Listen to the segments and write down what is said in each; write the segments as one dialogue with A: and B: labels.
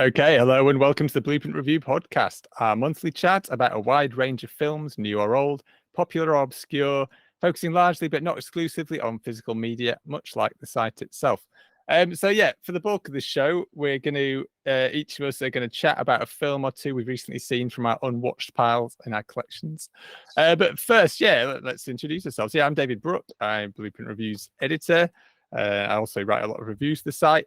A: Okay, hello and welcome to the Blueprint Review podcast, our monthly chat about a wide range of films, new or old, popular or obscure, focusing largely but not exclusively on physical media, much like the site itself. For the bulk of this show, we're going to, each of us are going to chat about a film or two we've recently seen from our unwatched piles in our collections. But first, let's introduce ourselves. I'm David Brooke. I'm Blueprint Review's editor. I also write a lot of reviews for the site.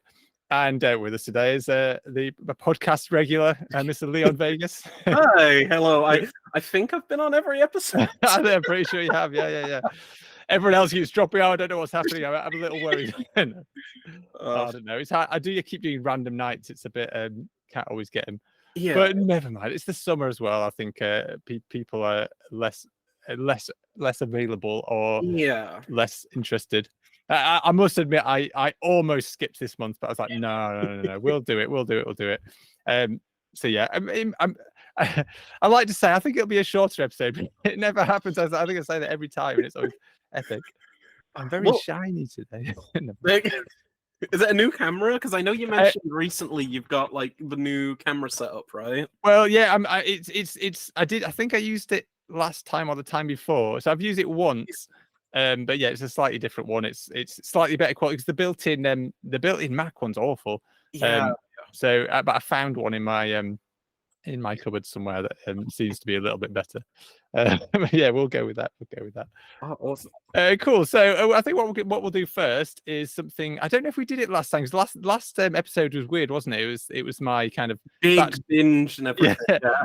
A: And with us today is the podcast regular, Mr. Leon Vegas.
B: Hi, hello. I think I've been on every episode.
A: I'm pretty sure you have. Yeah. Everyone else keeps dropping out. I don't know what's happening. I'm a little worried. I don't know. It's hard. I do keep doing random nights. It's a bit can't always get them.
B: Yeah,
A: but never mind. It's the summer as well. I think people are less available or less interested. I must admit, I almost skipped this month, but I was like, no, we'll do it. I like to say, I think it'll be a shorter episode. It never happens. I think I say that every time, and it's always epic. I'm very shiny today.
B: Is it a new camera? Because I know you mentioned recently you've got like the new camera setup, right?
A: Well, yeah. I think I used it last time or the time before, so I've used it once. But yeah, it's a slightly different one. It's slightly better quality because the built-in Mac one's awful. But I found one in my cupboard somewhere that seems to be a little bit better. Yeah, we'll go with that.
B: Oh, awesome.
A: Cool. So I think what we'll do first is something. I don't know if we did it last time. Because last episode was weird, wasn't it? It was my kind of
B: big binge and everything.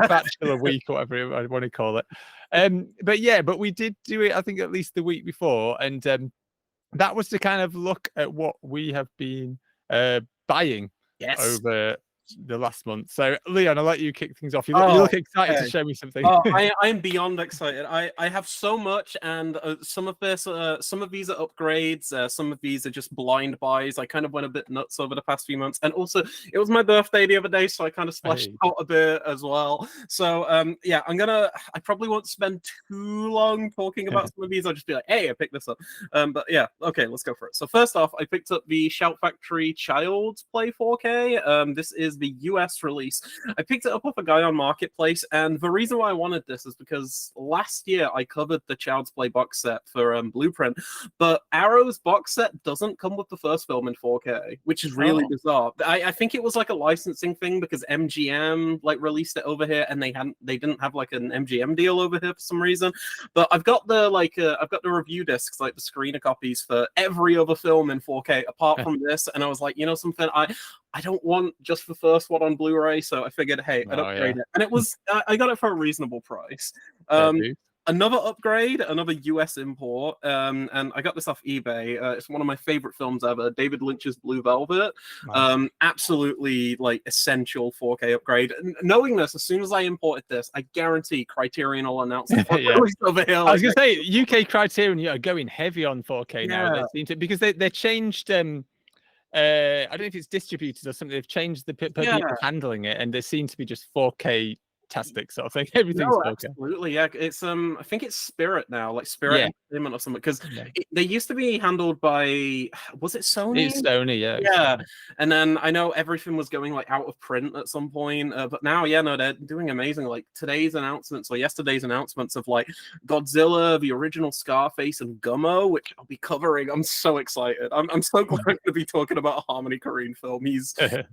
A: Bachelor week or whatever I want to call it. But we did do it, I think, at least the week before, and that was to kind of look at what we have been buying over the last month. So Leon, I'll let you kick things off. You look excited to show me something.
B: I'm beyond excited. I have so much, and some of these are upgrades, some of these are just blind buys. I kind of went a bit nuts over the past few months, and also it was my birthday the other day, so I kind of splashed out a bit as well. So I probably won't spend too long talking about some of these. I'll just be like, hey, I picked this up. But yeah, okay, let's go for it. So first off, I picked up the Shout Factory Child's Play 4K. This is the US release. I picked it up off a guy on Marketplace, and the reason why I wanted this is because last year I covered the Child's Play box set for Blueprint, but Arrow's box set doesn't come with the first film in 4K, which is really bizarre. I think it was like a licensing thing because MGM like released it over here, and they didn't have like an MGM deal over here for some reason. But I've got the review discs, like the screener copies for every other film in 4K apart from this, and I was like, you know something, I don't want just the first one on Blu-ray, so I figured, hey, I'd upgrade it. And it was, I got it for a reasonable price. Another upgrade, another US import, and I got this off eBay. It's one of my favorite films ever, David Lynch's Blue Velvet. Nice. Absolutely, like, essential 4K upgrade. Knowing this, as soon as I imported this, I guarantee Criterion will announce it over here.
A: I was going to say, UK Criterion are going heavy on 4K now. Because they changed... I don't know if it's distributors or something. They've changed the people handling it, and they seem to be just 4K tastic sort of thing. Everything's 4K.
B: Absolutely, yeah. It's I think it's Spirit now, like Spirit Entertainment or something. Because they used to be handled by, was it Sony?
A: It's Sony, yeah.
B: Yeah, and then I know everything was going like out of print at some point, but now, they're doing amazing. Like today's announcements or yesterday's announcements of like Godzilla, the original Scarface, and Gummo, which I'll be covering. I'm so excited. I'm so glad to be talking about a Harmony Korine film. He's a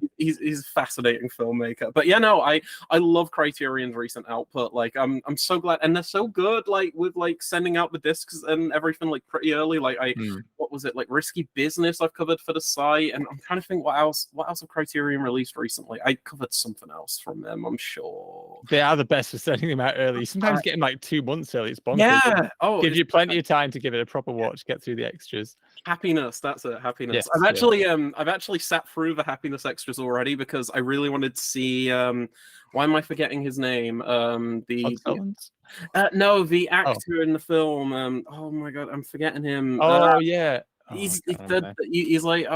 B: fascinating filmmaker. But I love Criterion recent output. Like I'm so glad, and they're so good, like with like sending out the discs and everything like pretty early. Like what was it, like Risky Business I've covered for the site, and I'm trying to think what else have Criterion released recently. I covered something else from them, I'm sure.
A: They are the best for sending them out early. Sometimes getting like 2 months early, it's bonkers. Gives you plenty of time to give it a proper watch, get through the extras.
B: Happiness, that's it. Happiness.
A: Yes,
B: I've actually sat through the Happiness extras already because I really wanted to see why am I forgetting his name? The actor in the film. Oh my god, I'm forgetting him. He's like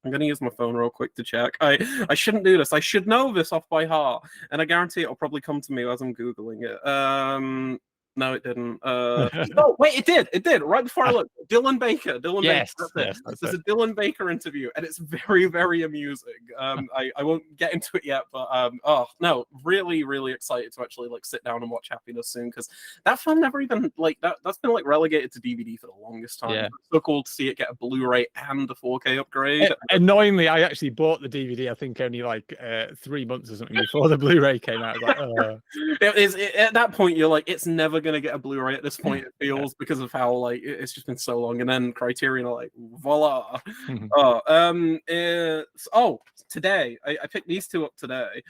B: I'm gonna use my phone real quick to check. I shouldn't do this. I should know this off by heart, and I guarantee it'll probably come to me as I'm googling it. No, it didn't. Oh, wait, it did. Right before I looked. Dylan Baker.
A: Yes,
B: Baker.
A: yes, that's
B: There's
A: it.
B: a Dylan Baker interview, and it's very, very amusing. I won't get into it yet, but oh no, really, really excited to actually like sit down and watch Happiness soon, because that film never even like that's been like relegated to DVD for the longest time.
A: Yeah.
B: It's so cool to see it get a Blu-ray and a 4K upgrade.
A: Annoyingly, I actually bought the DVD. I think only like 3 months or something before the Blu-ray came out. I was like,
B: At that point, you're like, it's never gonna get a Blu-ray at this point. It feels because of how like it's just been so long, and then Criterion are like, voila. Today I picked these two up today.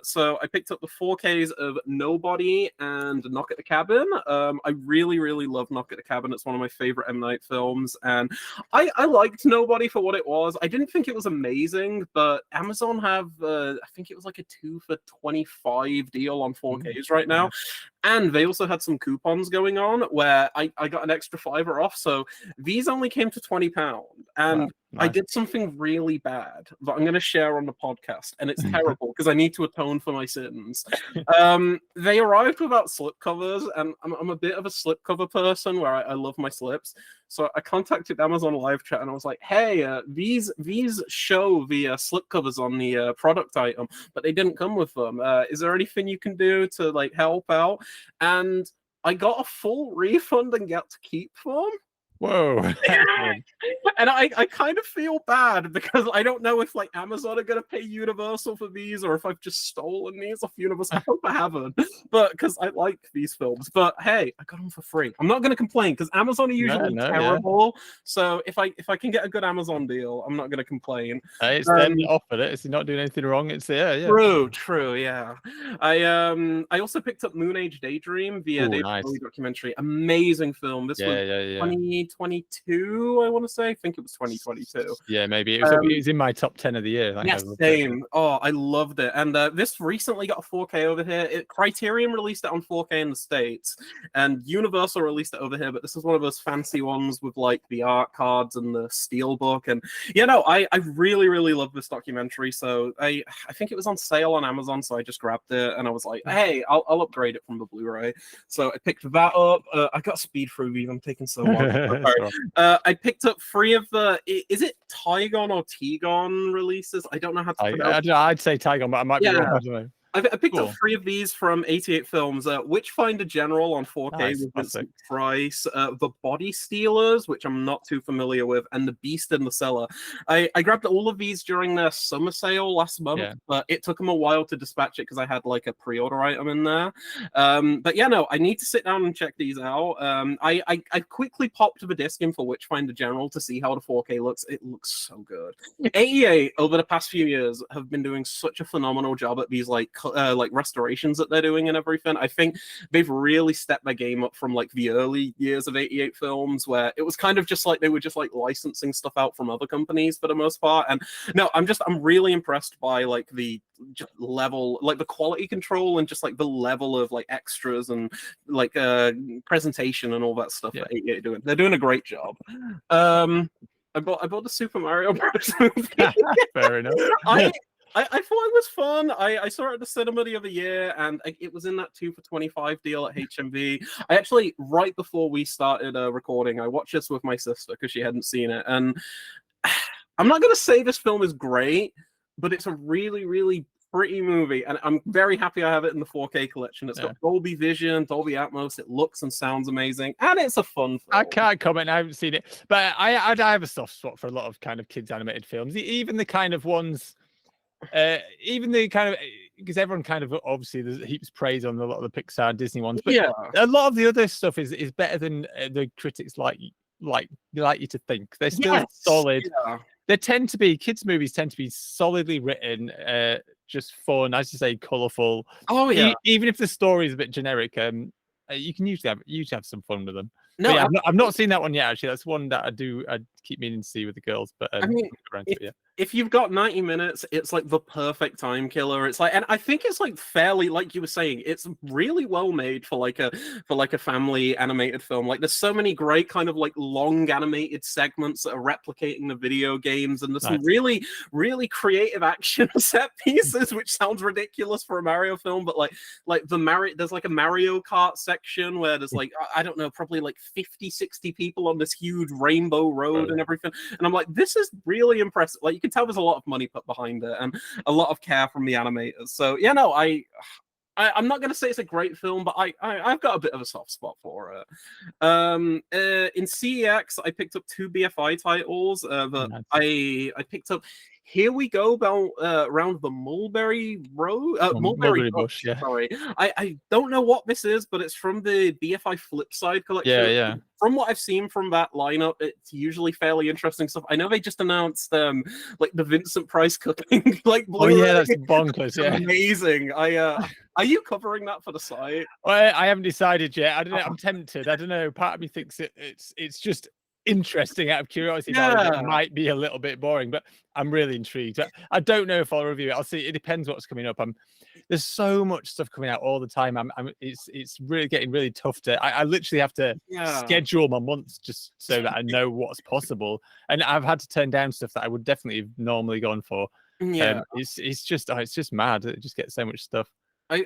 B: So I picked up the 4Ks of Nobody and Knock at the Cabin. I really, really love Knock at the Cabin. It's one of my favorite M. Night films, and I liked Nobody for what it was. I didn't think it was amazing, but Amazon have I think it was like a 2 for $25 deal on 4Ks right now. And they also had some coupons going on where I got an extra $5 off. So these only came to £20. And
A: wow, nice.
B: I did something really bad that I'm going to share on the podcast. And it's terrible because I need to atone for my sins. They arrived without slipcovers. And I'm a bit of a slipcover person where I love my slips. So I contacted Amazon live chat and I was like, hey, these show the slipcovers on the product item, but they didn't come with them. Is there anything you can do to like help out? And I got a full refund and got to keep them.
A: Whoa.
B: And I kind of feel bad because I don't know if like Amazon are going to pay Universal for these or if I've just stolen these off Universal. I hope I haven't, but because I like these films. But hey, I got them for free. I'm not going to complain because Amazon are usually terrible. Yeah. So if I can get a good Amazon deal, I'm not going to complain.
A: It's them that offered it. It's not doing anything wrong. It's yeah.
B: True. Yeah. I also picked up Moon Age Daydream via David Bowie documentary. Amazing film. This was 2022, I want to say. I think it was 2022.
A: Yeah, maybe. It was in my top 10 of the year.
B: Yes, same. Oh, I loved it. And this recently got a 4K over here. Criterion released it on 4K in the States, and Universal released it over here, but this is one of those fancy ones with like the art cards and the steelbook. And I really, really love this documentary. So I think it was on sale on Amazon, so I just grabbed it and I was like, hey, I'll upgrade it from the Blu-ray. So I picked that up. I got speed through these. I'm taking so long. I picked up 3 of the, is it Tygon or Tegon releases? I don't know how to pronounce it.
A: I'd say Tygon, but I might be wrong. I don't know.
B: I picked up 3 of these from 88 Films. Witchfinder General on 4K with Vincent Price, The Body Stealers, which I'm not too familiar with, and The Beast in the Cellar. I grabbed all of these during their summer sale last month, but it took them a while to dispatch it because I had like a pre-order item in there. But I need to sit down and check these out. I quickly popped the disc in for Witchfinder General to see how the 4K looks. It looks so good. 88 over the past few years have been doing such a phenomenal job at these like restorations that they're doing and everything. I think they've really stepped their game up from like the early years of 88 Films, where it was kind of just like they were just like licensing stuff out from other companies for the most part. And no, I'm really impressed by like the level, like the quality control and just like the level of like extras and like presentation and all that stuff that 88 are doing. They're doing a great job. I bought the Super Mario Bros. Movie.
A: Fair enough.
B: I thought it was fun. I saw it at the cinema the other year, and it was in that 2 for $25 deal at HMV. I actually, right before we started recording, I watched this with my sister because she hadn't seen it. And I'm not going to say this film is great, but it's a really, really pretty movie, and I'm very happy I have it in the 4K collection. It's got Dolby Vision, Dolby Atmos. It looks and sounds amazing, and it's a fun film.
A: I can't comment. I haven't seen it, but I have a soft spot for a lot of kind of kids animated films, even the kind of ones. Even the kind of, because everyone kind of, obviously there's heaps of praise on a lot of the Pixar and Disney ones, but a lot of the other stuff is better than the critics like you to think. They're still solid. They tend to be, kids movies tend to be solidly written, just fun, as you say, colourful.
B: Oh yeah.
A: Even if the story is a bit generic, you can usually have some fun with them. No, I've not seen that one yet. Actually, that's one that I keep meaning to see with the girls, but
B: I mean, if you've got 90 minutes, it's like the perfect time killer. It's like, and I think it's like fairly, like you were saying, it's really well made for like a family animated film. Like there's so many great kind of like long animated segments that are replicating the video games, and there's some really, really creative action set pieces, which sounds ridiculous for a Mario film, but like there's like a Mario Kart section where there's like, I don't know, probably like 50, 60 people on this huge rainbow road and everything. And I'm like, this is really impressive. Like you can tell there's a lot of money put behind it and a lot of care from the animators. So yeah, no, I'm not going to say it's a great film, but I've got a bit of a soft spot for it. In CEX, I picked up 2 BFI titles. That I picked up. Here we go around the Mulberry Road. Mulberry Bush, yeah. Sorry, I don't know what this is, but it's from the BFI Flipside collection.
A: Yeah.
B: From what I've seen from that lineup, it's usually fairly interesting stuff. I know they just announced like the Vincent Price cooking like Blu-ray.
A: Oh yeah, that's bonkers. Yeah,
B: amazing. Are you covering that for the site?
A: Well, I haven't decided yet. I don't know. I'm tempted. I don't know. Part of me thinks it's just interesting out of curiosity. It might be a little bit boring, but I'm really intrigued. I don't know if I'll review it. I'll see. It depends what's coming up. There's so much stuff coming out all the time. It's really getting really tough to. I literally have to schedule my months just so that I know what's possible. And I've had to turn down stuff that I would definitely have normally gone for. Yeah, it's just mad. It just gets so much stuff.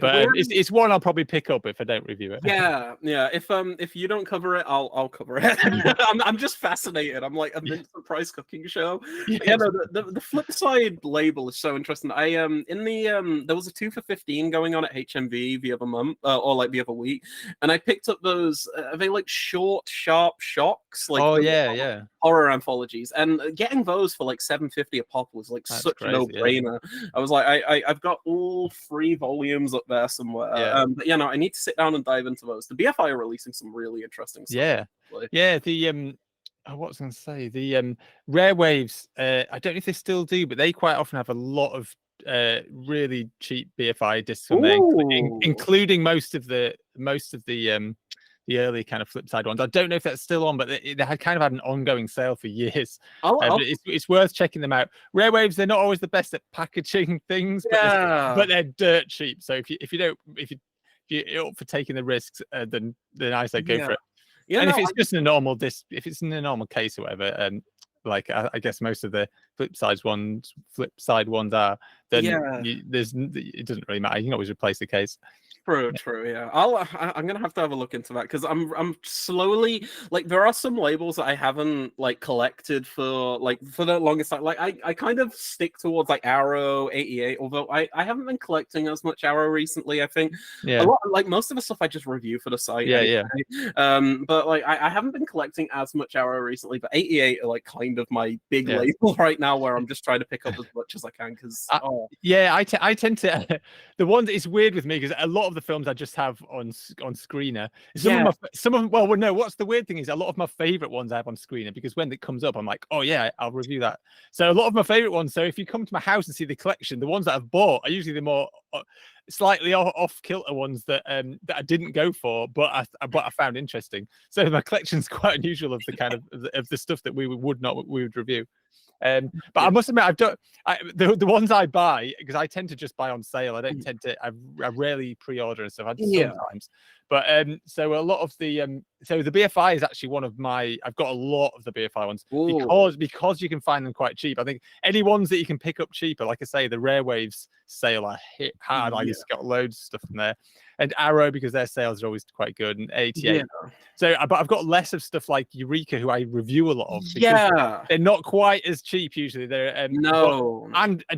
A: But it's one I'll probably pick up if I don't review it.
B: Yeah. If you don't cover it, I'll cover it. I'm just fascinated. I'm like a Vincent Price cooking show. Yeah, no, the flip side label is so interesting. There was a 2 for $15 going on at HMV the other month or like the other week, and I picked up those. Are they like short, sharp shocks? Like horror anthologies, and getting those for like $7.50 a pop was like such a no-brainer. I was like, I've got all 3 volumes up there somewhere. But yeah, no, I need to sit down and dive into those. The BFI are releasing some really interesting stuff.
A: The what was I going to say? The Rare Waves. I don't know if they still do, but they quite often have a lot of really cheap BFI discs on there, including most of the early kind of flip side ones. I don't know if that's still on, but they had kind of had an ongoing sale for years. It's worth checking them out. Rare Waves, they're not always the best at packaging things, but they're dirt cheap. So if you're up for taking the risks, then I say go for it. If it's just in a normal disc, if it's in a normal case or whatever, like I guess most of the flip side ones are, then it doesn't really matter. You can always replace the case.
B: True, yeah. I'm gonna have to have a look into that because I'm slowly like there are some labels that I haven't like collected for the longest time. Like I kind of stick towards like Arrow 88, although I haven't been collecting as much Arrow recently. I think a lot, like most of the stuff I just review for the site. But like I haven't been collecting as much Arrow recently. But 88 are like kind of my big label right now, where I'm just trying to pick up as much as I can because
A: I tend to the one that is weird with me because a lot of the films I just have on Screener. Some of them. Well, no. What's the weird thing is a lot of my favorite ones I have on Screener because when it comes up, I'm like, oh yeah, I'll review that. So a lot of my favorite ones. So if you come to my house and see the collection, the ones that I've bought are usually the more slightly off kilter ones that I didn't go for, but I found interesting. So my collection's quite unusual of the kind of the stuff that we would review. But I must admit, the ones I buy because I tend to just buy on sale. I don't tend to. I rarely pre-order and stuff. I do sometimes, but so a lot of the so the BFI is actually one of my. I've got a lot of the BFI ones because you can find them quite cheap. I think any ones that you can pick up cheaper, like I say, the Rare Waves sale are hit hard. I just got loads of stuff from there, and Arrow because their sales are always quite good, and 88. So, but I've got less of stuff like Eureka, who I review a lot of. They're not quite as cheap usually. They're and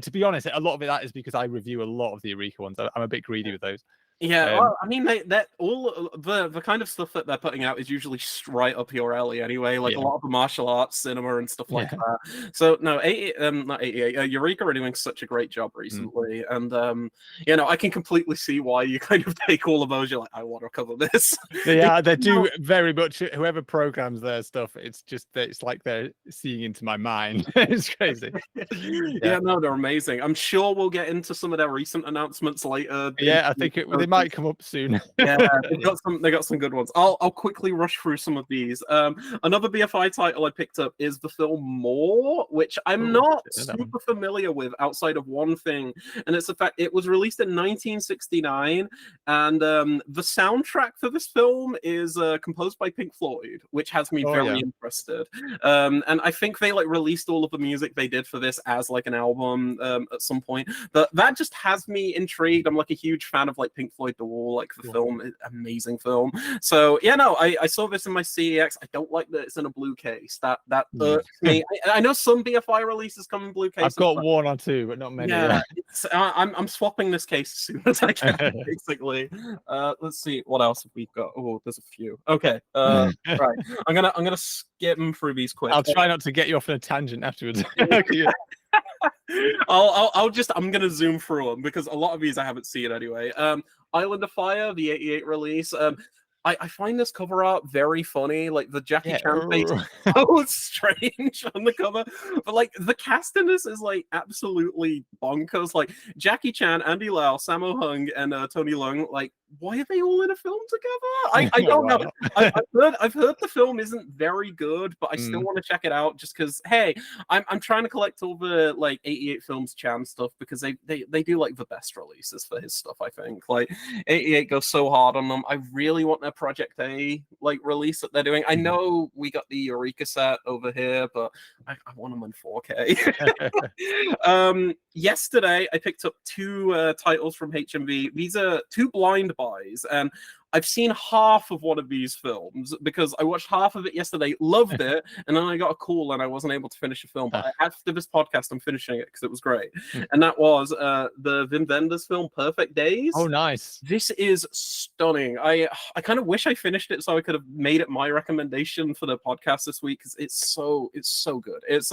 A: to be honest, a lot of that is because I review a lot of the Eureka ones. I'm a bit greedy with those.
B: Well, I mean, that all the kind of stuff that they're putting out is usually right up your alley anyway. Like a lot of the martial arts cinema and stuff like that. So no, not 88. Eureka are doing such a great job recently, and I can completely see why you kind of take all of those. You're like, I want to cover this.
A: They do very much. Whoever programs their stuff, it's like they're seeing into my mind. It's crazy.
B: No, they're amazing. I'm sure we'll get into some of their recent announcements later.
A: I think they might come up soon.
B: Yeah, they got some good ones. I'll quickly rush through some of these. Another BFI title I picked up is the film More, which I'm not super familiar with outside of one thing, and it's the fact it was released in 1969, and the soundtrack for this film is composed by Pink Floyd, which has me very interested. And I think they like released all of the music they did for this as like an album at some point. But that just has me intrigued. I'm like a huge fan of like Pink Floyd The Wall, like the film, amazing film. So yeah, no, I saw this in my CEX. I don't like that it's in a blue case. That irks me. I know some BFI releases come in blue cases.
A: I've got one or two, but not many.
B: Yeah, I'm swapping this case as soon as I can. Basically, let's see what else have we got. Oh, there's a few. Okay, right. I'm gonna skip them through these quick.
A: I'll try not to get you off on a tangent afterwards.
B: I'm gonna zoom through them because a lot of these I haven't seen anyway. Island of Fire, the '88 release. I find this cover art very funny. Like the Jackie Chan face is so strange on the cover, but like the cast in this is like absolutely bonkers. Like Jackie Chan, Andy Lau, Sammo Hung, and Tony Leung. Like, why are they all in a film together? I don't know. I've heard the film isn't very good, but I still want to check it out just because. Hey, I'm trying to collect all the like '88 films Chan stuff because they do like the best releases for his stuff. I think like '88 goes so hard on them. I really want their Project A like release that they're doing. I know we got the Eureka set over here, but I want them in 4K. Yesterday I picked up two titles from HMV. These are two blind buys, and I've seen half of one of these films because I watched half of it yesterday, loved it, and then I got a call and I wasn't able to finish the film. But after this podcast, I'm finishing it because it was great. And that was the Wim Wenders film, Perfect Days.
A: Oh, nice. This
B: is stunning. I kind of wish I finished it so I could have made it my recommendation for the podcast this week because it's so good. It's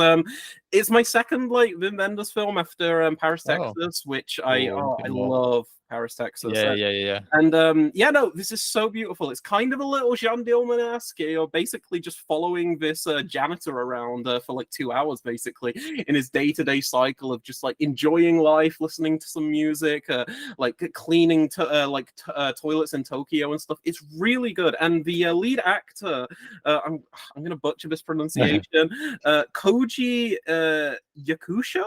B: my second like Wim Wenders film after Paris, Texas, which I love. Paris, Texas.
A: Yeah.
B: And no, this is so beautiful. It's kind of a little Jean Dillman-esque. You're basically just following this janitor around for like 2 hours, basically, in his day-to-day cycle of just like enjoying life, listening to some music, like cleaning toilets in Tokyo and stuff. It's really good. And the lead actor, I'm gonna butcher this pronunciation, Koji Yakuso.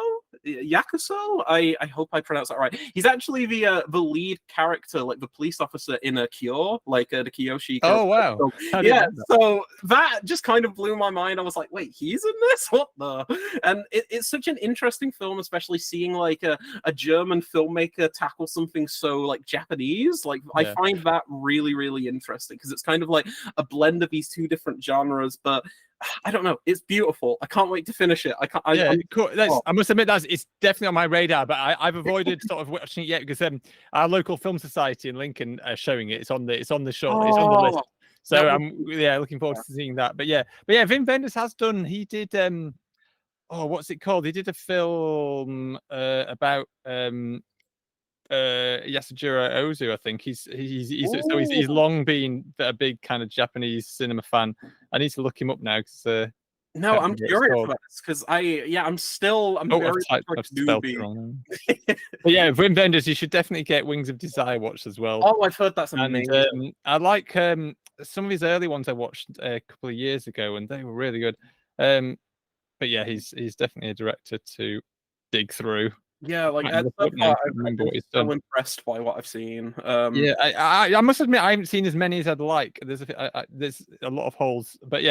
B: I hope I pronounced that right. He's actually the lead character, like the police officer in a Kyo, like the Kiyoshi.
A: Oh wow!
B: So, yeah, so that just kind of blew my mind. I was like, wait, he's in this? What the? And it's such an interesting film, especially seeing like a German filmmaker tackle something so like Japanese. Like I find that really, really interesting because it's kind of like a blend of these two different genres, but I don't know. It's beautiful. I can't wait to finish it.
A: Cool. I must admit it's definitely on my radar, but I've avoided sort of watching it yet because our local film society in Lincoln are showing it. It's on the show. It's on the list. So I'm looking forward to seeing that. But Wim Wenders has done. He did what's it called? He did a film about Yasujiro Ozu. I think he's long been a big kind of Japanese cinema fan. I need to look him up now because
B: no, I'm curious about this because I'm very newbie.
A: But yeah, Wim Wenders, you should definitely get Wings of Desire watched as well.
B: Oh, I've heard that's amazing.
A: And, I like some of his early ones I watched a couple of years ago, and they were really good. But yeah, he's definitely a director to dig through.
B: Yeah, like I'm so impressed by what I've seen.
A: I must admit I haven't seen as many as I'd like. There's a lot of holes, but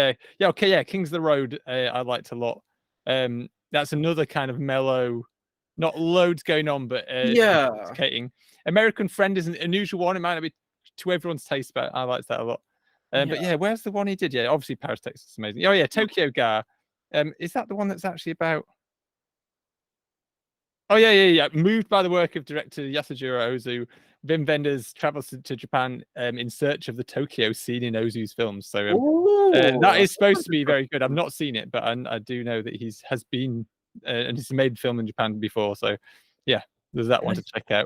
A: Kings of the Road I liked a lot. That's another kind of mellow, not loads going on, but intoxicating. American Friend is an unusual one. It might not be to everyone's taste, but I liked that a lot. But where's the one he did? Yeah, obviously Paris, Texas is amazing. Oh yeah, Tokyo Ga. Is that the one that's actually about? Oh yeah. Moved by the work of director Yasujiro Ozu, Wim Wenders travels to Japan in search of the Tokyo scene in Ozu's films. So that is supposed to be very good. I've not seen it, but I do know that has been and he's made film in Japan before. So yeah, there's that one to check out.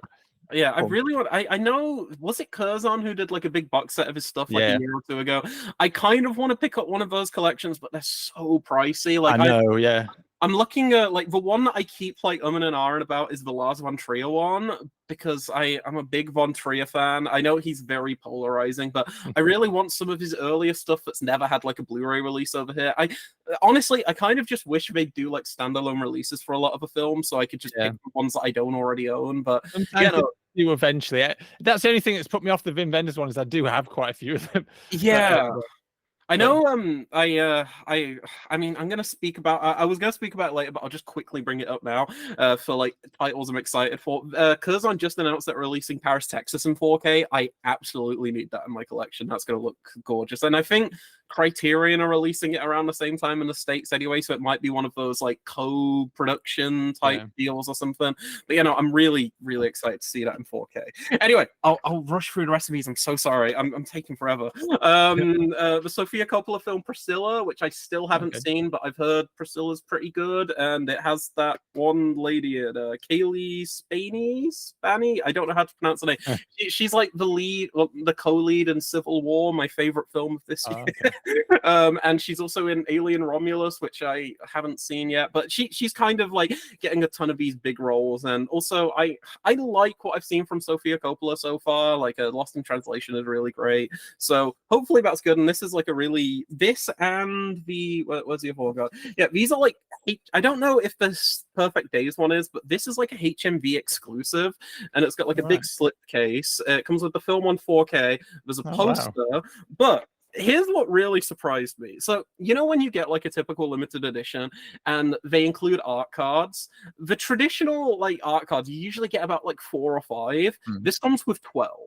B: Yeah, I really want. I know. Was it Curzon who did like a big box set of his stuff like a year or two ago? I kind of want to pick up one of those collections, but they're so pricey. Like
A: I know.
B: I'm looking at like the one that I keep like and ahhing about is the Lars von Trier one, because I'm a big von Trier fan. I know he's very polarizing, but I really want some of his earlier stuff that's never had like a Blu-ray release over here. I honestly, I kind of just wish they'd do like standalone releases for a lot of the films, so I could just pick the ones that I don't already own. But
A: sometimes you eventually. That's the only thing that's put me off the Wim Wenders one, is I do have quite a few of them.
B: Yeah. I know. I mean, I'm gonna speak about. I was gonna speak about it later, but I'll just quickly bring it up now. For like titles I'm excited for. Curzon just announced that they're releasing Paris, Texas in 4K. I absolutely need that in my collection. That's gonna look gorgeous, and I think Criterion are releasing it around the same time in the States anyway, so it might be one of those like co-production type deals or something. But I'm really, really excited to see that in 4K. Anyway, I'll rush through the rest of these. I'm so sorry. I'm taking forever. The Sofia Coppola film Priscilla, which I still haven't seen, but I've heard Priscilla's pretty good, and it has that one lady in Kaylee Spani. I don't know how to pronounce her name. She's like the lead, the co-lead in Civil War, my favorite film of this year. And she's also in Alien Romulus, which I haven't seen yet, but she's kind of like getting a ton of these big roles. And also I like what I've seen from Sofia Coppola so far. Like Lost in Translation is really great, so hopefully that's good. And this is like a really, this and the what's the other one got? Yeah, these are like, I don't know if this Perfect Days one is, but this is like a HMV exclusive, and it's got like a big slip case. It comes with the film on 4K. There's a poster, but here's what really surprised me. So, when you get like a typical limited edition and they include art cards, the traditional like art cards, you usually get about like 4 or 5. This comes with 12.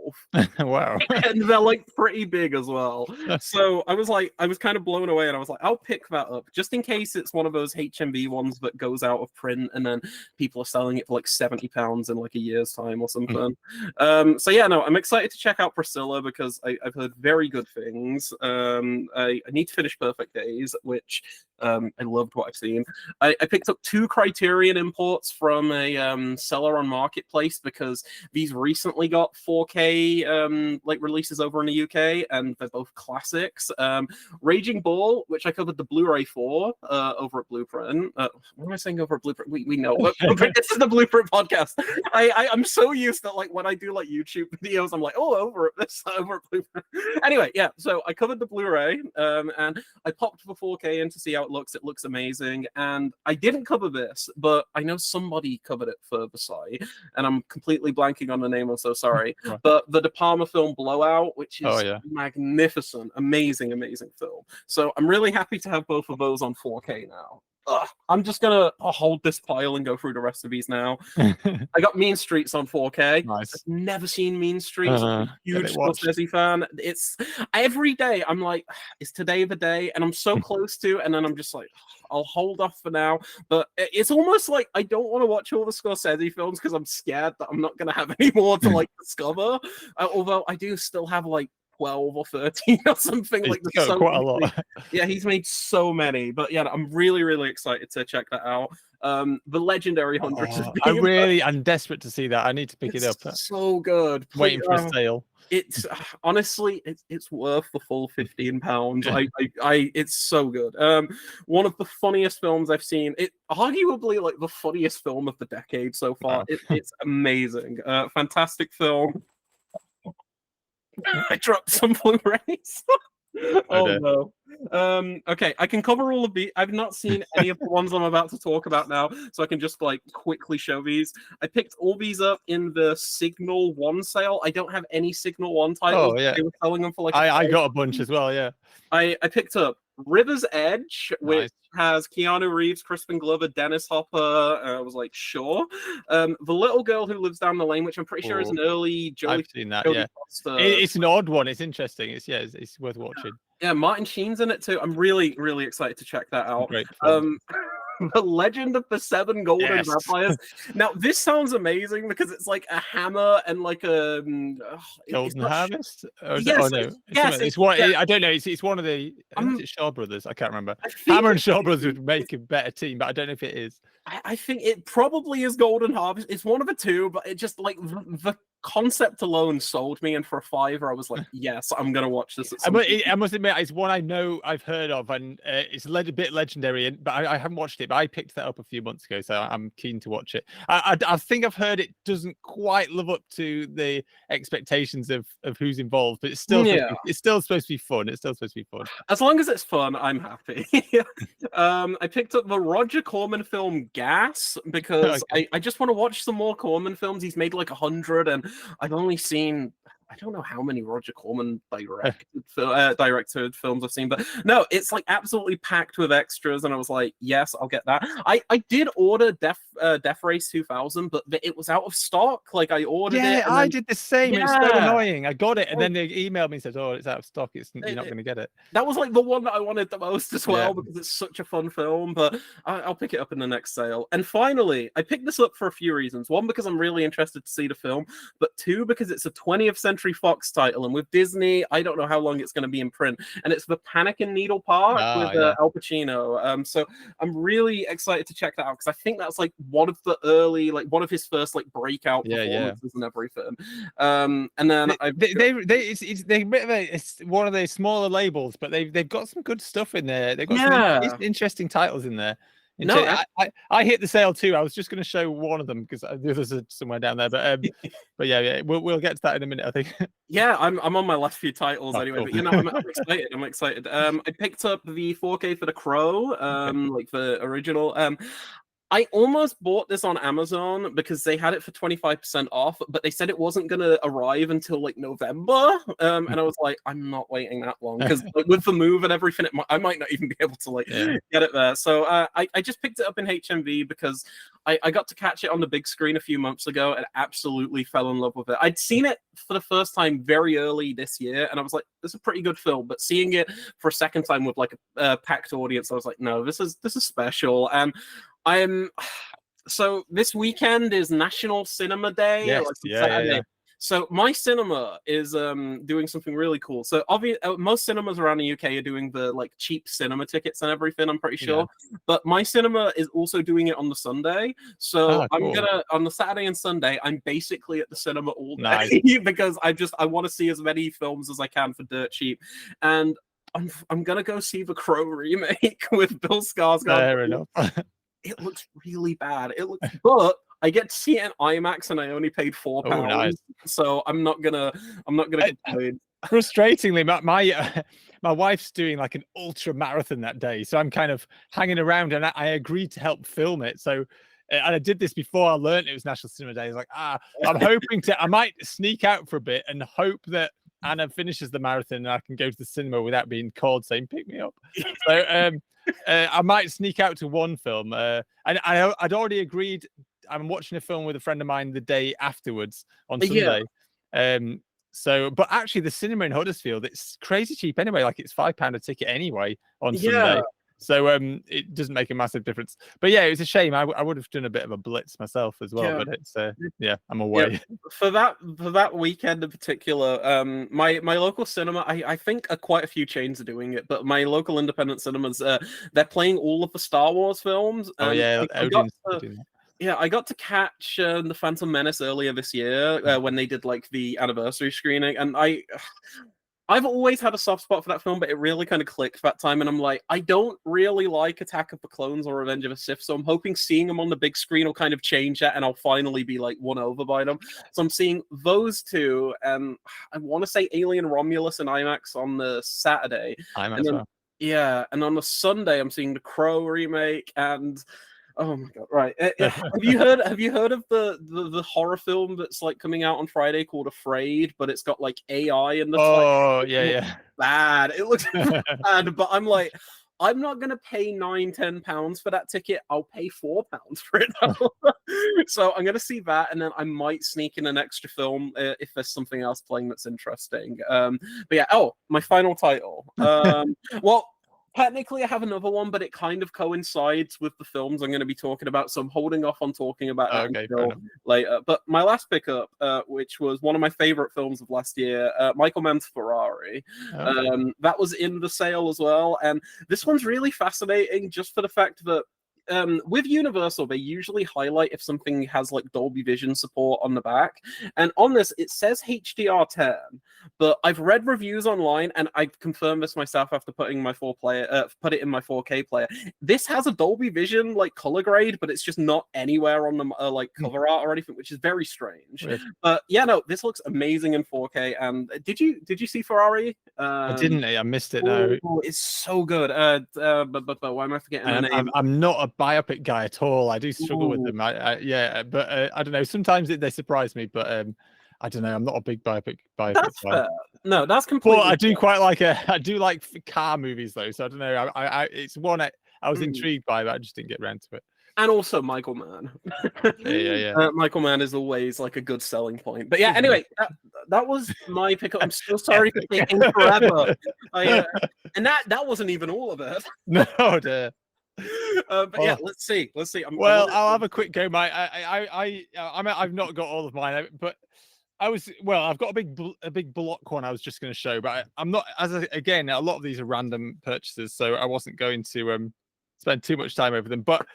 A: Wow.
B: And they're like pretty big as well. So I was kind of blown away, and I was like, I'll pick that up just in case it's one of those HMV ones that goes out of print and then people are selling it for like £70 in like a year's time or something. So I'm excited to check out Priscilla because I've heard very good things. I need to finish Perfect Days, which I loved what I've seen. I picked up 2 Criterion imports from a seller on Marketplace because these recently got 4K like releases over in the UK, and they're both classics. Raging Bull, which I covered the Blu-ray for over at Blueprint. What am I saying over at Blueprint? We know. This is the Blueprint podcast. I'm so used to like when I do like YouTube videos, I'm like, over at Blueprint. Anyway, so I covered the Blu-ray, and I popped the 4K in to see how it looks. It looks amazing, and I didn't cover this, but I know somebody covered it for the site, and I'm completely blanking on the name. I'm so sorry. But the De Palma film Blowout, which is magnificent, amazing film. So I'm really happy to have both of those on 4K now. I'm just gonna hold this pile and go through the rest of these now. I got Mean Streets on 4K.
A: Nice.
B: I've never seen Mean Streets. I'm a huge Scorsese fan. It's every day I'm like, is today the day? And I'm so close to, and then I'm just like, I'll hold off for now. But it's almost like I don't want to watch all the Scorsese films because I'm scared that I'm not gonna have any more to like discover. Although I do still have like 12 or 13 or something. Like so
A: quite a lot.
B: Yeah, he's made so many. But I'm really, really excited to check that out. The Legendary Hundreds.
A: I'm desperate to see that. I need to pick it up.
B: So good.
A: Waiting for a sale.
B: It's honestly, it's worth the full £15. It's so good. One of the funniest films I've seen. It arguably like the funniest film of the decade so far. It's amazing. Fantastic film. I dropped some Blu-rays. No. Okay, I can cover all of these. I've not seen any of the ones I'm about to talk about now, so I can just like quickly show these. I picked all these up in the Signal 1 sale. I don't have any Signal 1 titles. They were selling them for like
A: I got a bunch as well,
B: I picked up River's Edge, which has Keanu Reeves, Crispin Glover, Dennis Hopper. I was like, sure. The Little Girl Who Lives Down the Lane, which I'm pretty sure is an early Jodie.
A: I've seen that, Foster. It's an odd one. It's interesting. It's worth watching.
B: Yeah, Martin Sheen's in it too. I'm really, really excited to check that out. The Legend of the Seven Golden Vampires. Now, this sounds amazing because it's like a hammer and like a
A: Golden Harvest.
B: It's
A: one. I don't know. It's one of the Shaw Brothers. I can't remember. Hammer and Shaw Brothers would make a better team, but I don't know if it is.
B: I think it probably is Golden Harvest. It's one of the two, but it just like the concept alone sold me, and for a $5, I was like, yes, I'm gonna watch this. At some point.
A: I must admit, it's one I know I've heard of, and it's a bit legendary. But I haven't watched it. But I picked that up a few months ago, so I'm keen to watch it. I think I've heard it doesn't quite live up to the expectations of who's involved, but it's still supposed to be fun. It's still supposed to be fun.
B: As long as it's fun, I'm happy. I picked up the Roger Corman film Gas because I just want to watch some more Corman films. He's made like 100, and I've only seen, I don't know how many Roger Corman directed films I've seen, but no, it's like absolutely packed with extras, and I was like, yes, I'll get that. I did order Death Race 2000, but it was out of stock. Like I ordered it.
A: Yeah, I did the same. It's so annoying. I got it, and then they emailed me and said, "Oh, it's out of stock. You're not going to get it."
B: That was like the one that I wanted the most as well, because it's such a fun film. But I'll pick it up in the next sale. And finally, I picked this up for a few reasons. One, because I'm really interested to see the film, but two, because it's a 20th Century Fox title, and with Disney, I don't know how long it's going to be in print. And it's The Panic in Needle Park with Al Pacino. So I'm really excited to check that out, because I think that's like one of the early, like one of his first like breakout performances and everything. And then it's one of the smaller labels, but they've got some good stuff in there. They've got some interesting titles in there. I hit the sale too. I was just going to show one of them because the others are somewhere down there. But yeah, we'll get to that in a minute, I think. Yeah, I'm on my last few titles anyway. Cool. But I'm excited. I'm excited. I picked up the 4K for The Crow, like the original. I almost bought this on Amazon because they had it for 25% off, but they said it wasn't going to arrive until like November. And I was like, I'm not waiting that long, because like, with the move and everything, I might not even be able to like get it there. So I just picked it up in HMV because I got to catch it on the big screen a few months ago and absolutely fell in love with it. I'd seen it for the first time very early this year, and I was like, this is a pretty good film. But seeing it for a second time with like a packed audience, I was like, no, this is special. And so this weekend is National Cinema Day.
A: Yes,
B: Saturday. So my cinema is doing something really cool. So most cinemas around the UK are doing the like cheap cinema tickets and everything, I'm pretty sure. But my cinema is also doing it on the Sunday. So I'm gonna, on the Saturday and Sunday, I'm basically at the cinema all day because I want to see as many films as I can for dirt cheap. And I'm gonna go see the Crow remake with Bill Skarsgård. Fair enough. It looks really bad. But I get to see it in IMAX, and I only paid £4. Oh, nice. So I'm not gonna complain. Frustratingly, my wife's doing like an ultra marathon that day, so I'm kind of hanging around, and I agreed to help film it. So, and I did this before I learned it was National Cinema Day. I was like, I'm hoping I might sneak out for a bit and hope that Anna finishes the marathon and I can go to the cinema without being called saying pick me up. So I might sneak out to one film, and I'd already agreed. I'm watching a film with a friend of mine the day afterwards on Sunday. But actually the cinema in Huddersfield, it's crazy cheap anyway. Like it's £5 a ticket anyway on Sunday. So it doesn't make a massive difference. But yeah, it was a shame. I would have done a bit of a blitz myself as well. But it's I'm away. For that weekend in particular, my local cinema, I think quite a few chains are doing it, but my local independent cinemas, they're playing all of the Star Wars films. I got to catch The Phantom Menace earlier this year when they did like the anniversary screening, and I've always had a soft spot for that film, but it really kind of clicked that time. And I'm like, I don't really like Attack of the Clones or Revenge of the Sith, so I'm hoping seeing them on the big screen will kind of change that, and I'll finally be like won over by them. So I'm seeing those two, and I want to say Alien Romulus and IMAX on the Saturday. And on the Sunday, I'm seeing the Crow remake and. Oh my god! Right, have you heard of the horror film that's like coming out on Friday called Afraid? But it's got like AI in the. Oh bad. It looks bad, but I'm like, I'm not gonna pay £9-10 for that ticket. I'll pay £4 for it. So I'm gonna see that, and then I might sneak in an extra film if there's something else playing that's interesting. But yeah. Oh, my final title. Well. Technically, I have another one, but it kind of coincides with the films I'm going to be talking about, so I'm holding off on talking about that until later. But my last pickup, which was one of my favorite films of last year, Michael Mann's Ferrari, that was in the sale as well. And this one's really fascinating just for the fact that with Universal, they usually highlight if something has like Dolby Vision support on the back, and on this it says HDR10, but I've read reviews online and I confirmed this myself after putting my put it in my 4K player. This has a Dolby Vision like color grade, but it's just not anywhere on the like cover art or anything, which is very strange.
A: Weird.
B: But yeah, no, this looks amazing in 4K. And did you see Ferrari?
A: I didn't. I missed it. No,
B: it's so good. But why am I forgetting the name?
A: I'm not a biopic guy at all. I do struggle with them. Yeah, but I don't know. Sometimes they surprise me, but I don't know. I'm not a big biopic
B: That's
A: guy.
B: fair. No, that's completely.
A: But I do quite like I do like car movies though. So I don't know. It's one I was intrigued by, but I just didn't get around to it.
B: And also Michael Mann.
A: Yeah.
B: Michael Mann is always like a good selling point. But yeah, anyway, that was my pickup. I'm so sorry for taking forever. And that wasn't even all of it.
A: No, dear.
B: But yeah, let's see.
A: I'll have a quick go. I've not got all of mine, but I've got a big block one I was just going to show, but I'm not. Again, a lot of these are random purchases, so I wasn't going to spend too much time over them. But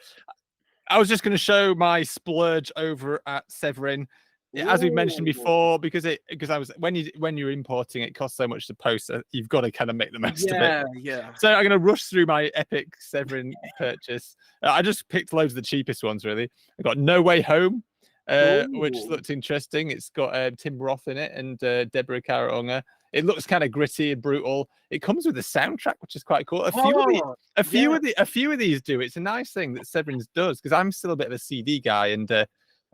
A: I was just going to show my splurge over at Severin. As we mentioned before, because when you're importing, it costs so much to post. You've got to kind of make the most of it.
B: Yeah.
A: So I'm going to rush through my epic Severin purchase. I just picked loads of the cheapest ones, really. I got No Way Home, which looked interesting. It's got Tim Roth in it and Deborah Kara-Unger. It looks kind of gritty and brutal. It comes with a soundtrack, which is quite cool. A few of these do. It's a nice thing that Severin's does, because I'm still a bit of a CD guy, and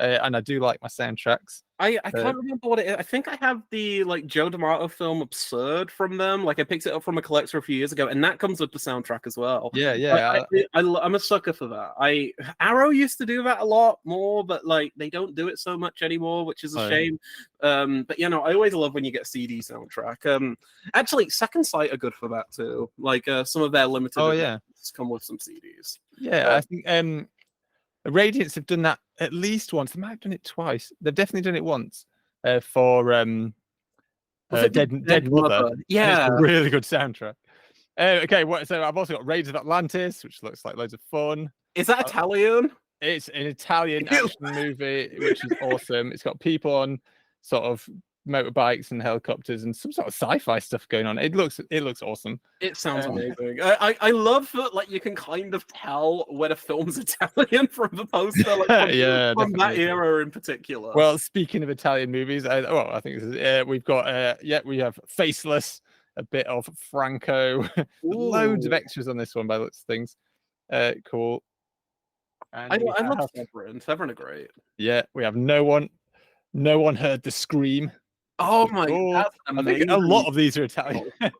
A: I do like my soundtracks.
B: I can't remember what it is. I think I have the like Joe D'Amato film Absurd from them. Like I picked it up from a collector a few years ago, and that comes with the soundtrack as well.
A: Yeah.
B: I'm a sucker for that. Arrow used to do that a lot more, but like they don't do it so much anymore, which is a shame. But you know, I always love when you get CD soundtrack. Actually, Second Sight are good for that too. Like some of their limited editions come with some CDs.
A: Yeah, I think Radiance have done that at least once. They might have done it twice. They've definitely done it once for Dead Mother.
B: Yeah,
A: it's a really good soundtrack. Okay, so I've also got Raiders of Atlantis, which looks like loads of fun.
B: Is that Italian?
A: It's an Italian action movie, which is awesome. It's got people on sort of motorbikes and helicopters and some sort of sci-fi stuff going on. It looks awesome.
B: It sounds amazing. I love that like you can kind of tell when a film's Italian from the poster, like from that era in particular.
A: Well, speaking of Italian movies, I think this is we've got we have Faceless, a bit of Franco, loads of extras on this one by the looks of things. Cool. And
B: I love Severin. Severin are great.
A: Yeah, we have No One Heard the Scream.
B: Oh my god,
A: I think a lot of these are Italian. And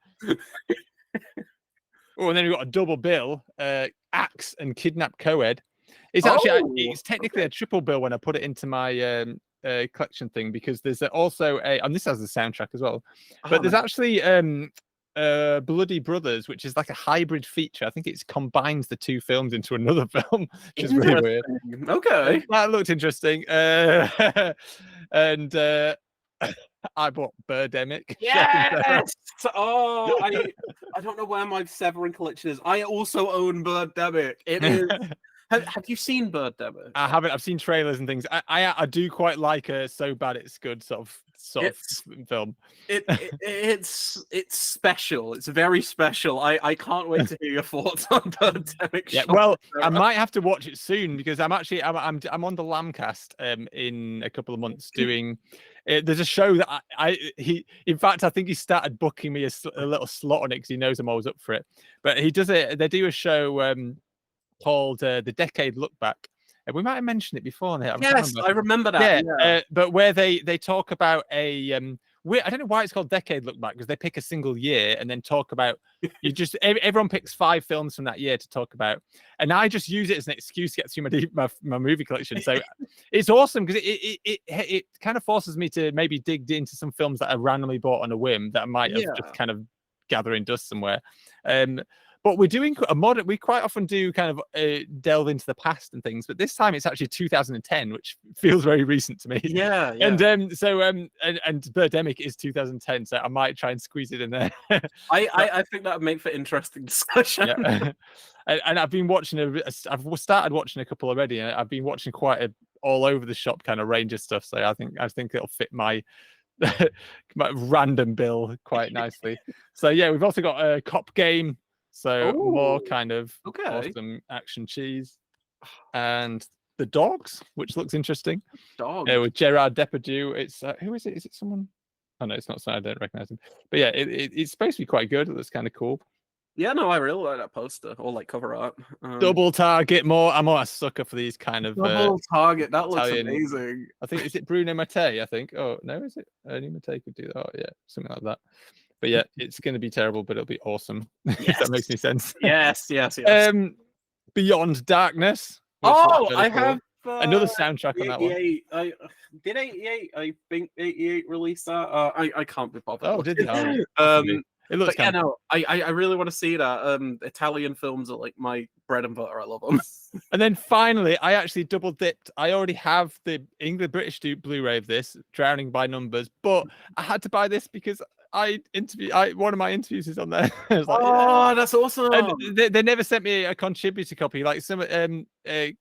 A: then we've got a double bill, Axe and Kidnap Coed. It's it's technically a triple bill when I put it into my collection thing, because there's also and this has the soundtrack as well, but there's actually Bloody Brothers, which is like a hybrid feature. I think it combines the two films into another film, which is really weird.
B: Okay,
A: that looked interesting. And I bought Birdemic.
B: Yes. I don't know where my Severin collection is. I also own Birdemic. It is. Have you seen Birdemic?
A: I haven't. I've seen trailers and things. I do quite like a So Bad It's Good sort of film.
B: It's special. It's very special. I can't wait to hear your thoughts on Birdemic.
A: Yeah, well, I might have to watch it soon, because I'm on the Lambcast in a couple of months doing. There's a show that in fact, I think he started booking me a little slot on it because he knows I'm always up for it. But he does it. They do a show called The Decade Look Back. We might have mentioned it before.
B: Yes, I remember that.
A: Yeah. But where they talk about I don't know why it's called Decade Look Back, because they pick a single year and then talk about everyone picks 5 films from that year to talk about, and I just use it as an excuse to get through my movie collection. So it's awesome, because it kind of forces me to maybe dig into some films that I randomly bought on a whim that I might have just kind of gathering dust somewhere. but we're doing a modern. We quite often do kind of delve into the past and things, but this time it's actually 2010, which feels very recent to me.
B: Yeah.
A: And and Birdemic is 2010, so I might try and squeeze it in there.
B: I think that would make for interesting discussion.
A: Yeah. And I've been watching I've started watching a couple already, and I've been watching quite a all over the shop kind of range of stuff. So I think it'll fit my my random bill quite nicely. So yeah, we've also got a Cop Game, so more kind of awesome action cheese, and The Dogs, which looks interesting.
B: Dogs
A: with Gerard Depardieu. It's who is it? Is it someone? Oh no, it's not someone. I don't recognize him. But yeah, it's supposed to be quite good. It looks kind of cool.
B: Yeah, no, I really like that poster or like cover art.
A: Double Target. I'm more a sucker for these kind of
B: Double Target. That looks
A: Italian,
B: amazing.
A: I think is it Bruno Mattei? I think. Oh no, is it? Only Mattei could do that. Oh yeah, something like that. But yeah, it's going to be terrible, but it'll be awesome. Yes. If that makes any sense.
B: Yes.
A: Beyond Darkness.
B: I have
A: another soundtrack on that one.
B: Did 88? I think 88 released that. I can't be bothered.
A: Oh, did it? It looks
B: but yeah, no, I really want to see that. Italian films are like my bread and butter. I love them.
A: And then finally, I actually double dipped. I already have the British Blu-ray of this, Drowning by Numbers, but I had to buy this because one of my interviews is on there.
B: That's awesome.
A: And they never sent me a contributor copy. Like some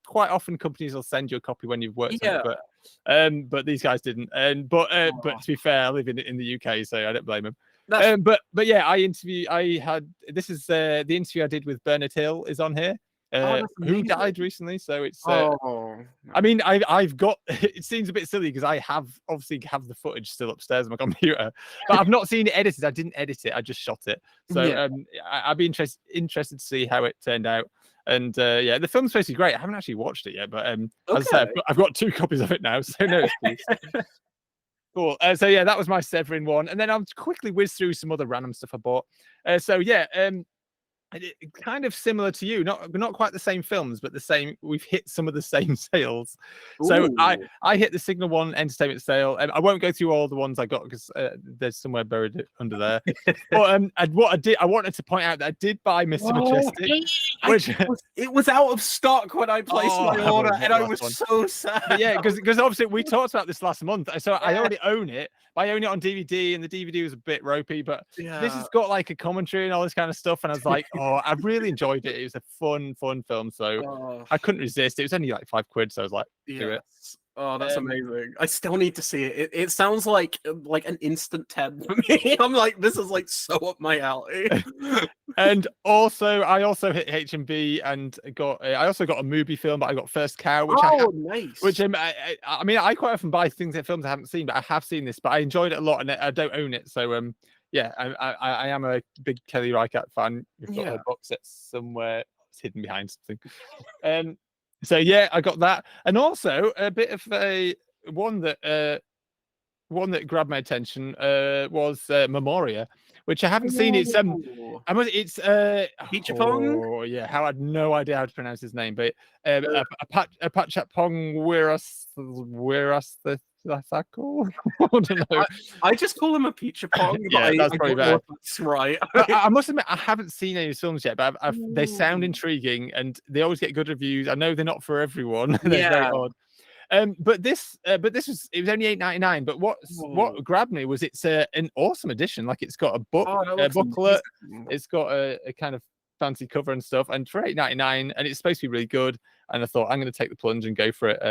A: quite often companies will send you a copy when you've worked on it, but these guys didn't. But to be fair, I live in the UK, so I don't blame them. But yeah, this is the interview I did with Bernard Hill is on here. Who died recently, so it's I mean I've got it seems a bit silly because I obviously have the footage still upstairs on my computer, but I've not seen it edited. I didn't edit it, I just shot it. So I'd be interested to see how it turned out. And yeah, the film's supposed to be great. I haven't actually watched it yet, but as I said, I've got 2 copies of it now, so no excuse. Cool. So yeah, that was my Severin one, and then I'll quickly whiz through some other random stuff I bought. So yeah, kind of similar to you, not quite the same films, but the same. We've hit some of the same sales. So I hit the Signal One Entertainment sale, and I won't go through all the ones I got because there's somewhere buried under there. But I wanted to point out that I did buy Mr. Majestic, which
B: it was out of stock when I placed my order, and I was so sad.
A: But yeah, because obviously we talked about this last month, so I already own it. I own it on DVD, and the DVD was a bit ropey, but this has got like a commentary and all this kind of stuff, and I was like, I really enjoyed it. It was a fun film, so I couldn't resist. It was only like £5, so I was like, do it.
B: Oh, that's amazing. I still need to see it. It sounds like an instant 10 for me. I'm like, this is like so up my alley.
A: And I also hit HMV and I also got a movie film, but I got First Cow, which
B: nice.
A: Which I mean, I quite often buy films I haven't seen, but I have seen this, but I enjoyed it a lot, and I don't own it, so yeah, I am a big Kelly Reichardt fan. We've got a box set somewhere. It's hidden behind something. So yeah, I got that, and also a bit of one that grabbed my attention was Memoria, which I haven't seen. It's
B: Pichapong.
A: Oh yeah, I had no idea how to pronounce his name, but Apachapong Wiras the Thakko. I don't know.
B: I just call him a Pichapong.
A: Yeah, that's probably better.
B: That's right.
A: I must admit, I haven't seen any of his films yet, but they sound intriguing, and they always get good reviews. I know they're not for everyone. They're very odd. But this was only $8.99. But what grabbed me was it's an awesome edition. Like it's got a booklet. It's got a kind of fancy cover and stuff. And for $8.99, and it's supposed to be really good. And I thought I'm going to take the plunge and go for it.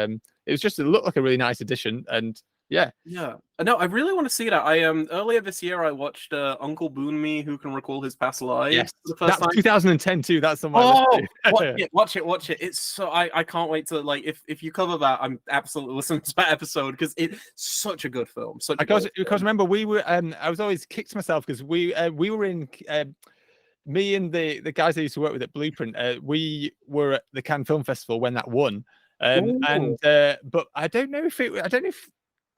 A: It looked like a really nice edition, and yeah.
B: No, I really want to see that. I earlier this year I watched Uncle Boon Me, Who Can Recall His Past Lives.
A: Yes, that's 2010 too. That's the one.
B: Watch it. It's so I can't wait to if you cover that, I'm absolutely listening to that episode because it's such a good film. Because
A: remember we were I was always kicked myself because we were in. Me and the guys I used to work with at Blueprint, we were at the Cannes Film Festival when that won, but I don't know if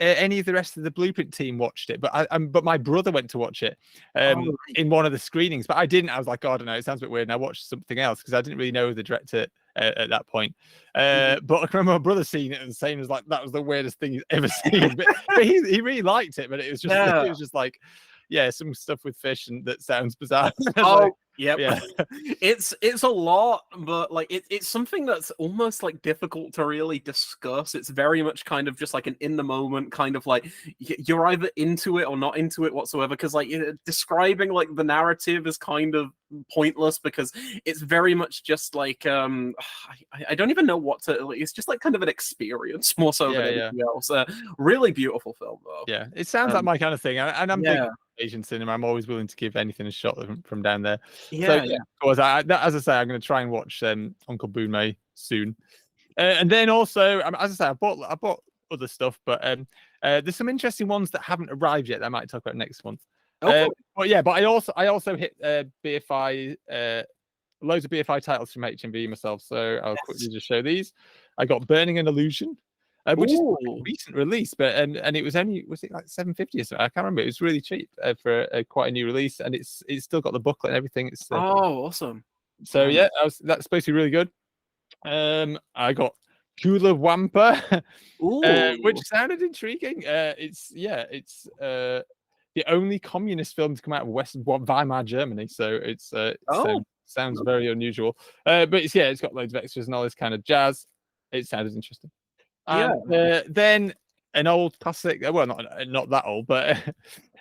A: any of the rest of the Blueprint team watched it, but my brother went to watch it in one of the screenings, but I didn't. I was like, I don't know, it sounds a bit weird, and I watched something else because I didn't really know the director at that point. But I can remember my brother seeing it and saying it was like that was the weirdest thing he's ever seen. but he really liked it, but it was just like. Yeah, some stuff with fish and that sounds bizarre.
B: Yep.
A: Yeah.
B: It's a lot, but like it's something that's almost like difficult to really discuss. It's very much kind of just like an in the moment kind of like you're either into it or not into it whatsoever. Because like describing like the narrative is kind of pointless because it's very much just like I don't even know what to. It's just like kind of an experience more so than anything else. Really beautiful film though.
A: Yeah, it sounds like my kind of thing, and I'm big Asian cinema. I'm always willing to give anything a shot from down there. So of course, as I say, I'm going to try and watch Uncle Boonmay soon, and then also, as I say, I bought other stuff, but there's some interesting ones that haven't arrived yet that I might talk about next month. But I also hit BFI loads of BFI titles from HMV myself, so I'll quickly just show these. I got Burning an Illusion. Which is a recent release, but and it was it like $7.50 or so? I can't remember. It was really cheap for quite a new release, and it's still got the booklet and everything. It's
B: awesome.
A: So that's supposed to be really good. I got Kula Wampa, which sounded intriguing. It's the only communist film to come out of West Weimar Germany, so sounds very unusual. But it's got loads of extras and all this kind of jazz. It sounded interesting. Then an old classic. Well, not that old, but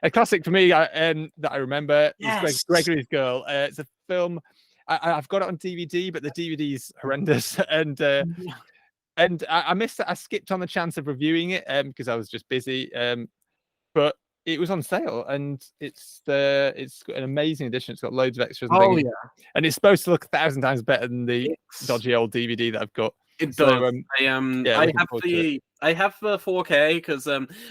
A: a classic for me that I remember. Is Gregory's Girl. It's a film. I've got it on DVD, but the DVD is horrendous, and I missed it. I skipped on the chance of reviewing it because I was just busy. But it was on sale, and it's got an amazing edition. It's got loads of extras and things. And it's supposed to look 1,000 times better than the dodgy old DVD that I've got.
B: It does. I have the 4K because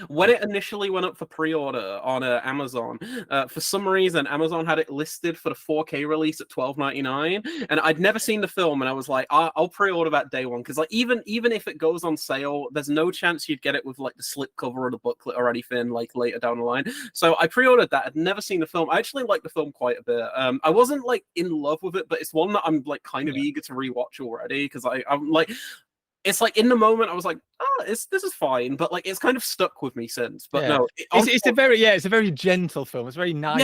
B: when it initially went up for pre-order on Amazon, for some reason Amazon had it listed for the 4K release at $12.99, and I'd never seen the film, and I was like, I'll pre-order that day one because like even if it goes on sale, there's no chance you'd get it with like the slipcover or the booklet or anything like later down the line. So I pre-ordered that. I'd never seen the film. I actually liked the film quite a bit. I wasn't like in love with it, but it's one that I'm like kind of eager to rewatch already because I'm like. It's like in the moment I was like, this is fine, but like it's kind of stuck with me since. But no,
A: it's a very gentle film. It's very nice.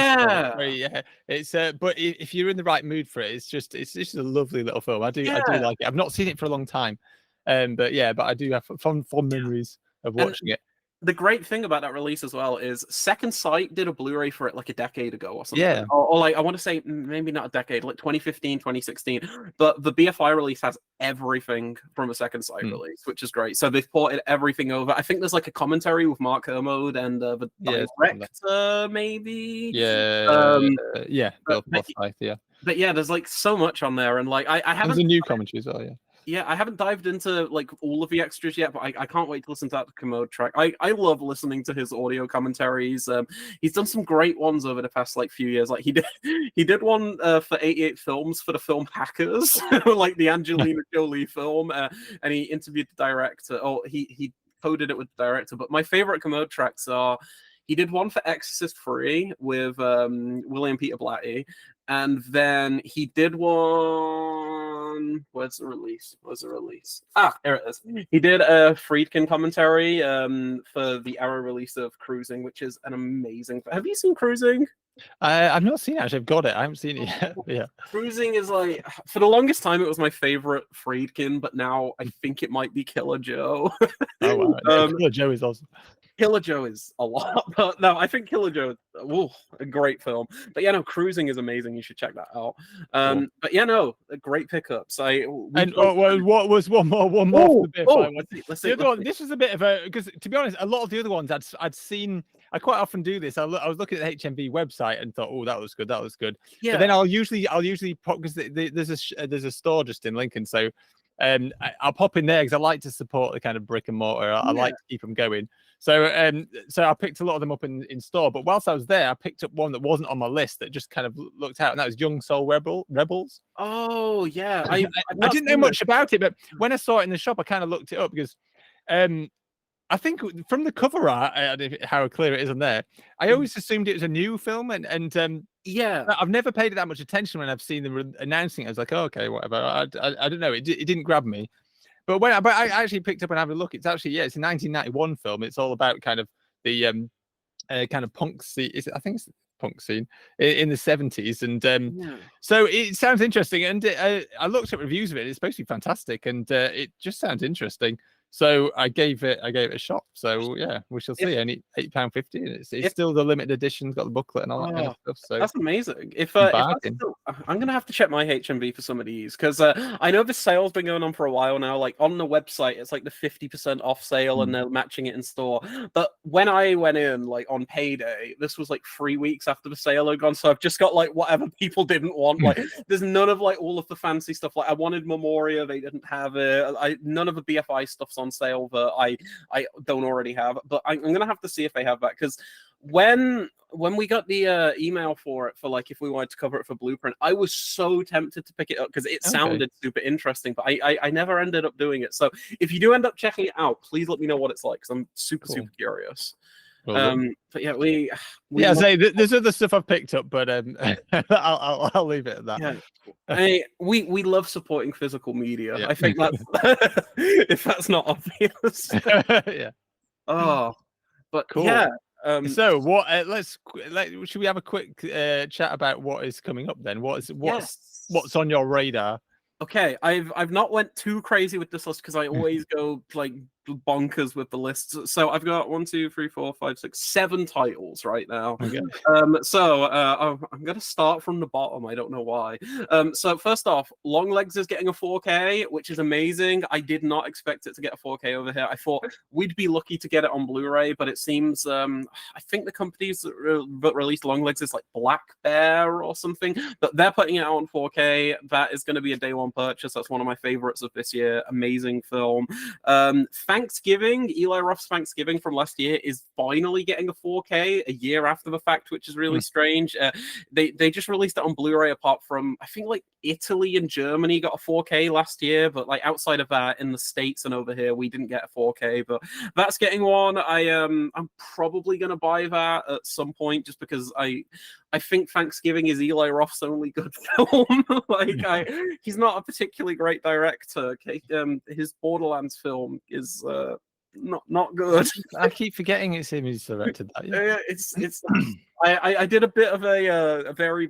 A: It's but if you're in the right mood for it, it's just a lovely little film. I do like it. I've not seen it for a long time, but I do have fond memories of watching it.
B: The great thing about that release as well is Second Sight did a Blu-ray for it like a decade ago or something.
A: Yeah.
B: Or like, I want to say maybe not a decade, like 2015, 2016. But the BFI release has everything from a Second Sight release, which is great. So they've ported everything over. I think there's like a commentary with Mark Kermode and the director, maybe.
A: Bill Forsyth,
B: But there's like so much on there. And like, I haven't...
A: There's a new commentary as well,
B: Yeah, I haven't dived into like all of the extras yet, but I can't wait to listen to that Kermode track. I love listening to his audio commentaries. He's done some great ones over the past like few years. Like he did one for 88 Films for the film Hackers, like the Angelina Jolie film, and he interviewed the director. He coded it with the director. But my favorite Kermode tracks are. He did one for Exorcist 3 with William Peter Blatty, and then he did one. Where's the release? Here it is. He did a Friedkin commentary for the Arrow release of Cruising, which is an amazing. Have you seen Cruising?
A: I've not seen it. Actually, I've got it. I haven't seen it yet. Yeah.
B: Cruising is like, for the longest time, it was my favorite Friedkin, but now I think it might be Killer Joe.
A: Oh wow! Killer Joe is awesome.
B: Killer Joe is a lot, but no, I think Killer Joe is a great film. But Cruising is amazing. You should check that out.
A: Cool.
B: But great pickups.
A: What was one more for the bit?
B: Let's
A: the other one. This was a bit of a, because to be honest, a lot of the other ones I'd seen. I quite often do this. I was looking at the HMV website and thought, that was good.
B: Yeah.
A: But then I'll usually pop, because there's a store just in Lincoln, so I'll pop in there because I like to support the kind of brick and mortar. I like to keep them going. So I picked a lot of them up in store. But whilst I was there, I picked up one that wasn't on my list that just kind of looked out, and that was Young Soul Rebels.
B: Oh yeah,
A: I didn't know much about it, but when I saw it in the shop, I kind of looked it up because I think from the cover art, how clear it is on there, I always assumed it was a new film, and I've never paid it that much attention when I've seen them announcing it. I was like, okay, whatever. I don't know. It didn't grab me. But I actually picked up and had a look, it's actually it's a 1991 film. It's all about kind of the kind of punk scene. I think it's punk scene in the 70s, and
B: Yeah.
A: so it sounds interesting. And I looked at reviews of it. It's supposed to be fantastic, and it just sounds interesting. So I gave it a shot. So yeah, we shall see. Only £8.50, and it's still the limited edition. It's got the booklet and all that kind of stuff. So
B: that's amazing. If that's still, I'm gonna have to check my HMV for some of these, because I know this sale's been going on for a while now. Like on the website, it's like the 50% off sale, and they're matching it in store. But when I went in, like on payday, this was like 3 weeks after the sale had gone. So I've just got like whatever people didn't want. Like there's none of like all of the fancy stuff. Like I wanted Memoria, they didn't have it. None of the BFI stuff's on sale that I don't already have. But I'm gonna have to see if they have that, because when we got the email for it, for like if we wanted to cover it for Blueprint, I was so tempted to pick it up because it sounded super interesting, but I never ended up doing it. So if you do end up checking it out, please let me know what it's like, because I'm super curious. But yeah, we
A: say there's other stuff I've picked up, but I'll leave it at that.
B: Yeah. I mean, we love supporting physical media. Yeah. I think that's if that's not obvious.
A: Yeah.
B: Oh, but
A: cool.
B: Yeah.
A: So what? Should we have a quick chat about what is coming up then? What's on your radar?
B: Okay, I've not went too crazy with this list, because I always go like bonkers with the lists. So I've got 1, 2, 3, 4, 5, 6, 7 titles right now.
A: Okay.
B: So I'm gonna start from the bottom. I don't know why. So first off, Longlegs is getting a 4K, which is amazing. I did not expect it to get a 4K over here. I thought we'd be lucky to get it on Blu-ray, but it seems I think the companies that released Longlegs is like Black Bear or something, but they're putting it out on 4K. That is going to be a day one purchase. That's one of my favorites of this year. Amazing film. Thanksgiving, Eli Roth's Thanksgiving from last year is finally getting a 4K a year after the fact, which is really strange. They just released it on Blu-ray, apart from I think like Italy and Germany got a 4K last year, but like outside of that, in the States and over here, we didn't get a 4K. But that's getting one. I'm probably gonna buy that at some point, just because I think Thanksgiving is Eli Roth's only good film. He's not a particularly great director. His Borderlands film is not good.
A: I keep forgetting it's him who's directed that.
B: Yeah. It's I did a bit of a very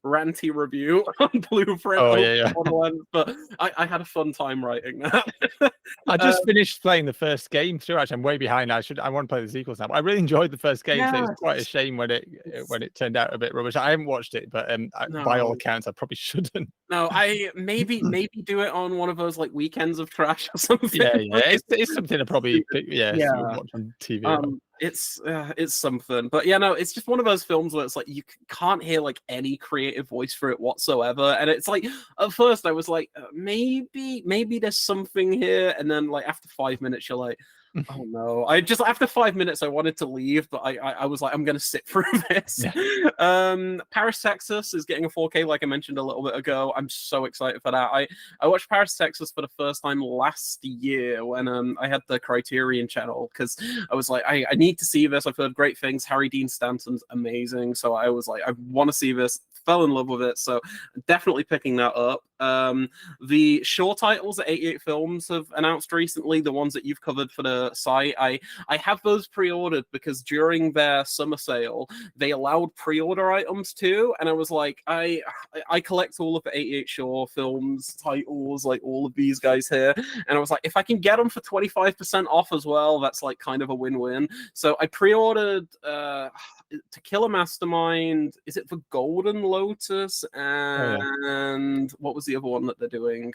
B: ranty review on Blueprint. Borderlands, but I had a fun time writing that.
A: I just finished playing the first game through. Actually, I'm way behind. I want to play the sequels now. But I really enjoyed the first game. So it's quite a shame when it turned out a bit rubbish. I haven't watched it, but by all accounts, I probably shouldn't.
B: No, I maybe do it on one of those like weekends of trash or something.
A: Yeah. It's something to probably watch on TV.
B: It's something, but yeah, no, it's just one of those films where it's like you can't hear like any creative voice for it whatsoever, and it's like at first I was like maybe there's something here, and then like after 5 minutes you're like, oh no. After 5 minutes I wanted to leave, but I was like, I'm gonna sit through this. Paris, Texas is getting a 4K, like I mentioned a little bit ago. I'm so excited for that. I watched Paris, Texas for the first time last year when I had the Criterion channel, because I was like, I need to see this. I've heard great things. Harry Dean Stanton's amazing, so I was like, I want to see this. Fell in love with it, so definitely picking that up. The Shaw titles that 88 Films have announced recently, the ones that you've covered for the site, I have those pre-ordered, because during their summer sale they allowed pre-order items too, and I was like, I collect all of the 88 Shaw Films titles, like all of these guys here, and I was like, if I can get them for 25% off as well, that's like kind of a win-win. So I pre-ordered To Kill a Mastermind, is it for Golden Lotus, and what was the other one that they're doing?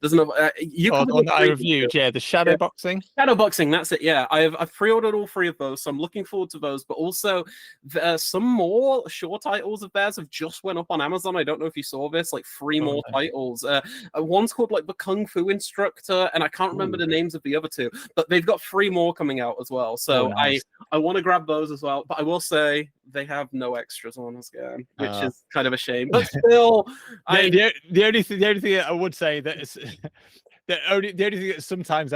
B: There's another
A: I reviewed, the shadow boxing.
B: Shadow boxing, that's it. Yeah, I've pre-ordered all 3 of those, so I'm looking forward to those. But also, some more Shaw titles of theirs have just went up on Amazon. I don't know if you saw this, like 3 more titles. One's called like The Kung Fu Instructor, and I can't remember the names of the other 2, but they've got 3 more coming out as well. So nice. I want to grab those as well. But I will say they have no extras on us again, which is kind of a shame. But still,
A: the only thing I would say that is the only thing that sometimes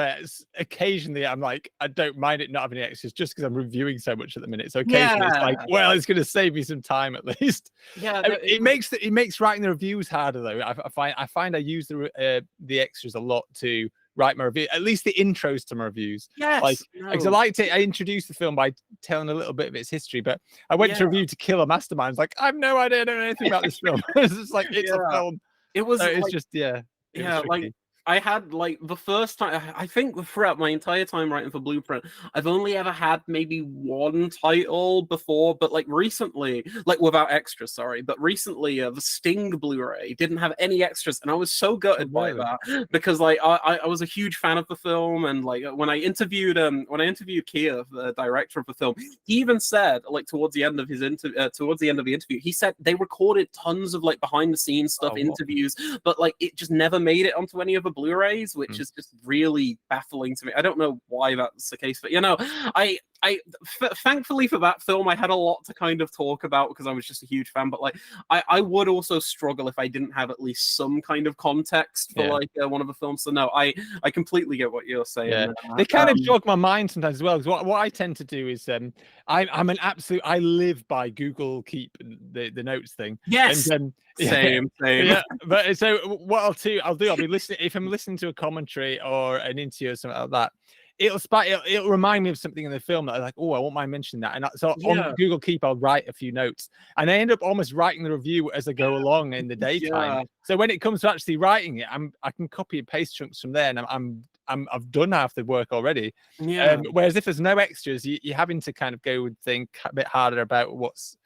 A: occasionally I'm like, I don't mind it not having extras, just because I'm reviewing so much at the minute. So occasionally it's like, well, it's going to save me some time at least.
B: Yeah,
A: it makes writing the reviews harder though. I find I use the extras a lot to write my review, at least the intros to my reviews.
B: Yes.
A: Like, because I introduced the film by telling a little bit of its history, but I went to review To Kill a Mastermind. I was like, I have no idea, I don't know anything about this film. It's just like, it's a film.
B: It was.
A: So it's
B: like,
A: just it was
B: like I had like the first time. I think throughout my entire time writing for Blueprint, I've only ever had maybe one title before, but like recently, like without extras, sorry, but recently the Sting Blu-ray didn't have any extras, and I was so gutted by that because like I was a huge fan of the film, and like when I interviewed Kia, the director of the film, he even said like towards the end of the interview, he said they recorded tons of like behind the scenes stuff, interviews, but like it just never made it onto any of the Blu-rays, which is just really baffling to me. I don't know why that's the case, but you know, thankfully for that film, I had a lot to kind of talk about because I was just a huge fan. But like, I would also struggle if I didn't have at least some kind of context for like one of the films. So no, I completely get what you're saying.
A: Yeah. They kind of jog my mind sometimes as well. Because what I tend to do is I'm an absolute. I live by Google Keep the notes thing.
B: Yes.
A: And,
B: same.
A: Yeah, but so what I'll be listening if I'm listening to a commentary or an interview or something like that. It'll remind me of something in the film that I'm like, oh, I won't mind mentioning that. And so on Google Keep, I'll write a few notes, and I end up almost writing the review as I go along in the daytime. Yeah. So when it comes to actually writing it, I can copy and paste chunks from there, and I've done half the work already. Yeah. Whereas if there's no extras, you're having to kind of go and think a bit harder about what's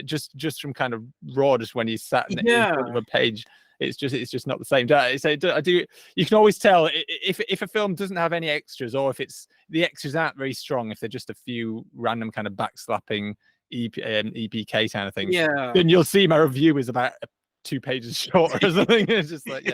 A: just from kind of raw, just when you sat in front of a page. It's just not the same. You can always tell if a film doesn't have any extras, or if the extras aren't very strong, if they're just a few random kind of backslapping EPK kind of things. Yeah. Then you'll see my review is about 2 pages shorter or something. It's just like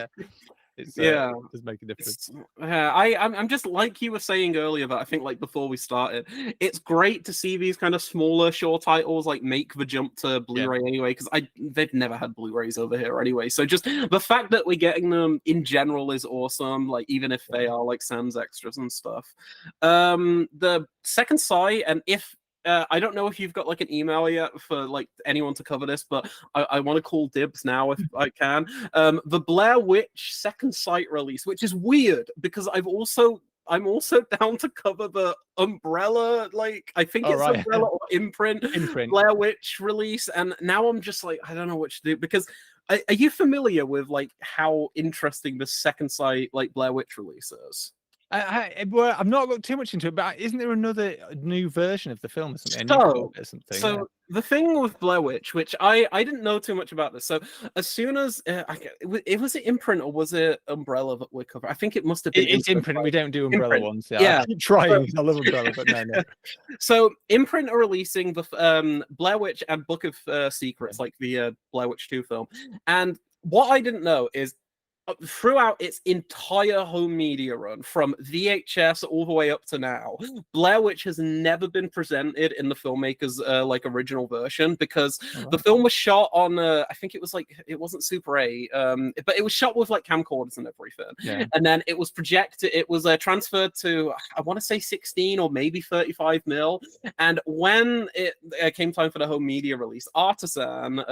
A: it does make a difference.
B: I'm just like you were saying earlier, but I think like before we started, it's great to see these kind of smaller short titles like make the jump to Blu-ray anyway, because they've never had Blu-rays over here anyway. So just the fact that we're getting them in general is awesome. Like even if they are like Sam's extras and stuff. The second site, and if I don't know if you've got like an email yet for like anyone to cover this, but I want to call dibs now if I can. The Blair Witch second sight release, which is weird because I'm also down to cover the Umbrella, like I think it's Umbrella or imprint Blair Witch release, and now I'm just like I don't know what to do because. Are you familiar with like how interesting the second sight like Blair Witch release is?
A: I've not looked too much into it, but isn't there another new version of the film or something?
B: So the thing with Blair Witch, which I didn't know too much about this. So as soon as was it imprint or was it Umbrella that we cover? I think it must have been.
A: It's imprint. We don't do Umbrella ones. Yeah, I keep trying. I love Umbrella, but no.
B: So imprint are releasing the Blair Witch and Book of Secrets, like the Blair Witch 2 film. And what I didn't know is, throughout its entire home media run, from VHS all the way up to now, Blair Witch has never been presented in the filmmaker's like original version, because the film was shot on I think it was like, it wasn't Super 8, but it was shot with like camcorders and everything, and then it was projected, it was transferred to, I want to say 16 or maybe 35 mil, and when it came time for the home media release, Artisan,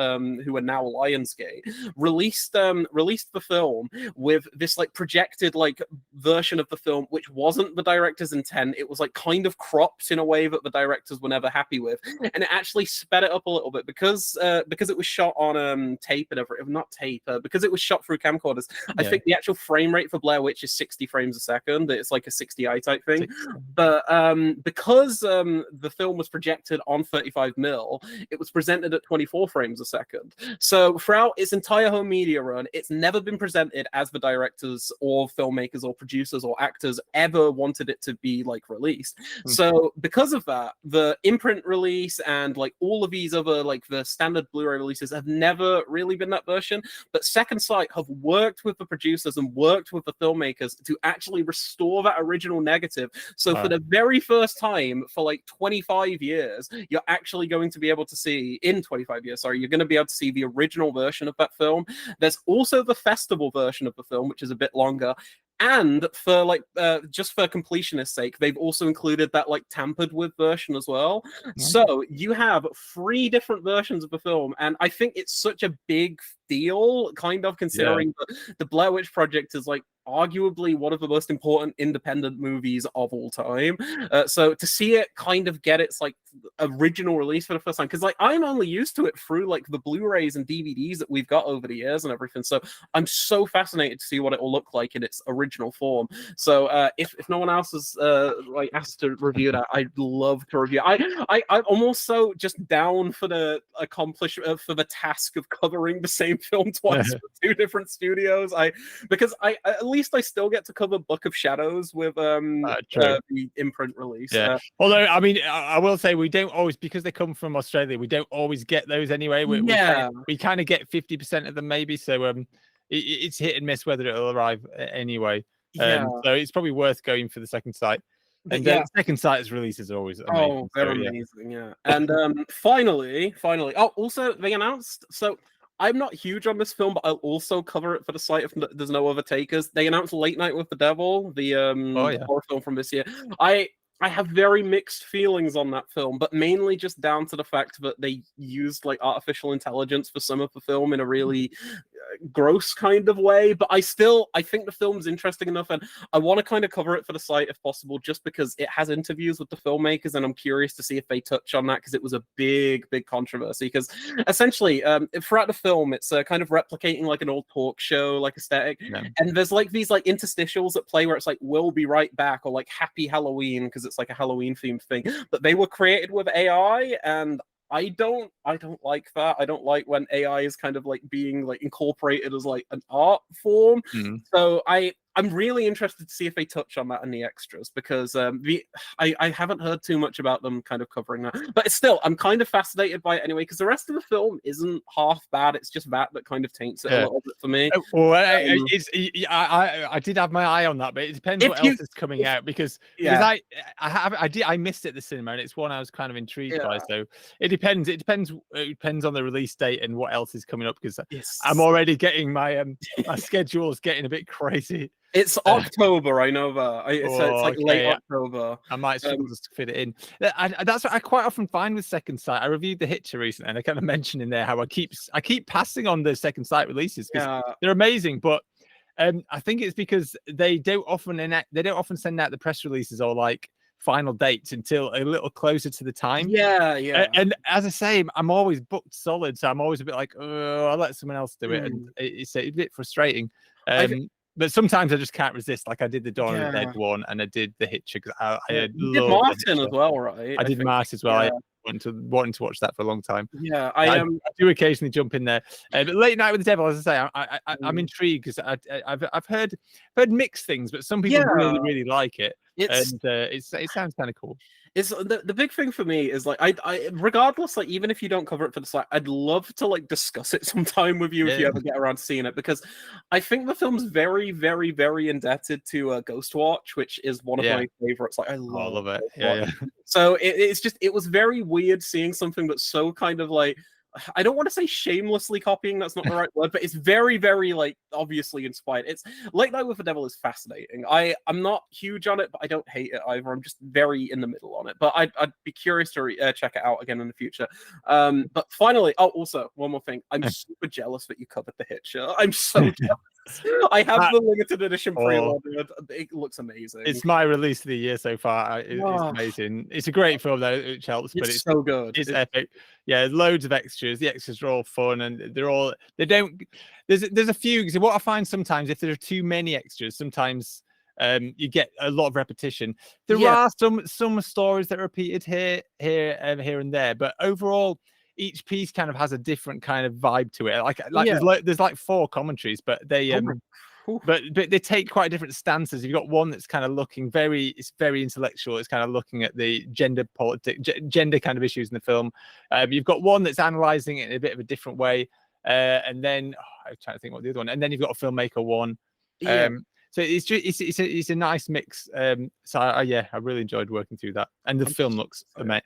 B: who are now Lionsgate, released the film with this like projected like version of the film, which wasn't the director's intent. It was like kind of cropped in a way that the directors were never happy with, and it actually sped it up a little bit because it was shot on tape and everything, not tape, because it was shot through camcorders. I think the actual frame rate for Blair Witch is 60 frames a second. It's like a 60i type thing, but because the film was projected on 35 mil, it was presented at 24 frames a second. So throughout its entire home media run, it's never been presented as the directors or filmmakers or producers or actors ever wanted it to be like released. So because of that, the imprint release and like all of these other like the standard Blu-ray releases have never really been that version. But Second Sight have worked with the producers and worked with the filmmakers to actually restore that original negative. So for the very first time for like 25 years, you're actually going to be able to see, in 25 years, sorry, you're going to be able to see the original version of that film. There's also the festival version of the film, which is a bit longer, and for like just for completionist's sake, they've also included that like tampered with version as well. So you have 3 different versions of the film, and I think it's such a big deal, kind of, considering that the Blair Witch Project is like arguably one of the most important independent movies of all time. So to see it kind of get its like original release for the first time, because like I'm only used to it through like the Blu-rays and DVDs that we've got over the years and everything. So I'm so fascinated to see what it will look like in its original form. So if no one else is like asked to review that, I'd love to review. I'm almost so just down for the for the task of covering the same film twice for two different studios. Because at least I still get to cover Book of Shadows with the imprint release.
A: Yeah. Although I mean, I will say we don't always, because they come from Australia, we don't always get those anyway. We kind of get 50% of them maybe. So it's hit and miss whether it'll arrive anyway. So it's probably worth going for the second sight. And the second sight's releases are always amazing.
B: Oh, they're amazing, yeah. And finally, also they announced, so I'm not huge on this film, but I'll also cover it for the site if there's no other takers. They announced Late Night with the Devil, the horror film from this year. I have very mixed feelings on that film, but mainly just down to the fact that they used like artificial intelligence for some of the film in a really gross kind of way. But I think the film's interesting enough, and I want to kind of cover it for the site if possible, just because it has interviews with the filmmakers, and I'm curious to see if they touch on that, because it was a big controversy. Because essentially, throughout the film, it's kind of replicating like an old talk show like aesthetic, and there's like these like interstitials that play where it's like "We'll be right back" or like "Happy Halloween," because it's like a Halloween themed thing. But they were created with AI, and I don't like that. I don't like when AI is kind of like being like incorporated as like an art form. So I'm really interested to see if they touch on that in the extras, because I haven't heard too much about them kind of covering that. But it's still, I'm kind of fascinated by it anyway, because the rest of the film isn't half bad. It's just that kind of taints it a little bit for me.
A: Well, I did have my eye on that, but it depends what else is coming out, because I missed it at the cinema, and it's one I was kind of intrigued by. So it depends. It depends on the release date and what else is coming up, because I'm already getting my my schedule's getting a bit crazy.
B: It's October, I know that. It's like late October.
A: I might struggle to fit it in. That's what I quite often find with second sight. I reviewed The Hitcher recently, and I kind of mentioned in there how I keep passing on the second sight releases because they're amazing, but I think it's because they don't often send out the press releases or like final dates until a little closer to the time. And as I say, I'm always booked solid, so I'm always a bit like, oh, I'll let someone else do it, and it's a bit frustrating. But sometimes I just can't resist. Like I did the Dawn of the Dead one, and I did The Hitcher because I did
B: Martin as well, right?
A: I did Martin as well. I wanted to watch that for a long time.
B: I
A: do occasionally jump in there. But Late Night with the Devil, as I say, I'm intrigued because I've heard mixed things, but some people really like it, and it sounds kind of cool.
B: It's the big thing for me is like I regardless, like even if you don't cover it for the site, I'd love to like discuss it sometime with you if you ever get around to seeing it, because I think the film's very indebted to Ghost Watch, which is one of my favorites. Like I love it. So it was very weird seeing something that's so kind of like, I don't want to say shamelessly copying, that's not the right word, but it's very like obviously inspired. It's Late Night with the Devil is fascinating. I'm not huge on it, but I don't hate it either. I'm just very in the middle on it, but I'd be curious to check it out again in the future. But finally, also one more thing, I'm super jealous that you covered The Hitcher. I'm so jealous. I have the limited edition pre-ordered. It looks amazing.
A: It's my release of the year so far. It's amazing. It's a great film though, which helps. But it's
B: so good.
A: It's epic. Yeah, loads of extras. The extras are all fun, and there's a few. Because what I find sometimes, if there are too many extras, sometimes you get a lot of repetition. There are some stories that are repeated here and there, but overall, each piece kind of has a different kind of vibe to it. There's like 4 commentaries, but they but they take quite different stances. You've got one that's kind of looking very intellectual. It's kind of looking at the gender kind of issues in the film. You've got one that's analyzing it in a bit of a different way, and then I'm trying to think what the other one. And then you've got a filmmaker one. So it's a nice mix. So I really enjoyed working through that, and the film looks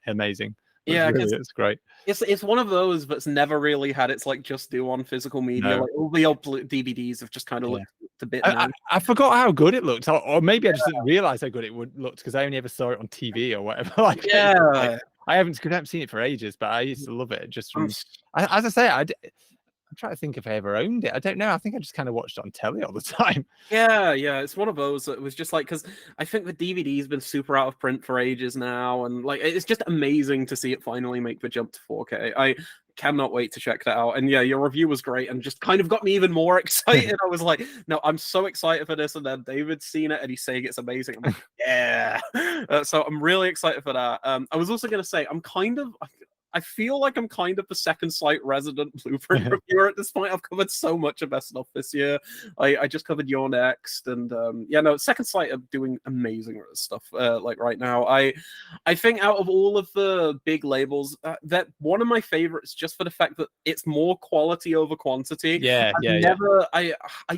A: amazing. It's great.
B: It's one of those that's never really had its like just do on physical media. Like all the old DVDs have just kind of looked a bit.
A: I forgot how good it looked, or maybe I just didn't realize how good it looked because I only ever saw it on TV or whatever. I haven't seen it for ages, but I used to love it. Just from, as I say, I'm trying to think if I ever owned it. I don't know. I think I just kind of watched it on telly all the time.
B: Yeah, it's one of those that was just like, because I think the DVD's been super out of print for ages now, and like it's just amazing to see it finally make the jump to 4K. I cannot wait to check that out. And yeah, your review was great and just kind of got me even more excited. I was like, no, I'm so excited for this. And then David's seen it and he's saying it's amazing. I'm like, yeah. So I'm really excited for that. I was also going to say, I feel like I'm kind of the Second Sight resident Blueprint reviewer at this point. I've covered so much of their stuff this year. I just covered Your Next, and Second Sight are doing amazing stuff like right now. I think out of all of the big labels, that one of my favorites, just for the fact that it's more quality over quantity. I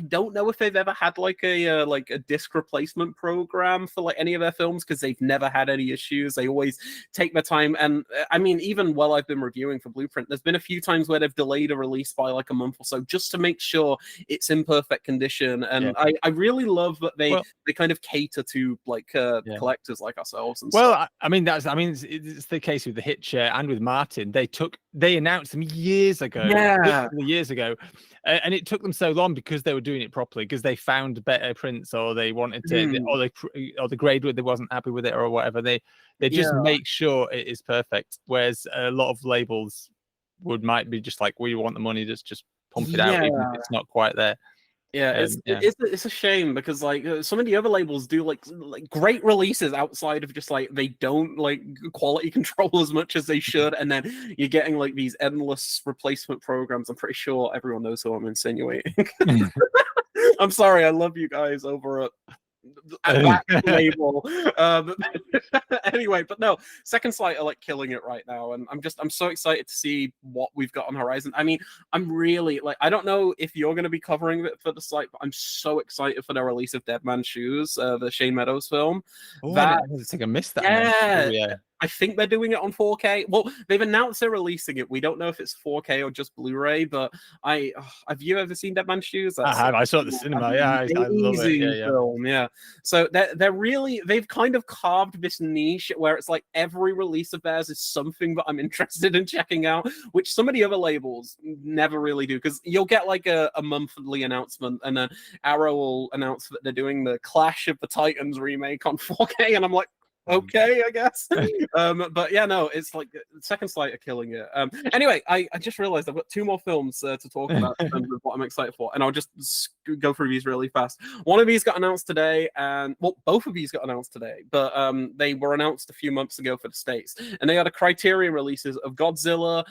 B: don't know if they've ever had like a disc replacement program for like any of their films, because they've never had any issues. They always take their time, and I mean, even while I've been reviewing for Blueprint, there's been a few times where they've delayed a release by like a month or so just to make sure it's in perfect condition. And I really love that they kind of cater to like collectors like ourselves. And stuff.
A: It's the case with the Hitcher and with Martin. They announced them years ago, and it took them so long because they were doing it properly, because they found better prints, or they wanted to, or the grade they wasn't happy with it, or whatever. They just make sure it is perfect. Whereas a lot of labels might be just like, we want the money, just pump it out, even if it's not quite there.
B: It's a shame, because like some of the other labels do like great releases outside of just like, they don't like quality control as much as they should, and then you're getting like these endless replacement programs. I'm pretty sure everyone knows who I'm insinuating. I'm sorry, I love you guys over at that label. Anyway, but no, Second Sight are like killing it right now, and I'm so excited to see what we've got on horizon. I mean, I'm really like, I don't know if you're going to be covering it for the site, but I'm so excited for the release of Dead Man's Shoes, the Shane Meadows film.
A: I think I missed that.
B: I think they're doing it on 4K. Well, they've announced they're releasing it. We don't know if it's 4K or just Blu-ray, but have you ever seen Dead Man's Shoes?
A: I have. I saw it at the cinema. I love it.
B: Film. So they've kind of carved this niche where it's like every release of theirs is something that I'm interested in checking out, which some of the other labels never really do, because you'll get like a monthly announcement, and then Arrow will announce that they're doing the Clash of the Titans remake on 4K, and I'm like, okay, I guess. But yeah, no, it's like Second Sight are killing it. Anyway, I just realized I've got two more films to talk about in terms of what I'm excited for, and I'll just go through these really fast. One of these got announced today, and both of these got announced today, but they were announced a few months ago for the States, and they had a Criterion releases of Godzilla,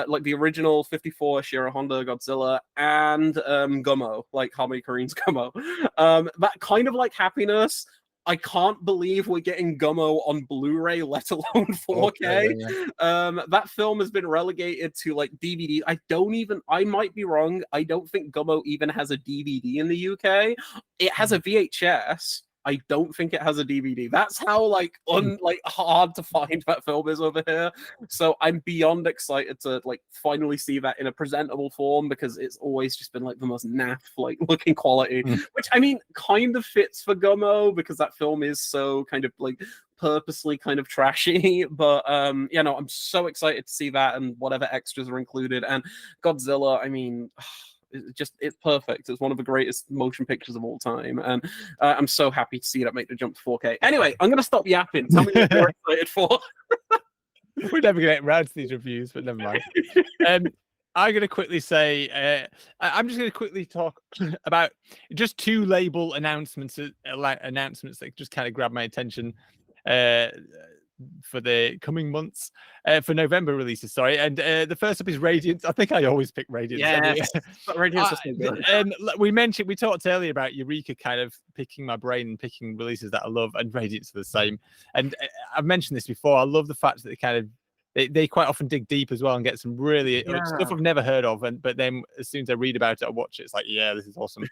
B: like the original 54 Shiro Honda Godzilla, and Gummo, like Harmony Korine's Gummo. That kind of like happiness. I can't believe we're getting Gummo on Blu-ray, let alone 4K. That film has been relegated to like DVD. I might be wrong. I don't think Gummo even has a DVD in the UK. It has a VHS. I don't think it has a DVD. That's how like hard to find that film is over here. So I'm beyond excited to like finally see that in a presentable form, because it's always just been like the most naff like looking quality, which I mean kind of fits for Gummo, because that film is so kind of like purposely kind of trashy. But I'm so excited to see that and whatever extras are included. And Godzilla, I mean, it's perfect. It's one of the greatest motion pictures of all time, and I'm so happy to see that make the jump to 4K. Anyway, I'm gonna stop yapping. Tell me what you're excited for.
A: We're never gonna get around to these reviews, but never mind. I'm going to quickly say, I'm just going to quickly talk about just two label announcements that just kind of grabbed my attention for the coming months, for November releases, sorry. And the first up is Radiance. I think I always pick Radiance.
B: Yes, Radiance is so good.
A: We talked earlier about Eureka kind of picking my brain and picking releases that I love, and Radiance are the same. And I've mentioned this before. I love the fact that they kind of they quite often dig deep as well and get some really stuff I've never heard of, but then as soon as I read about it or watch it, it's like, yeah, this is awesome.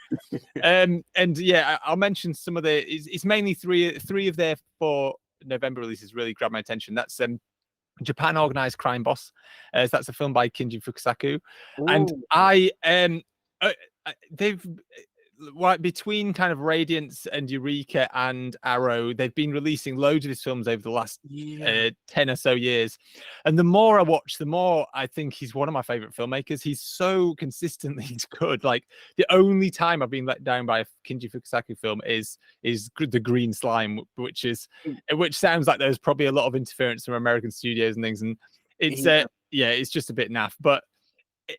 A: I'll mention some of it's mainly three of their 4 November releases really grab my attention. That's Japan Organized Crime Boss. So that's a film by Kinji Fukasaku. Ooh. And they've between kind of Radiance and Eureka and Arrow, they've been releasing loads of his films over the last 10 or so years. And the more I watch, the more I think he's one of my favorite filmmakers. He's so consistently good. Like, the only time I've been let down by a Kinji Fukasaku film is The Green Slime, which sounds like there's probably a lot of interference from American studios and things. And it's it's just a bit naff, but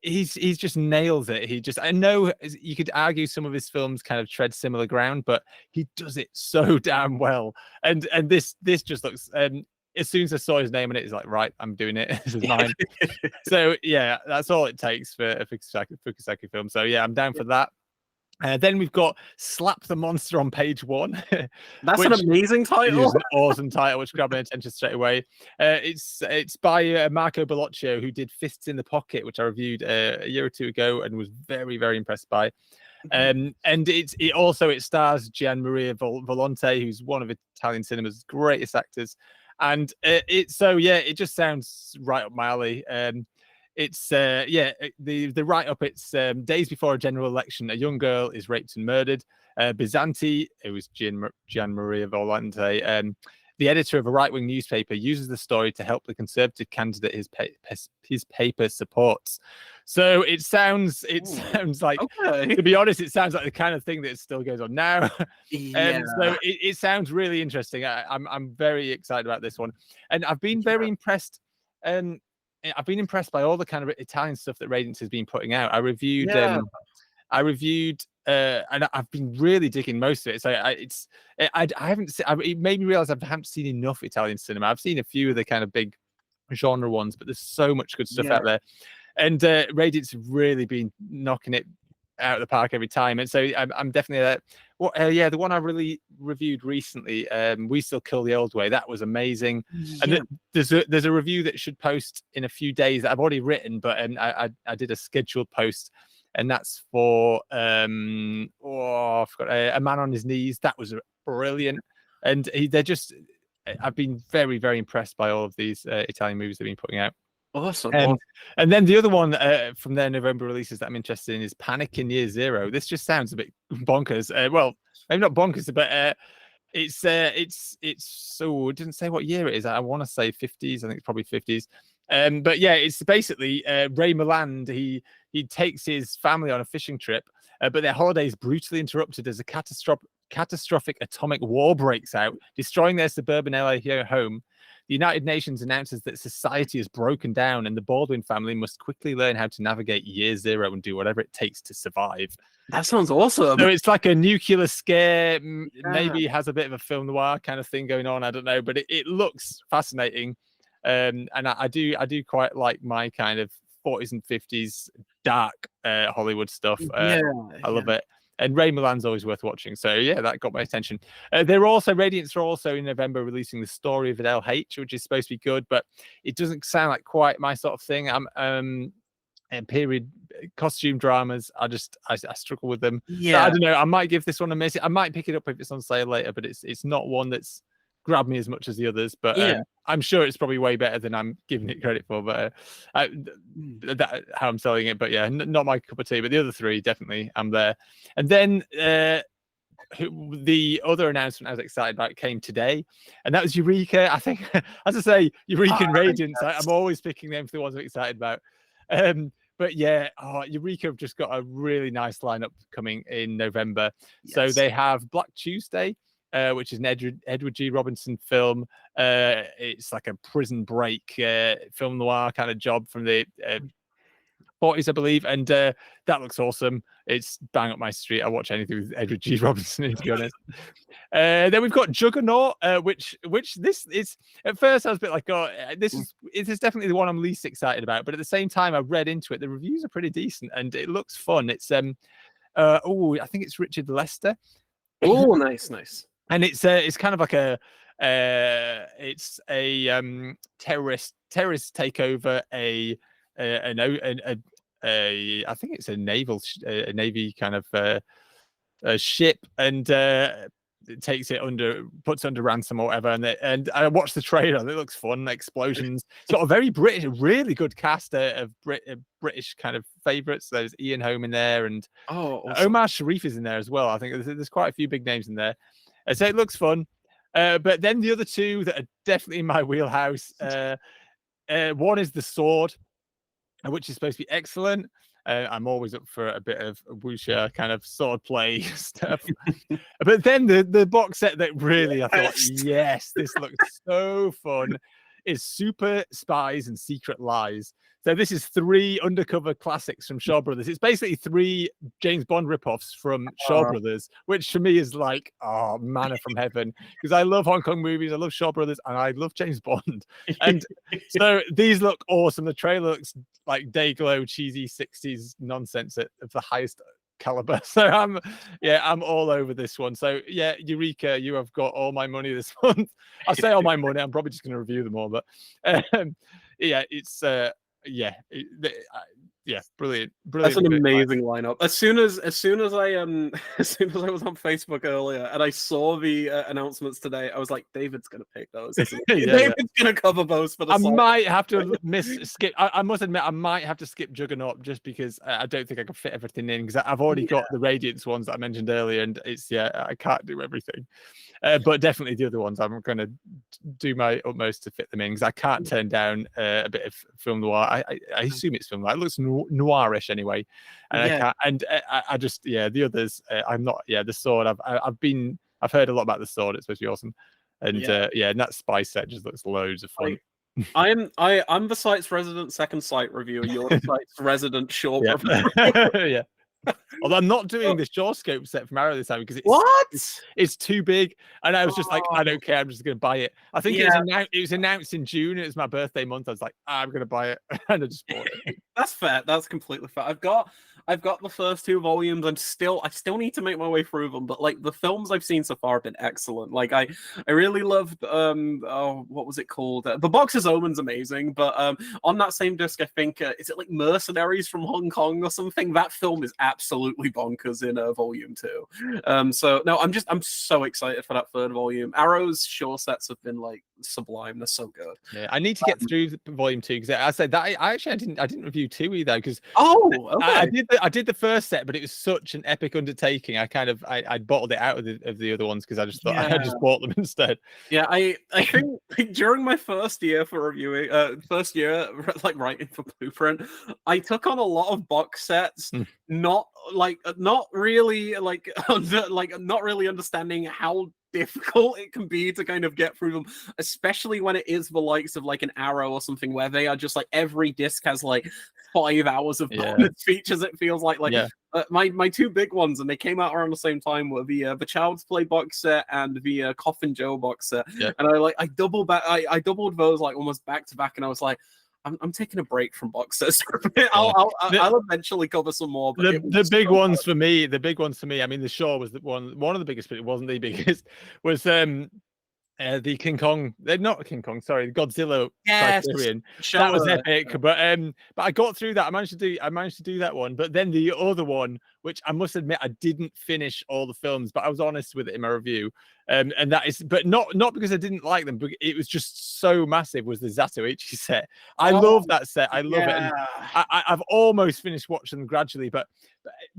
A: he's just nails it. I know you could argue some of his films kind of tread similar ground, but he does it so damn well. And this just looks, as soon as I saw his name in it, it's like, right, I'm doing it. This is mine. So yeah, that's all it takes for a Fukasaku film. So yeah, I'm down for that. Then we've got Slap the Monster on Page 1.
B: That's an amazing title.
A: It's an awesome title, which grabbed my attention straight away. It's by Marco Bellocchio, who did Fists in the Pocket, which I reviewed a year or two ago and was very, very impressed by. And it stars Gian Maria Volonte, who's one of Italian cinema's greatest actors. And it just sounds right up my alley. It's the write-up. It's days before a general election, a young girl is raped and murdered. Bizanti, who was Gian Maria Volante, the editor of a right-wing newspaper, uses the story to help the Conservative candidate his paper supports. So it sounds like, okay. To be honest, it sounds like the kind of thing that still goes on now. So it sounds really interesting. I'm very excited about this one, and I've been very impressed. I've been impressed by all the kind of Italian stuff that Radiance has been putting out. I reviewed, and I've been really digging most of it. So it made me realize I haven't seen enough Italian cinema. I've seen a few of the kind of big genre ones, but there's so much good stuff out there. And Radiance have really been knocking it out of the park every time. And so I'm definitely the one I really reviewed recently, We Still Kill the Old Way. That was amazing. And there's a review that should post in a few days that I've already written, but I did a scheduled post, and that's for I forgot, A Man on His Knees. That was brilliant. And I've been very, very impressed by all of these Italian movies they've been putting out.
B: Awesome.
A: And then the other one from their November releases that I'm interested in is Panic in Year Zero. This just sounds a bit bonkers. Well, maybe not bonkers, but it's so it didn't say what year it is. I want to say 50s. I think it's probably 50s. But yeah, it's basically Ray Milland. He takes his family on a fishing trip, but their holiday is brutally interrupted as a catastrophic atomic war breaks out, destroying their suburban LA home. The United Nations announces that society has broken down, and the Baldwin family must quickly learn how to navigate Year Zero and do whatever it takes to survive.
B: That sounds awesome.
A: So it's like a nuclear scare, maybe has a bit of a film noir kind of thing going on. I don't know, but it looks fascinating. And I do quite like my kind of 40s and 50s dark Hollywood stuff. I love it. And Ray Milland's always worth watching. So yeah, that got my attention. Radiance are also in November releasing The Story of Adele H, which is supposed to be good, but it doesn't sound like quite my sort of thing. And period costume dramas, I struggle with them. Yeah, I don't know. I might give this one a miss. I might pick it up if it's on sale later, but it's not one that's grabbed me as much as the others. But I'm sure it's probably way better than I'm giving it credit for. But that's how I'm selling it. But yeah, not my cup of tea. But the other three, definitely, I'm there. And then the other announcement I was excited about came today, and that was Eureka. I think, as I say, Eureka and Radiance. I'm always picking them for the ones I'm excited about. But yeah, Eureka have just got a really nice lineup coming in November. Yes. So they have Black Tuesday, which is an Edward G. Robinson film. It's like a prison break film noir kind of job from the 40s, I believe, and that looks awesome. It's bang up my street. I watch anything with Edward G. Robinson, to be honest. Then we've got Juggernaut, which this is, at first I was a bit like, this is definitely the one I'm least excited about, but at the same time I read into it, the reviews are pretty decent and it looks fun. It's I think it's Richard Lester.
B: Oh, nice.
A: And it's kind of like it's a terrorist takeover I think it's a navy kind of a ship, and takes it puts under ransom or whatever. And I watched the trailer. It looks fun. Explosions. It's got a very really good cast of British kind of favorites. There's Ian Holm in there, and
B: awesome.
A: Omar Sharif is in there as well. I think there's quite a few big names in there. So it looks fun. But then the other two that are definitely in my wheelhouse. One is The Sword, which is supposed to be excellent. I'm always up for a bit of wuxia kind of sword play stuff. But then the box set that really I thought, yes, this looks so fun, is Super Spies and Secret Lies. So this is 3 undercover classics from Shaw Brothers. It's basically 3 James Bond ripoffs from Shaw Brothers, which for me is like, manna from heaven. Because I love Hong Kong movies, I love Shaw Brothers, and I love James Bond. And so these look awesome. The trailer looks like day glow, cheesy 60s nonsense of the highest caliber. So I'm all over this one. So yeah, Eureka, you have got all my money this month. I say all my money, I'm probably just going to review them all, but yeah, it's brilliant.
B: That's an amazing lineup. As soon as I as soon as I was on Facebook earlier and I saw the announcements today, I was like, David's gonna pick those. David's gonna cover those for the song.
A: Might have to skip. I must admit, I might have to skip Juggernaut just because I don't think I can fit everything in, because I've already got the Radiance ones that I mentioned earlier, and it's I can't do everything. But definitely the other ones, I'm going to do my utmost to fit them in, because I can't turn down a bit of film noir. I assume it's film noir. It looks noirish anyway, and I can't. And I just the others. I'm not. The Sword. I've heard a lot about The Sword. It's supposed to be awesome, and and that spy set just looks loads of fun.
B: I'm the site's resident second sight reviewer. You're the site's resident Shaw reviewer.
A: Yeah. Although I'm not doing this jaw scope set from Arrow this time because it's too big, and I was just like, I don't care, I'm just going to buy it. I think it was announced in June. It was my birthday month. I was like, I'm going to buy it, and I just bought it. That's
B: fair. That's completely fair. I've got the first 2 volumes. I still need to make my way through them, but like the films I've seen so far have been excellent. Like I really loved what was it called? The Boxer's Omen's amazing, but on that same disc, I think is it like Mercenaries from Hong Kong or something? That film is absolutely bonkers in volume 2. So no, I'm so excited for that 3rd volume. Arrow's Shaw sets have been like sublime. They're so good.
A: Yeah, I need to get through volume 2, because I said that I didn't review 2 either, because I did the first set, but it was such an epic undertaking. I bottled it out of the other ones, because I just thought I just bought them instead.
B: Yeah, I think like, during my first year for reviewing, like writing for Blueprint, I took on a lot of box sets, not really understanding how difficult it can be to kind of get through them, especially when it is the likes of like an Arrow or something, where they are just like every disc has like 5 hours of bonus features. It feels like my 2 big ones, and they came out around the same time, were the Child's Play box set and the Coffin Joe box set. And I doubled those like almost back to back, and I was like, I'm taking a break from box sets. I'll eventually cover some more. But
A: the big ones for me, I mean, the Shaw was one of the biggest, but it wasn't the biggest. Was the King Kong, not King Kong, sorry, Godzilla Criterion. That was epic, but I got through that. I managed to do that one. But then the other one, which I must admit I didn't finish all the films, but I was honest with it in my review. And that is, but not because I didn't like them, but it was just so massive. Was the Zatoichi set? I love that set. I love it. And I've almost finished watching them gradually, but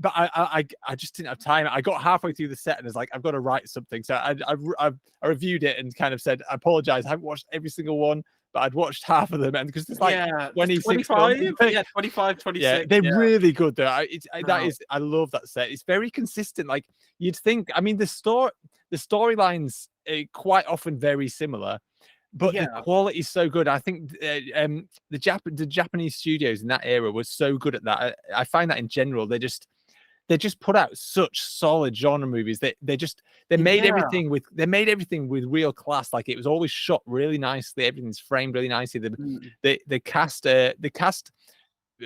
A: I just didn't have time. I got halfway through the set and I was like, I've got to write something. So I reviewed it and kind of said, I apologize. I haven't watched every single one, but I'd watched half of them, and because there's like 26
B: 25, 25, 26.
A: Yeah, they're really good though. I love that set. It's very consistent. Like you'd think, I mean, the storylines are quite often very similar, but the quality is so good. I think the Japanese studios in that era was so good at that. I find that in general, they just put out such solid genre movies. They made everything with real class. Like it was always shot really nicely. Everything's framed really nicely. The cast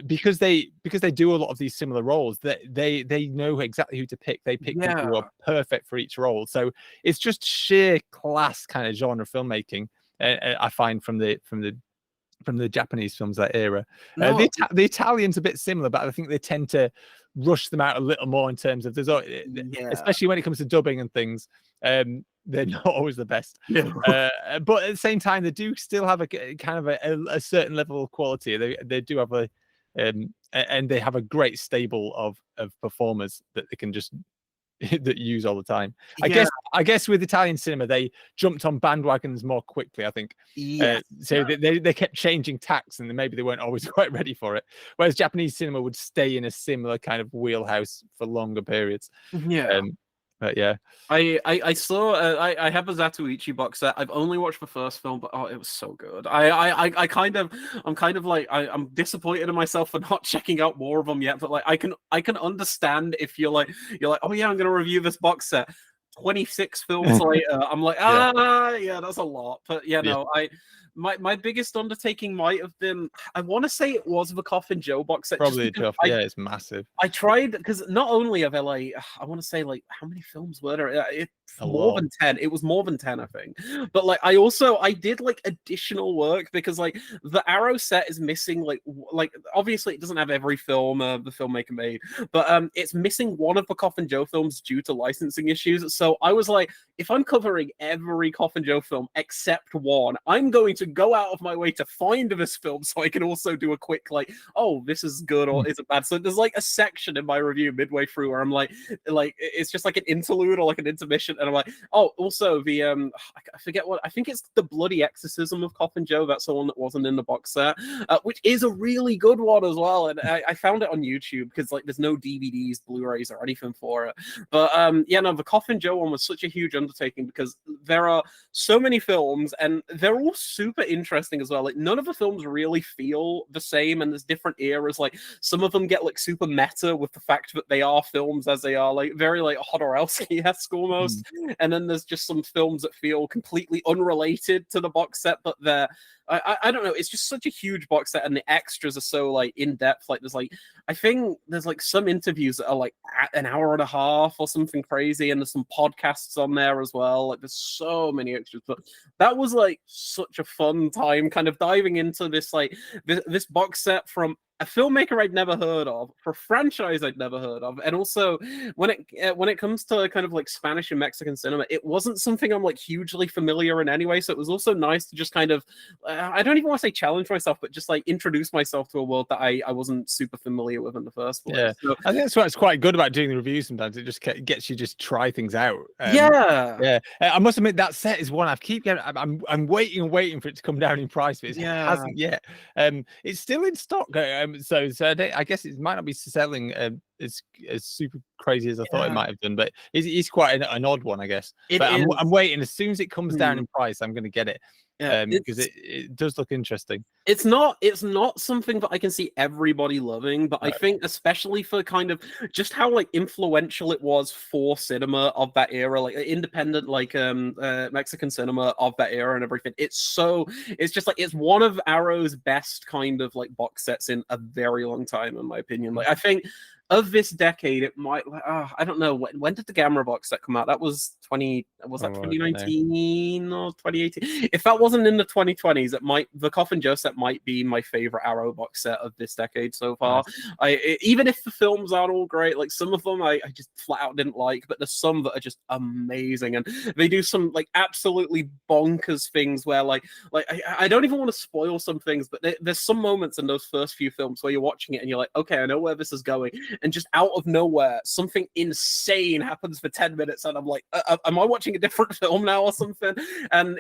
A: because they do a lot of these similar roles, they know exactly who to pick. They pick people who are perfect for each role. So it's just sheer class kind of genre filmmaking. I find from the from the Japanese films that era.
B: No,
A: The Italians a bit similar, but I think they tend to rush them out a little more in terms of
B: yeah.
A: especially when it comes to dubbing and things. They're not always the best.
B: Yeah.
A: But at the same time, they do still have a kind of a certain level of quality. They do have and they have a great stable of performers that they can just that use all the time. I guess with Italian cinema, they jumped on bandwagons more quickly, I think. So they kept changing tacks, and maybe they weren't always quite ready for it. Whereas Japanese cinema would stay in a similar kind of wheelhouse for longer periods.
B: Yeah.
A: But yeah,
B: I saw I have a Zatoichi box set. I've only watched the first film, but it was so good. I'm kind of like I'm disappointed in myself for not checking out more of them yet. But like I can understand if you're like oh yeah, I'm gonna review this box set. 26 films later, I'm like yeah, that's a lot. But no, my biggest undertaking might have been, I want to say it was the Coffin Joe box set.
A: Probably tough. It's massive.
B: I tried, because not only are there like, I want to say like, how many films were there? It's more than 10. It was more than 10, I think. But like, I did like additional work, because like the Arrow set is missing like obviously it doesn't have every film the filmmaker made, but it's missing one of the Coffin Joe films due to licensing issues. So I was like, if I'm covering every Coffin Joe film except one, I'm going to go out of my way to find this film so I can also do a quick like, oh, this is good or is it bad. So there's like a section in my review midway through where I'm like it's just like an interlude or like an intermission, and I'm like, oh, also the I forget what, I think it's The Bloody Exorcism of Coffin Joe. That's the one that wasn't in the box set, which is a really good one as well. And I found it on YouTube, because like there's no DVDs, Blu-rays or anything for it. But the Coffin Joe one was such a huge undertaking, because there are so many films and they're all super interesting as well. Like none of the films really feel the same, and there's different eras. Like some of them get like super meta with the fact that they are films as they are, like very like Hodorowski-esque almost. And then there's just some films that feel completely unrelated to the box set, but they're I don't know, it's just such a huge box set, and the extras are so like in depth. Like there's like, I think there's like some interviews that are like an hour and a half or something crazy, and there's some podcasts on there as well. Like there's so many extras. But that was like such a fun time kind of diving into this like this box set from a filmmaker I'd never heard of, for a franchise I'd never heard of, and also when it comes to kind of like Spanish and Mexican cinema, it wasn't something I'm like hugely familiar in anyway. So it was also nice to just kind of, I don't even want to say challenge myself, but just like introduce myself to a world that I wasn't super familiar with in the first place.
A: Yeah, so, I think that's what's quite good about doing the reviews. Sometimes it just gets you just try things out.
B: Yeah.
A: I must admit that set is one I'm waiting and waiting for it to come down in price, but it hasn't yet. It's still in stock. So I guess it might not be selling as super crazy as I thought it might have done, but it's quite an odd one, I guess. I'm waiting. As soon as it comes down in price, I'm going to get it. Because it does look interesting.
B: It's not something that I can see everybody loving, but I think especially for kind of just how like influential it was for cinema of that era, like independent like Mexican cinema of that era and everything. It's just like, it's one of Arrow's best kind of like box sets in a very long time, in my opinion. Like I think of this decade, it might, I don't know, when did the Gamera box set come out? That was 2019 or 2018? If that wasn't in the 2020s, the Coffin Joe set might be my favorite Arrow box set of this decade so far. Nice. Even if the films aren't all great, like some of them I just flat out didn't like, but there's some that are just amazing, and they do some like absolutely bonkers things where like I don't even want to spoil some things, but there's some moments in those first few films where you're watching it and you're like, okay, I know where this is going. And just out of nowhere, something insane happens for 10 minutes, and I'm like, am I watching a different film now or something? And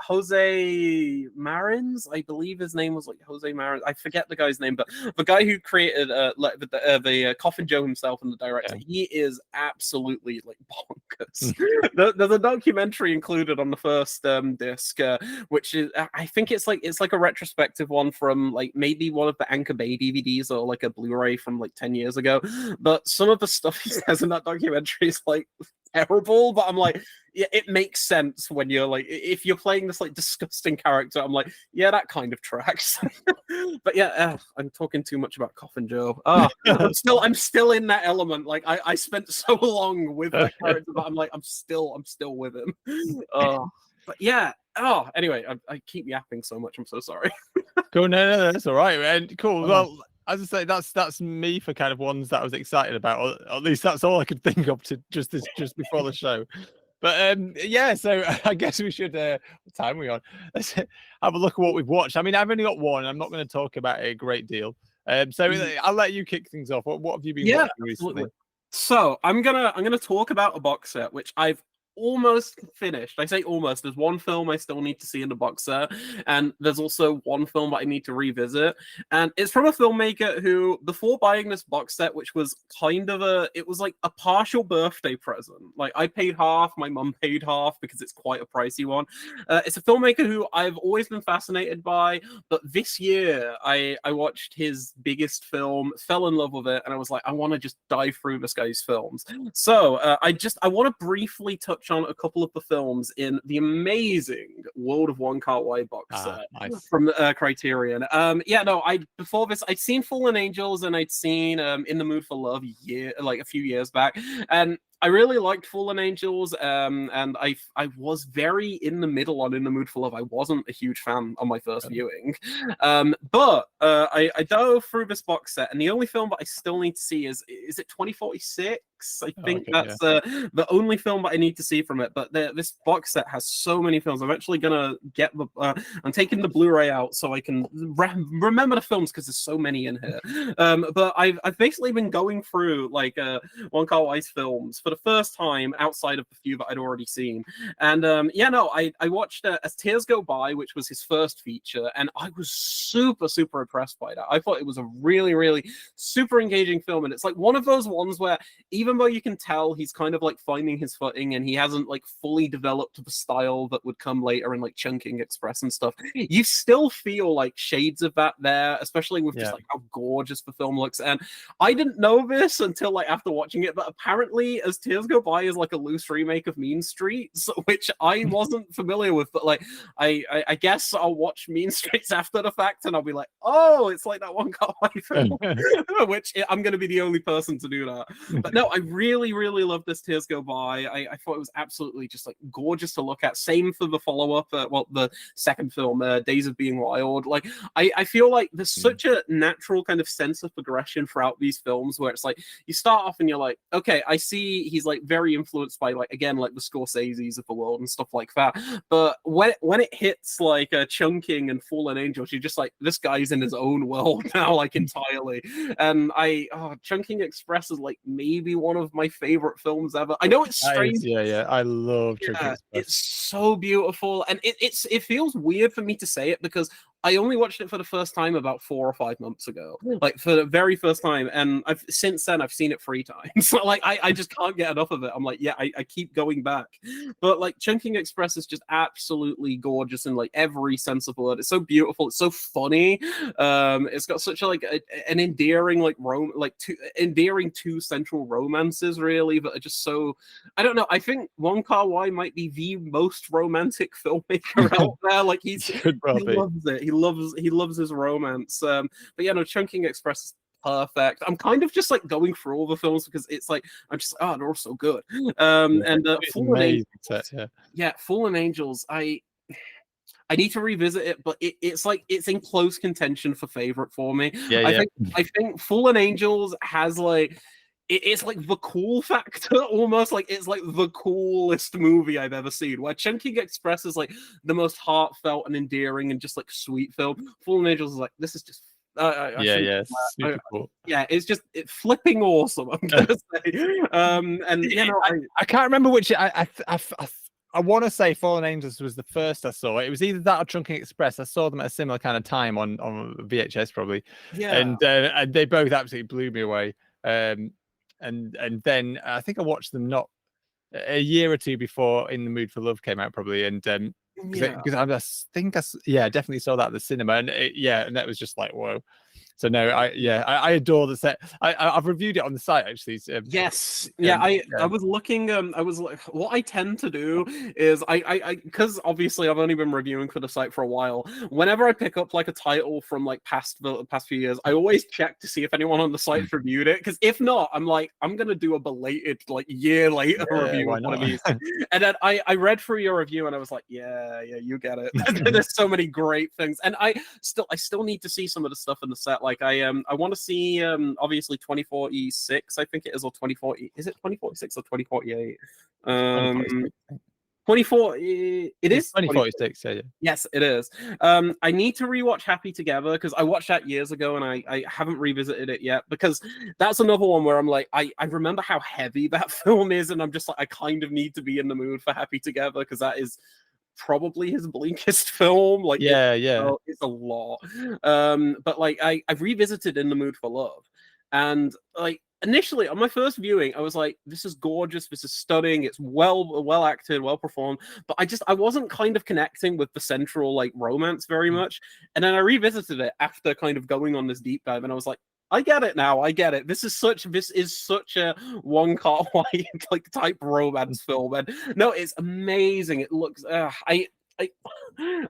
B: Jose Marins, I believe his name was like Jose Marins. I forget the guy's name, but the guy who created the Coffin Joe himself and the director, he is absolutely like bonkers. There's a documentary included on the first disc, which is, I think it's like a retrospective one from like maybe one of the Anchor Bay DVDs or like a Blu-ray from like 10 years ago, but some of the stuff he says in that documentary is like terrible, but I'm like, yeah, it makes sense when you're like, if you're playing this like disgusting character, I'm like, yeah, that kind of tracks. But yeah, I'm talking too much about Coffin Joe. I'm still in that element. Like I spent so long with that character, but I'm like, I'm still with him. But yeah, oh, anyway, I keep yapping so much. I'm so sorry.
A: Cool. No, that's all right. And cool.
B: Oh.
A: Well, as I say, that's me for kind of ones that I was excited about, or at least that's all I could think of to just before the show. But yeah, so I guess we should. What time are we on? Let's have a look at what we've watched. I mean, I've only got one. I'm not going to talk about it a great deal. So I'll let you kick things off. What have you been watching recently?
B: So I'm gonna talk about a box set which I've almost finished. I say almost. There's one film I still need to see in the box set, and there's also one film that I need to revisit. And it's from a filmmaker who, before buying this box set, which was kind of it was like a partial birthday present. Like I paid half, my mum paid half because it's quite a pricey one. It's a filmmaker who I've always been fascinated by, but this year I watched his biggest film, fell in love with it, and I was like, I want to just dive through this guy's films. So I want to briefly touch on a couple of the films in the amazing World of Wong Kar-wai box set from Criterion. Before this, I'd seen Fallen Angels and I'd seen In the Mood for Love a few years back, and I really liked Fallen Angels, and I was very in the middle on In the Mood for Love. I wasn't a huge fan on my first viewing, but I dove through this box set, and the only film that I still need to see is it 2046? I think that's the only film that I need to see from it. But this box set has so many films. I'm actually gonna get I'm taking the Blu-ray out so I can remember the films because there's so many in here. But I've basically been going through like Wong Kar-wai's films for the first time outside of the few that I'd already seen. And I watched As Tears Go By, which was his first feature, and I was super impressed by that. I thought it was a really super engaging film, and it's like one of those ones where even though you can tell he's kind of like finding his footing and he hasn't like fully developed the style that would come later in like Chungking Express and stuff, you still feel like shades of that there, especially with just like how gorgeous the film looks. And I didn't know this until like after watching it, but apparently As Tears Go By is like a loose remake of Mean Streets, which I wasn't familiar with, but like I guess I'll watch Mean Streets after the fact and I'll be like, oh, it's like that Wong Kar-wai film, which I'm going to be the only person to do that. But no, I really love This Tears Go By. I thought it was absolutely just like gorgeous to look at. Same for the follow-up, the second film, Days of Being Wild. Like I feel like there's such a natural kind of sense of progression throughout these films where it's like you start off and you're like, okay, I see he's like very influenced by like again like the Scorseses of the world and stuff like that. But when it hits like Chungking and Fallen Angels, you're just like, this guy's in his own world now, like entirely. And Chungking Express is like maybe one of my favorite films ever. I know it's strange.
A: I love Chungking Express.
B: It's so beautiful, and it feels weird for me to say it because I only watched it for the first time about 4 or 5 months ago, like for the very first time, and since then I've seen it 3 times. So like I just can't get enough of it. I'm like, I keep going back. But like Chungking Express is just absolutely gorgeous in like every sense of the word. It's so beautiful. It's so funny. It's got such a like an endearing like endearing two central romances really, but are just so, I don't know. I think Wong Kar-wai might be the most romantic filmmaker out there. Like he loves it. He loves his romance. But Chungking Express is perfect. I'm kind of just like going through all the films because it's like I'm just they're all so good. Fallen Angels. I need to revisit it, but it's like it's in close contention for favorite for me. I think Fallen Angels has like it's like the cool factor almost, like it's like the coolest movie I've ever seen, where Chungking Express is like the most heartfelt and endearing and just like sweet film. Fallen Angels is like, this is just super cool. It's just flipping awesome, I'm gonna say.
A: I can't remember which I want to say Fallen Angels was the first I saw. It was either that or Chungking Express. I saw them at a similar kind of time on VHS probably. And they both absolutely blew me away. And then I think I watched them not a year or two before In the Mood for Love came out probably, and because I think I definitely saw that at the cinema, and and that was just like whoa. So no, I adore the set. I've reviewed it on the site actually.
B: Yes, yeah. I was looking. I was like, what I tend to do is because obviously I've only been reviewing for the site for a while. Whenever I pick up like a title from like past few years, I always check to see if anyone on the site's reviewed it. Because if not, I'm like, I'm gonna do a belated like year later review of one of these. And then I read through your review and I was like, yeah, you get it. There's so many great things, and I still need to see some of the stuff in the set. Like I want to see obviously 2046, I think it is, or 2040. Is it 2046 or 2048? 2040. It is
A: 2046. Yeah.
B: Yes, it is. I need to rewatch Happy Together because I watched that years ago and I haven't revisited it yet, because that's another one where I'm like, I remember how heavy that film is, and I'm just like, I kind of need to be in the mood for Happy Together because that is probably his bleakest film. Like, it's a lot. But like I've revisited In the Mood for Love, and like initially on my first viewing I was like, this is gorgeous, this is stunning, it's well acted, well performed, but I wasn't kind of connecting with the central like romance very much. And then I revisited it after kind of going on this deep dive, and I was like, I get it now. I get it. This is such a Wong Kar-wai like type romance film, and no, it's amazing. It looks.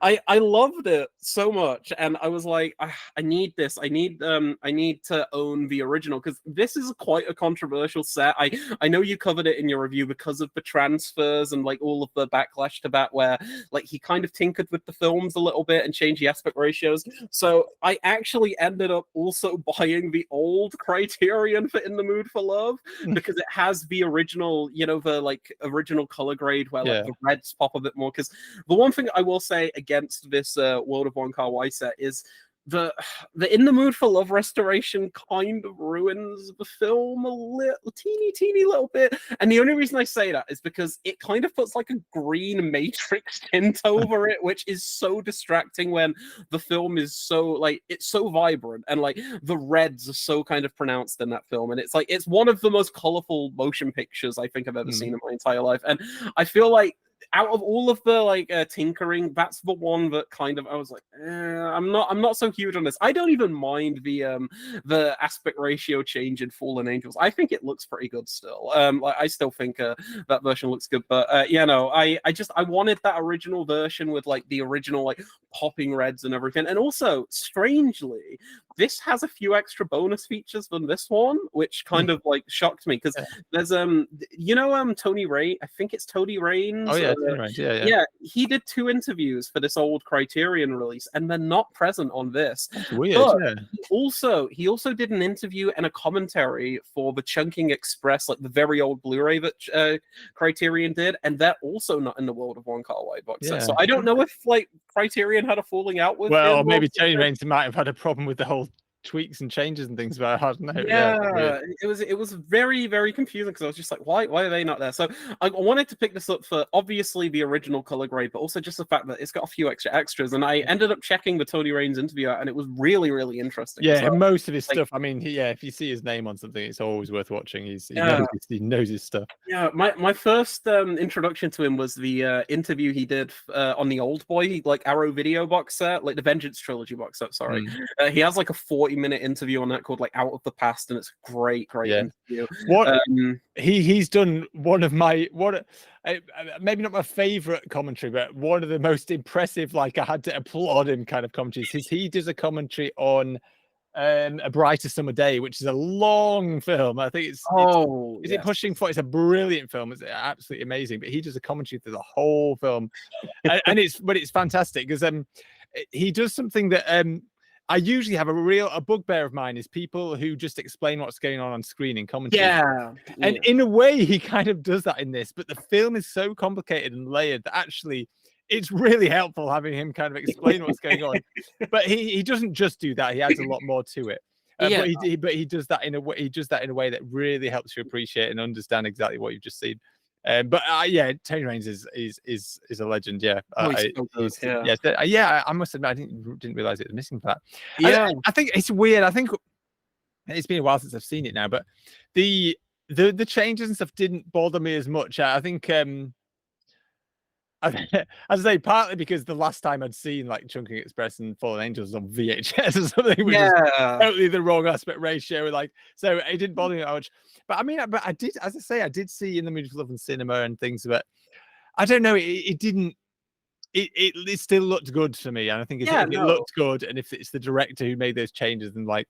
B: I loved it so much, and I was like, I need this. I need to own the original, because this is quite a controversial set. I know you covered it in your review because of the transfers and like all of the backlash to that, where like he kind of tinkered with the films a little bit and changed the aspect ratios. So I actually ended up also buying the old Criterion for In the Mood for Love, because it has the original, the like original color grade where like the reds pop a bit more. Because the one thing I will say against this World of Wong Kar-wai set is the In the Mood for Love restoration kind of ruins the film a little teeny little bit. And the only reason I say that is because it kind of puts like a green matrix tint over it, which is so distracting when the film is so like, it's so vibrant, and like the reds are so kind of pronounced in that film. And it's like, it's one of the most colorful motion pictures I think I've ever seen in my entire life. And I feel like out of all of the like tinkering, that's the one that kind of I was like, I'm not so huge on this. I don't even mind the aspect ratio change in Fallen Angels. I think it looks pretty good still. Like I still think that version looks good, but I wanted that original version with like the original like popping reds and everything. And also, strangely, this has a few extra bonus features than this one, which kind of like shocked me, because there's Tony Ray, I think it's Tony Raines.
A: Oh yeah, Tony Raines. Yeah.
B: He did 2 interviews for this old Criterion release, and they're not present on this.
A: That's weird.
B: But he also did an interview and a commentary for the Chunking Express, like the very old Blu-ray that Criterion did, and they're also not in the World of Wong Kar-wai box set. So I don't know if like Criterion had a falling out with him,
A: maybe Tony Raines might have had a problem with the whole tweaks and changes and things, but I don't know.
B: It was very, very confusing, because I was just like, why are they not there? So I wanted to pick this up for obviously the original color grade, but also just the fact that it's got a few extras. And I ended up checking the Tony Raines interview out, and it was really, really interesting.
A: Yeah, most of his stuff. I mean, if you see his name on something, it's always worth watching. He knows his stuff.
B: Yeah, my first introduction to him was the interview he did on the Old Boy, like Arrow Video box set, like the Vengeance trilogy box set. Sorry, he has like a 40-minute interview on that called like Out of the Past, and it's a great interview.
A: What he's done one of my maybe not my favorite commentary, but one of the most impressive, like I had to applaud him kind of commentaries. He does a commentary on A Brighter Summer Day, which is a long film. I think it's it Pushing for? It's a brilliant film. It's absolutely amazing. But he does a commentary through the whole film, and it's fantastic, because he does something that I usually have a bugbear of mine is people who just explain what's going on screen in commentary. And in a way, he kind of does that in this, but the film is so complicated and layered that actually it's really helpful having him kind of explain what's going on. But he doesn't just do that; he adds a lot more to it. But he does that in a way. He does that in a way that really helps you appreciate and understand exactly what you've just seen. Tony Raines is a legend. I must admit, I didn't realize it was missing for that. I think it's weird. I think it's been a while since I've seen it now, but the changes and stuff didn't bother me as much. I think As I say, partly because the last time I'd seen like Chunking Express and Fallen Angels on VHS or something, which is totally the wrong aspect ratio. Like, so it didn't bother me that much. But I mean, but I did, as I say, I did see In the Mood for Love and Cinema and things, but I don't know. It didn't. It still looked good to me, and I think if it looked good, and if it's the director who made those changes, then like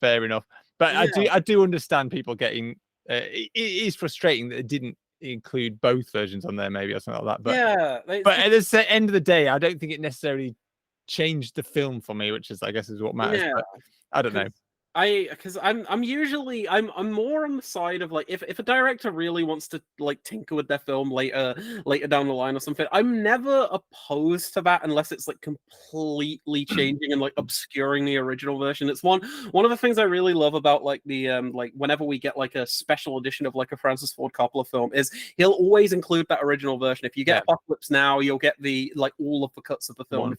A: fair enough. But I do understand people getting. It is frustrating that it didn't include both versions on there, maybe or something like that. But but at the end of the day, I don't think it necessarily changed the film for me, which is I guess is what matters. But I don't know.
B: Because I'm usually I'm more on the side of like if a director really wants to like tinker with their film later down the line or something, I'm never opposed to that unless it's like completely changing and like obscuring the original version. It's one of the things I really love about like the like whenever we get like a special edition of like a Francis Ford Coppola film is he'll always include that original version. If you get Apocalypse Now, you'll get the like all of the cuts of the film.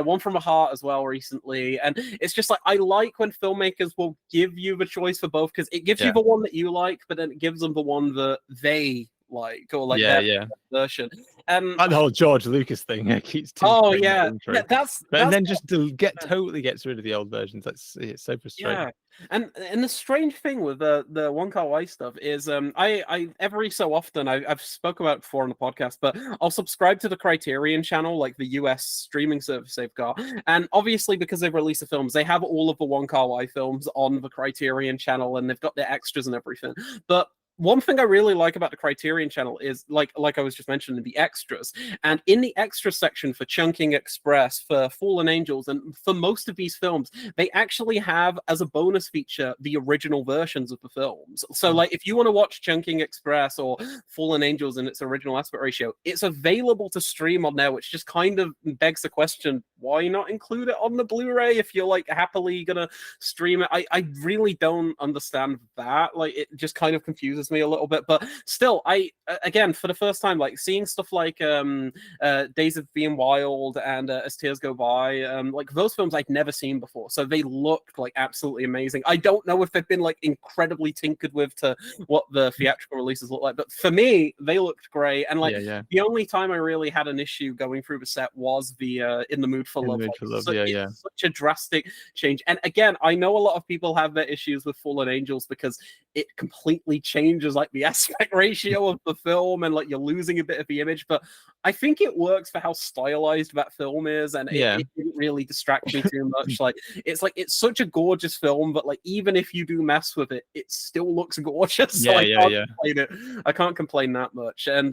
B: One from the Heart as well recently, and it's just like I like when filmmakers will give you the choice for both because it gives you the one that you like, but then it gives them the one that they like or like their version. And
A: the whole George Lucas thing keeps.
B: That's
A: and then just totally gets rid of the old versions. It's so frustrating.
B: Yeah, and the strange thing with the Wong Kar-wai stuff is I every so often I've spoken about it before on the podcast, but I'll subscribe to the Criterion channel, like the US streaming service they've got, and obviously because they've released the films, they have all of the Wong Kar-wai films on the Criterion channel, and they've got their extras and everything, but one thing I really like about the Criterion channel is like I was just mentioning the extras, and in the extra section for Chunking Express, for Fallen Angels, and for most of these films, they actually have as a bonus feature the original versions of the films. So like if you want to watch Chunking Express or Fallen Angels in its original aspect ratio, it's available to stream on there, which just kind of begs the question, why not include it on the Blu-ray if you're like happily gonna stream it? I really don't understand that. Like it just kind of confuses me a little bit, but still, I again for the first time like seeing stuff like Days of Being Wild and As Tears Go By, like those films I'd never seen before, so they looked like absolutely amazing. I don't know if they've been like incredibly tinkered with to what the theatrical releases look like, but for me they looked great. And like the only time I really had an issue going through the set was the In the Mood for Love. Such a drastic change, and again I know a lot of people have their issues with Fallen Angels because it completely changes like the aspect ratio of the film and like you're losing a bit of the image, but I think it works for how stylized that film is, and it didn't really distract me too much. Like it's such a gorgeous film, but like even if you do mess with it, it still looks gorgeous. So I can't complain that much. And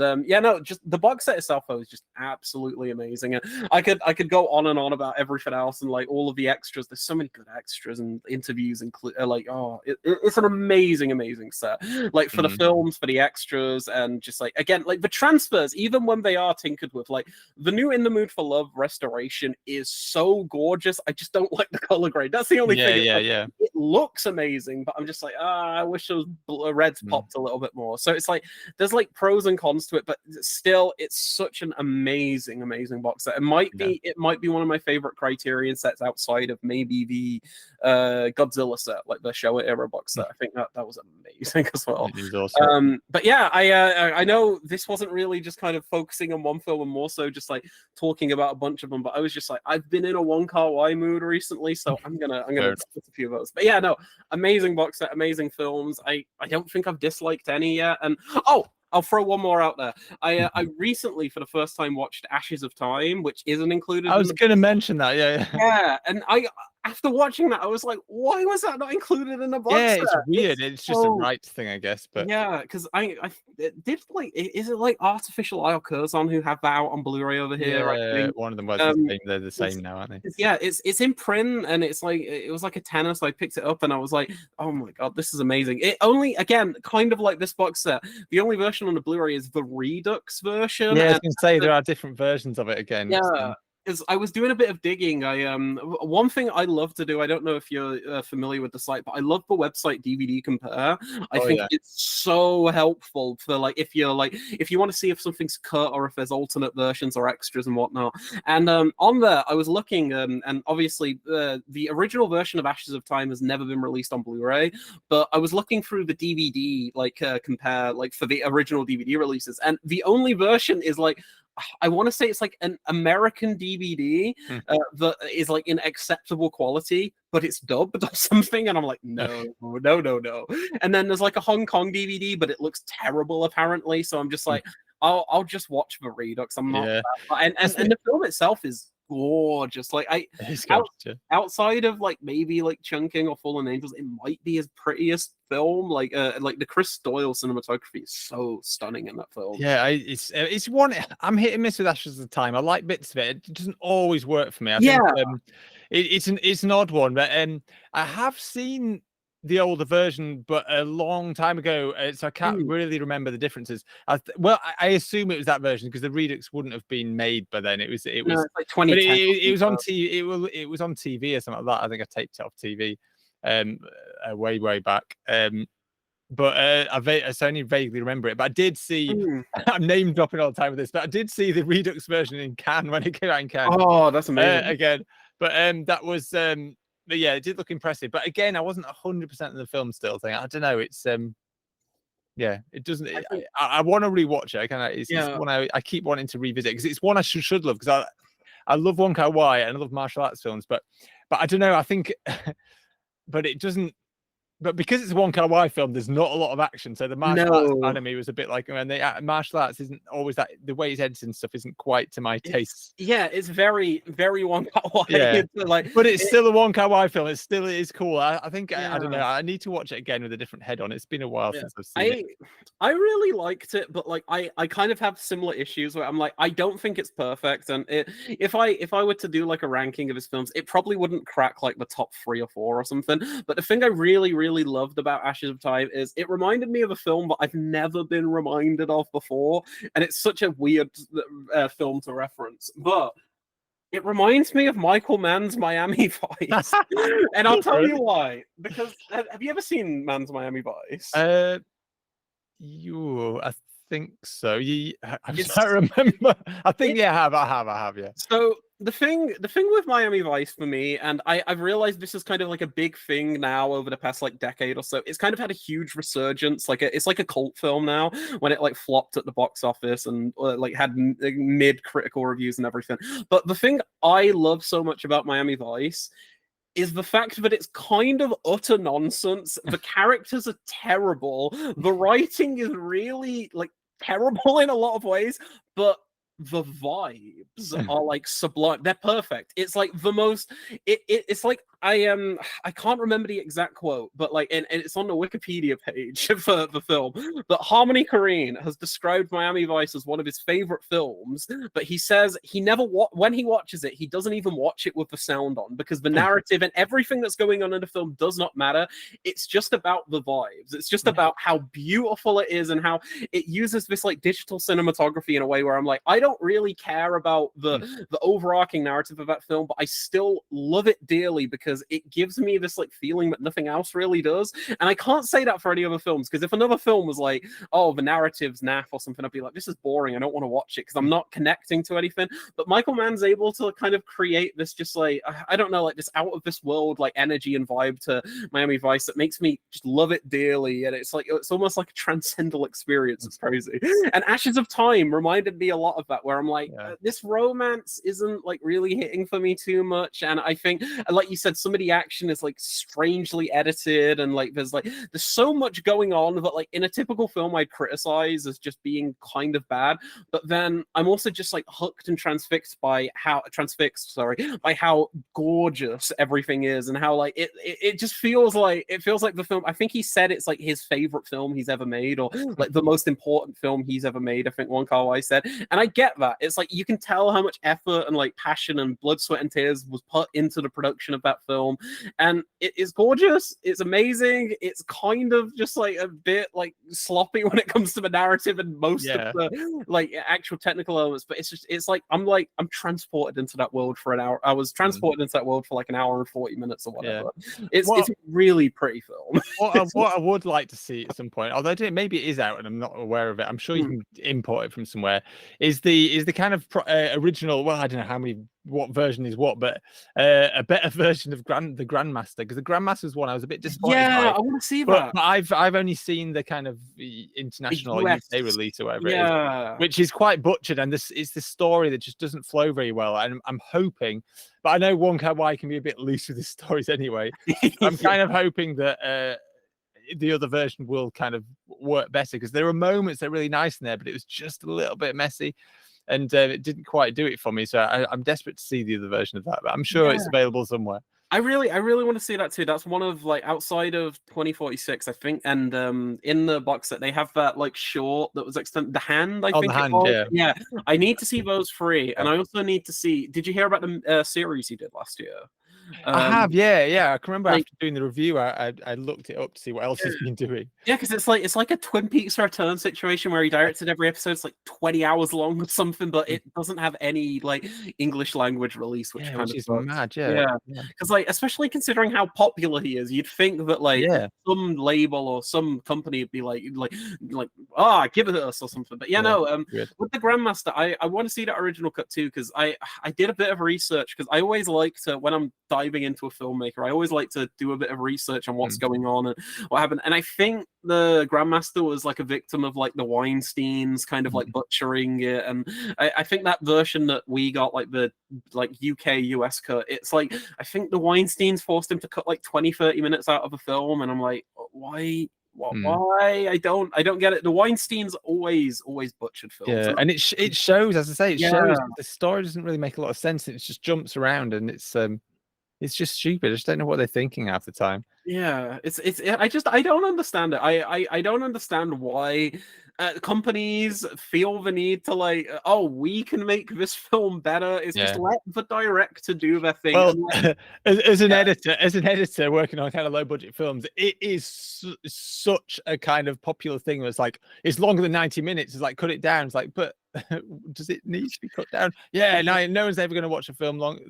B: just the box set itself was just absolutely amazing. And I could go on and on about everything else and like all of the extras. There's so many good extras and interviews and it's an amazing set. Like for the films, for the extras, and just like again like the transfers, even when they are tinkered with, like the new In the Mood for Love restoration is so gorgeous. I just don't like the color grade. That's the only thing. It looks amazing, but I'm just like, I wish those reds popped a little bit more. So it's like there's like pros and cons to it, but still, it's such an amazing box set. It might be one of my favorite Criterion sets outside of maybe the Godzilla set, like the Showa era box set. I think that was amazing as well. Awesome. But yeah, I know this wasn't really just kind of focusing on one film and more so just like talking about a bunch of them, but I was just like, I've been in a Wong Kar-wai mood recently, so I'm gonna discuss a few of those. But yeah, no, amazing box set, amazing films. I don't think I've disliked any yet. And I'll throw one more out there. I recently, for the first time, watched Ashes of Time, which isn't included.
A: I was going to mention that,
B: yeah. And after watching that, I was like, why was that not included in the box set?
A: It's weird. It's just a rights thing, I guess. But
B: yeah, because I did like, is it like Artificial Isle Curzon who have that out on Blu-ray over here?
A: Yeah, one of them was. They're the same now, aren't they?
B: Yeah, it's in print, and it's like it was like a tenner, so I picked it up, and I was like, oh my god, this is amazing. It only, again, kind of like this box set, the only version on the Bluray is the Redux version.
A: Yeah, I was going to say there are different versions of it again.
B: Yeah. is I was doing a bit of digging. One thing I love to do. I don't know if you're familiar with the site, but I love the website DVD Compare. I think it's so helpful for like if you want to see if something's cut or if there's alternate versions or extras and whatnot. And on there, I was looking, and obviously the original version of Ashes of Time has never been released on Blu-ray, but I was looking through the DVD Compare for the original DVD releases, and the only version is like, I want to say it's like an American DVD that is like in acceptable quality, but it's dubbed or something. And I'm like, no. And then there's like a Hong Kong DVD, but it looks terrible apparently. So I'm just like, I'll just watch the Redux. I'm not. And the film itself is gorgeous. Like outside of like maybe like Chunking or Fallen Angels, it might be his prettiest film. Like the Chris Doyle cinematography is so stunning in that film.
A: Yeah, it's one. I'm hit and miss with Ashes of Time. I like bits of it. It doesn't always work for me. I think it's an odd one, but I have seen the older version, but a long time ago, so I can't really remember the differences. I assume it was that version because the Redux wouldn't have been made by then. It was
B: like 2010.
A: It was on TV. It was on TV or something like that. I think I taped it off TV, way back. But I only vaguely remember it. But I did see. I'm name dropping all the time with this, but I did see the Redux version in Cannes when it came out in Cannes.
B: Oh, that's amazing!
A: Again, but that was. But yeah, it did look impressive. But again, I wasn't 100% of the film still thing. I don't know. It's yeah, it doesn't. I want to rewatch it. It's one I keep wanting to revisit because it's one I should love because I love Wong Kar-wai and I love martial arts films. But I don't know. I think, but it doesn't. But because it's a Wong Kar-wai film, there's not a lot of action. So the martial arts anime was a bit like, when the martial arts isn't always that, the way it's edited and stuff isn't quite to my taste.
B: Yeah, it's very, very Wong Kar-wai.
A: Yeah. But it's still a Wong Kar-wai film. It still is cool. I think, I don't know, I need to watch it again with a different head on. It's been a while since I've seen it.
B: I really liked it, but like I kind of have similar issues where I'm like, I don't think it's perfect. And if I were to do like a ranking of his films, it probably wouldn't crack like the top 3 or 4 or something. But the thing I really loved about Ashes of Time is it reminded me of a film that I've never been reminded of before, and it's such a weird film to reference, but it reminds me of Michael Mann's Miami Vice. And I'll tell you why. Because have you ever seen Mann's Miami Vice?
A: I think so. I can't remember. I think I have. Yeah.
B: So the thing with Miami Vice for me, and I've realized this is kind of like a big thing now over the past like decade or so. It's kind of had a huge resurgence. It's like a cult film now. When it like flopped at the box office and like had mid critical reviews and everything. But the thing I love so much about Miami Vice is the fact that it's kind of utter nonsense. The characters are terrible. The writing is really like terrible in a lot of ways, but the vibes are like sublime. They're perfect. It's like the most. It's like I can't remember the exact quote, but like, and it's on the Wikipedia page for the film. But Harmony Korine has described Miami Vice as one of his favorite films. But he says he never when he watches it, he doesn't even watch it with the sound on because the narrative and everything that's going on in the film does not matter. It's just about the vibes. It's just about how beautiful it is and how it uses this like digital cinematography in a way where I'm like, I don't really care about the overarching narrative of that film, but I still love it dearly because it gives me this like feeling that nothing else really does. And I can't say that for any other films, because if another film was like, oh, the narrative's naff or something, I'd be like, this is boring, I don't want to watch it because I'm not connecting to anything. But Michael Mann's able to kind of create this just like, I don't know, like this out of this world like energy and vibe to Miami Vice that makes me just love it dearly. And it's like, it's almost like a transcendental experience. It's crazy. And Ashes of Time reminded me a lot of that, where I'm like, this romance isn't like really hitting for me too much. And I think, like you said, some of the action is like strangely edited, and like there's so much going on that like in a typical film I'd criticize as just being kind of bad. But then I'm also just like hooked and transfixed by how gorgeous everything is, and how like it just feels like the film. I think he said it's like his favorite film he's ever made, or like the most important film he's ever made, I think Wong Kar-wai said. And I get that. It's like you can tell how much effort and like passion and blood, sweat and tears was put into the production of that film, and it is gorgeous. It's amazing. It's kind of just like a bit like sloppy when it comes to the narrative and most of the like actual technical elements, but it's like I'm transported into that world for an hour. I was transported into that world for like an hour and 40 minutes or whatever. It's a really pretty film.
A: What I would like to see at some point, although maybe it is out and I'm not aware of it, I'm sure you can import it from somewhere, is the kind of original, well, I don't know what version is what, but a better version of the Grandmaster, because the Grandmaster's one I was a bit disappointed by.
B: I want to see that.
A: But I've only seen the kind of international or UK release or whatever it is, which is quite butchered, and it's this story that just doesn't flow very well. And I'm hoping, but I know Wong Kar-wai can be a bit loose with his stories anyway. I'm kind of hoping that the other version will kind of work better, because there are moments that are really nice in there, but it was just a little bit messy. And it didn't quite do it for me, so I'm desperate to see the other version of that. But I'm sure it's available somewhere.
B: I really want to see that too. That's one of like outside of 2046, I think, and in the box set they have that like short that was extended. The Hand, I think.
A: The Hand,
B: yeah. I need to see those three, and I also need to see. Did you hear about the series he did last year?
A: I have, yeah. I can remember after doing the review, I looked it up to see what else he's been doing.
B: Yeah, because it's like a Twin Peaks Return situation where he directed every episode. It's like 20 hours long or something, but it doesn't have any like English language release, which kind of
A: is
B: sucks.
A: mad.
B: Because like, especially considering how popular he is, you'd think that like some label or some company would be like give it to us or something. But with the Grandmaster, I want to see that original cut too, because I did a bit of research, because I always like to, when I'm diving into a filmmaker, I always like to do a bit of research on what's going on and what happened. And I think the Grandmaster was like a victim of like the Weinsteins kind of like butchering it. And I think that version that we got, like the like UK US cut, it's like I think the Weinsteins forced him to cut like 20-30 minutes out of a film, and I'm like, why? Why? I don't get it. The Weinsteins always butchered films.
A: Yeah, and it shows, as I say, shows the story doesn't really make a lot of sense. It just jumps around, and it's just stupid. I just don't know what they're thinking half the time.
B: Yeah, I don't understand it. I don't understand why companies feel the need to like, we can make this film better. It's just let the director do their thing.
A: Well, as an editor working on kind of low budget films, it is such a kind of popular thing. Where it's like, it's longer than 90 minutes. It's like, cut it down. It's like, but does it need to be cut down? Yeah, no one's ever going to watch a film longer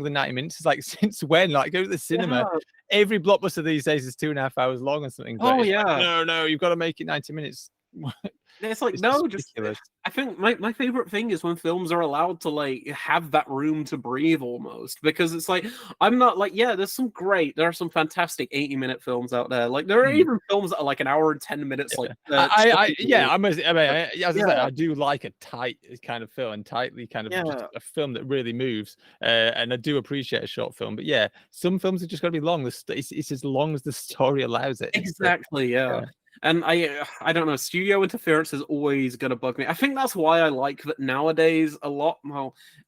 A: than 90 minutes. It's like, since when? Like, go to the cinema. Every blockbuster these days is 2.5 hours long or something. But no, you've got to make it 90 minutes.
B: It's like, I think my favorite thing is when films are allowed to like have that room to breathe almost, because it's like, I'm not like, there are some fantastic 80-minute films out there. Like there are even films that are like an hour and 10 minutes. Like
A: I do like a tight kind of film, and tightly kind of just a film that really moves, and I do appreciate a short film. But some films have just got to be long. It's as long as the story allows it.
B: Exactly. And I don't know, studio interference is always going to bug me. I think that's why I like that nowadays a lot,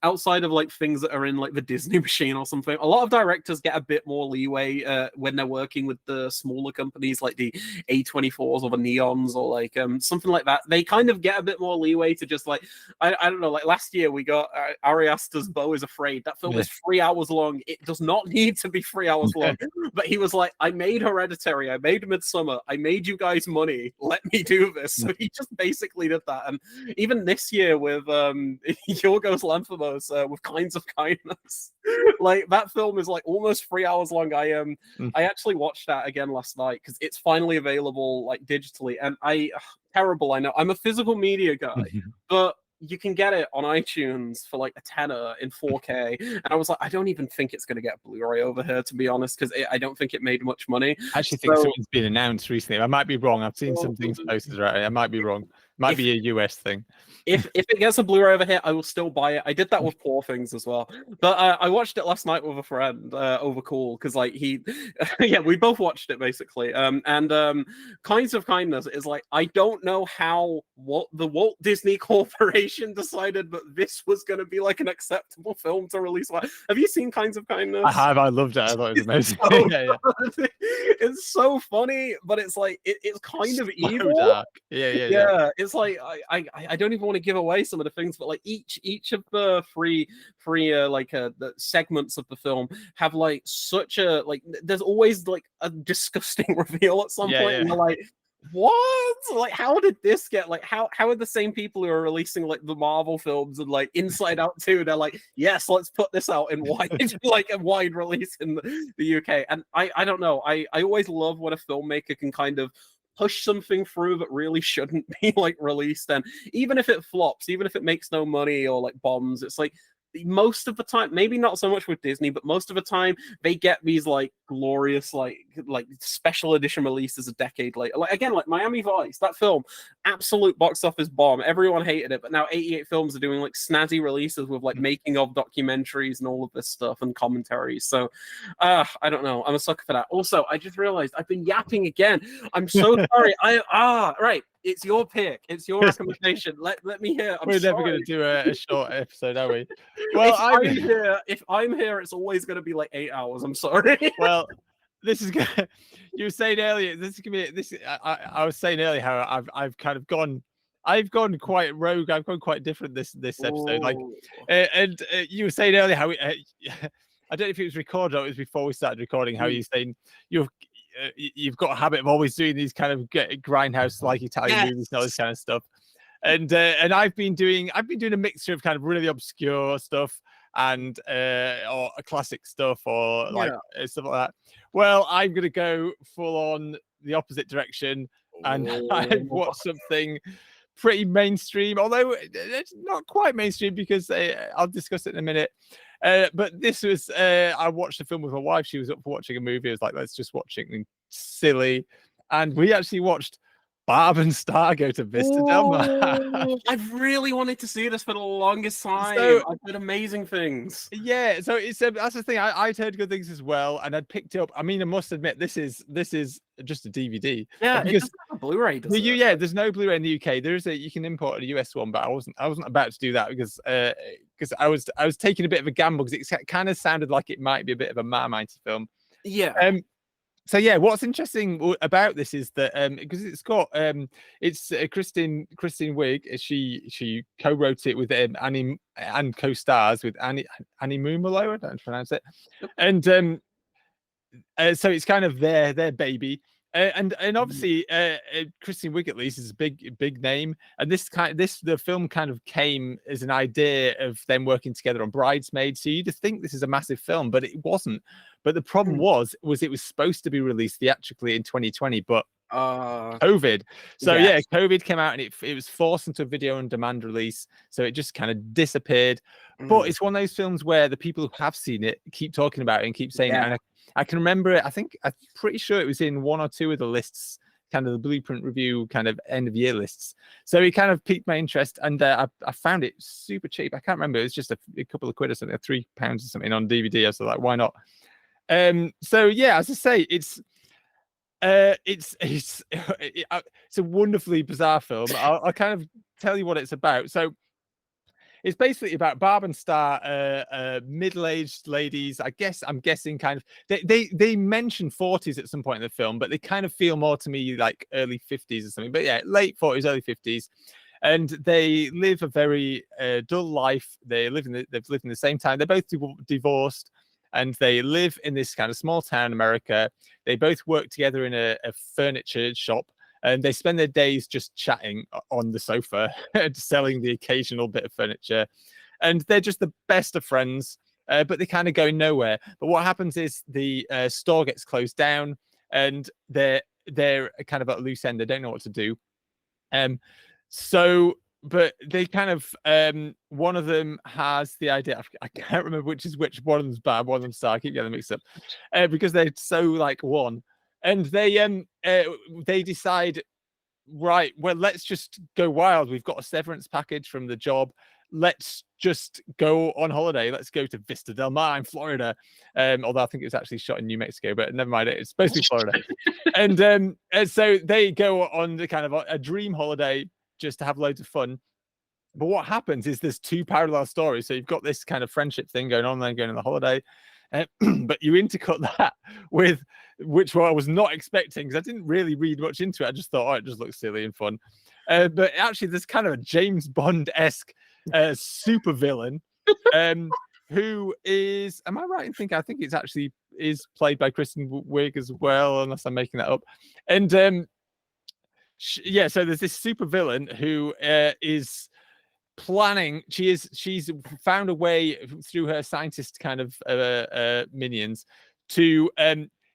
B: outside of like things that are in like the Disney machine or something, a lot of directors get a bit more leeway when they're working with the smaller companies like the A24s or the Neons or like something like that. They kind of get a bit more leeway to just like, I don't know, like last year we got Ari Aster's Beau is Afraid. That film is 3 hours long. It does not need to be 3 hours long. But he was like, I made Hereditary, I made Midsummer, I made you guys money, let me do this. So he just basically did that. And even this year with Yorgos Lanthimos with Kinds of Kindness, like that film is like almost 3 hours long. I actually watched that again last night because it's finally available like digitally, and terrible, I know, I'm a physical media guy, but you can get it on iTunes for like a tenner in 4K. And I was like, I don't even think it's going to get Blu-ray over here, to be honest, because I don't think it made much money.
A: I actually think something's been announced recently. I might be wrong. I've seen some things posted, right? I might be wrong. Might be a US thing.
B: If it gets a Blu-ray over here, I will still buy it. I did that with Poor Things as well. But I watched it last night with a friend over call, because like we both watched it basically. And Kinds of Kindness is like, I don't know how the Walt Disney Corporation Criterion decided that this was going to be like an acceptable film to release. Have you seen Kinds of Kindness?
A: I have. I loved it. I thought it was amazing.
B: So
A: yeah.
B: It's so funny, but it's like it's kind of evil.
A: Dark. Yeah.
B: It's like I don't even want to give away some of the things, but like each of the three the segments of the film have like such a like. There's always like a disgusting reveal at some point, and you're like, what? Like, how did this get like how are the same people who are releasing like the Marvel films and like Inside Out 2, they're like, yes, let's put this out in wide like a wide release in the UK. And I don't know, I always love when a filmmaker can kind of push something through that really shouldn't be like released, and even if it flops, even if it makes no money or like bombs, it's like most of the time, maybe not so much with Disney, but most of the time they get these like glorious like special edition releases a decade later. Like again, like Miami Vice, that film, absolute box office bomb. Everyone hated it, but now 88 Films are doing like snazzy releases with like making of documentaries and all of this stuff and commentaries. So I don't know. I'm a sucker for that. Also, I just realized I've been yapping again. I'm so sorry. Right. It's your pick. It's your recommendation. Let me hear.
A: We're never going to do a short episode, are we?
B: Well, if I'm here, it's always going to be like 8 hours. I'm sorry.
A: Well, this is gonna. You were saying earlier. This is gonna be. This. I was saying earlier how I've kind of gone. I've gone quite rogue. I've gone quite different this episode. Like, and you were saying earlier how. I don't know if it was recorded or it was before we started recording. How you're saying you've got a habit of always doing these kind of grindhouse like Italian movies and all this kind of stuff. And I've been doing a mixture of kind of really obscure stuff and or a classic stuff or like stuff like that. Well, I'm gonna go full on the opposite direction, and I've watched something pretty mainstream, although it's not quite mainstream because I'll discuss it in a minute. But this was I watched a film with my wife. She was up for watching a movie. I was like, let's just watch something silly, and we actually watched Barb and Star go to Vista Del Mar.
B: I've really wanted to see this for the longest time. I've heard amazing things.
A: Yeah, so it's that's the thing. I'd heard good things as well, and I'd picked up. I mean, I must admit, this is just a DVD.
B: Yeah, it doesn't have a Blu-ray.
A: Yeah, there's no Blu-ray in the UK. You can import a US one, but I wasn't about to do that because I was taking a bit of a gamble because it kind of sounded like it might be a bit of a Marmite film.
B: Yeah.
A: So yeah, what's interesting about this is that because it's got it's Kristen Wiig. She co-wrote it with Annie and co-stars with Annie Mumolo. I don't pronounce it, and so it's kind of their baby. And obviously Kristen Wiig at least is a big name, and the film kind of came as an idea of them working together on Bridesmaids. So you just think this is a massive film, but it wasn't. But the problem was it was supposed to be released theatrically in 2020, but COVID. So COVID came out and it was forced into a video on demand release. So it just kind of disappeared. But it's one of those films where the people who have seen it keep talking about it and keep saying it. And I can remember it. I'm pretty sure it was in one or two of the lists, kind of the Blueprint review, kind of end of year lists. So it kind of piqued my interest, and I found it super cheap. I can't remember. It was just a couple of quid or something, £3 or something on DVD. I was like, why not? So yeah, as I say, it's a wonderfully bizarre film. I'll kind of tell you what it's about. So it's basically about Barb and Star, middle-aged ladies. I'm guessing kind of they mention 40s at some point in the film, but they kind of feel more to me like early 50s or something. But yeah, late 40s, early 50s. And they live a very dull life. They've lived in the same time. They're both divorced. And they live in this kind of small town, America. They both work together in a furniture shop, and they spend their days just chatting on the sofa, selling the occasional bit of furniture. And they're just the best of friends, but they kind of go nowhere. But what happens is the store gets closed down, and they're kind of at a loose end. They don't know what to do. But they kind of one of them has the idea. I can't remember which is which. One of them's Barb, one of them's Star. I keep getting them mixed up because they're so like one. And they decide, right, well, let's just go wild. We've got a severance package from the job. Let's just go on holiday. Let's go to Vista Del Mar in Florida. Although I think it was actually shot in New Mexico, but never mind. It's supposed to be Florida. and so they go on the kind of a dream holiday, just to have loads of fun. But what happens is there's two parallel stories. So you've got this kind of friendship thing going on, then going on the holiday, but you intercut that with which I was not expecting, because I didn't really read much into it. I just thought, oh, it just looks silly and fun. But actually, there's kind of a James Bond-esque super villain who is, am I right in thinking? I think it's actually is played by Kristen Wiig as well, unless I'm making that up. And yeah, so there's this super villain who is planning. She's found a way through her scientist kind of minions to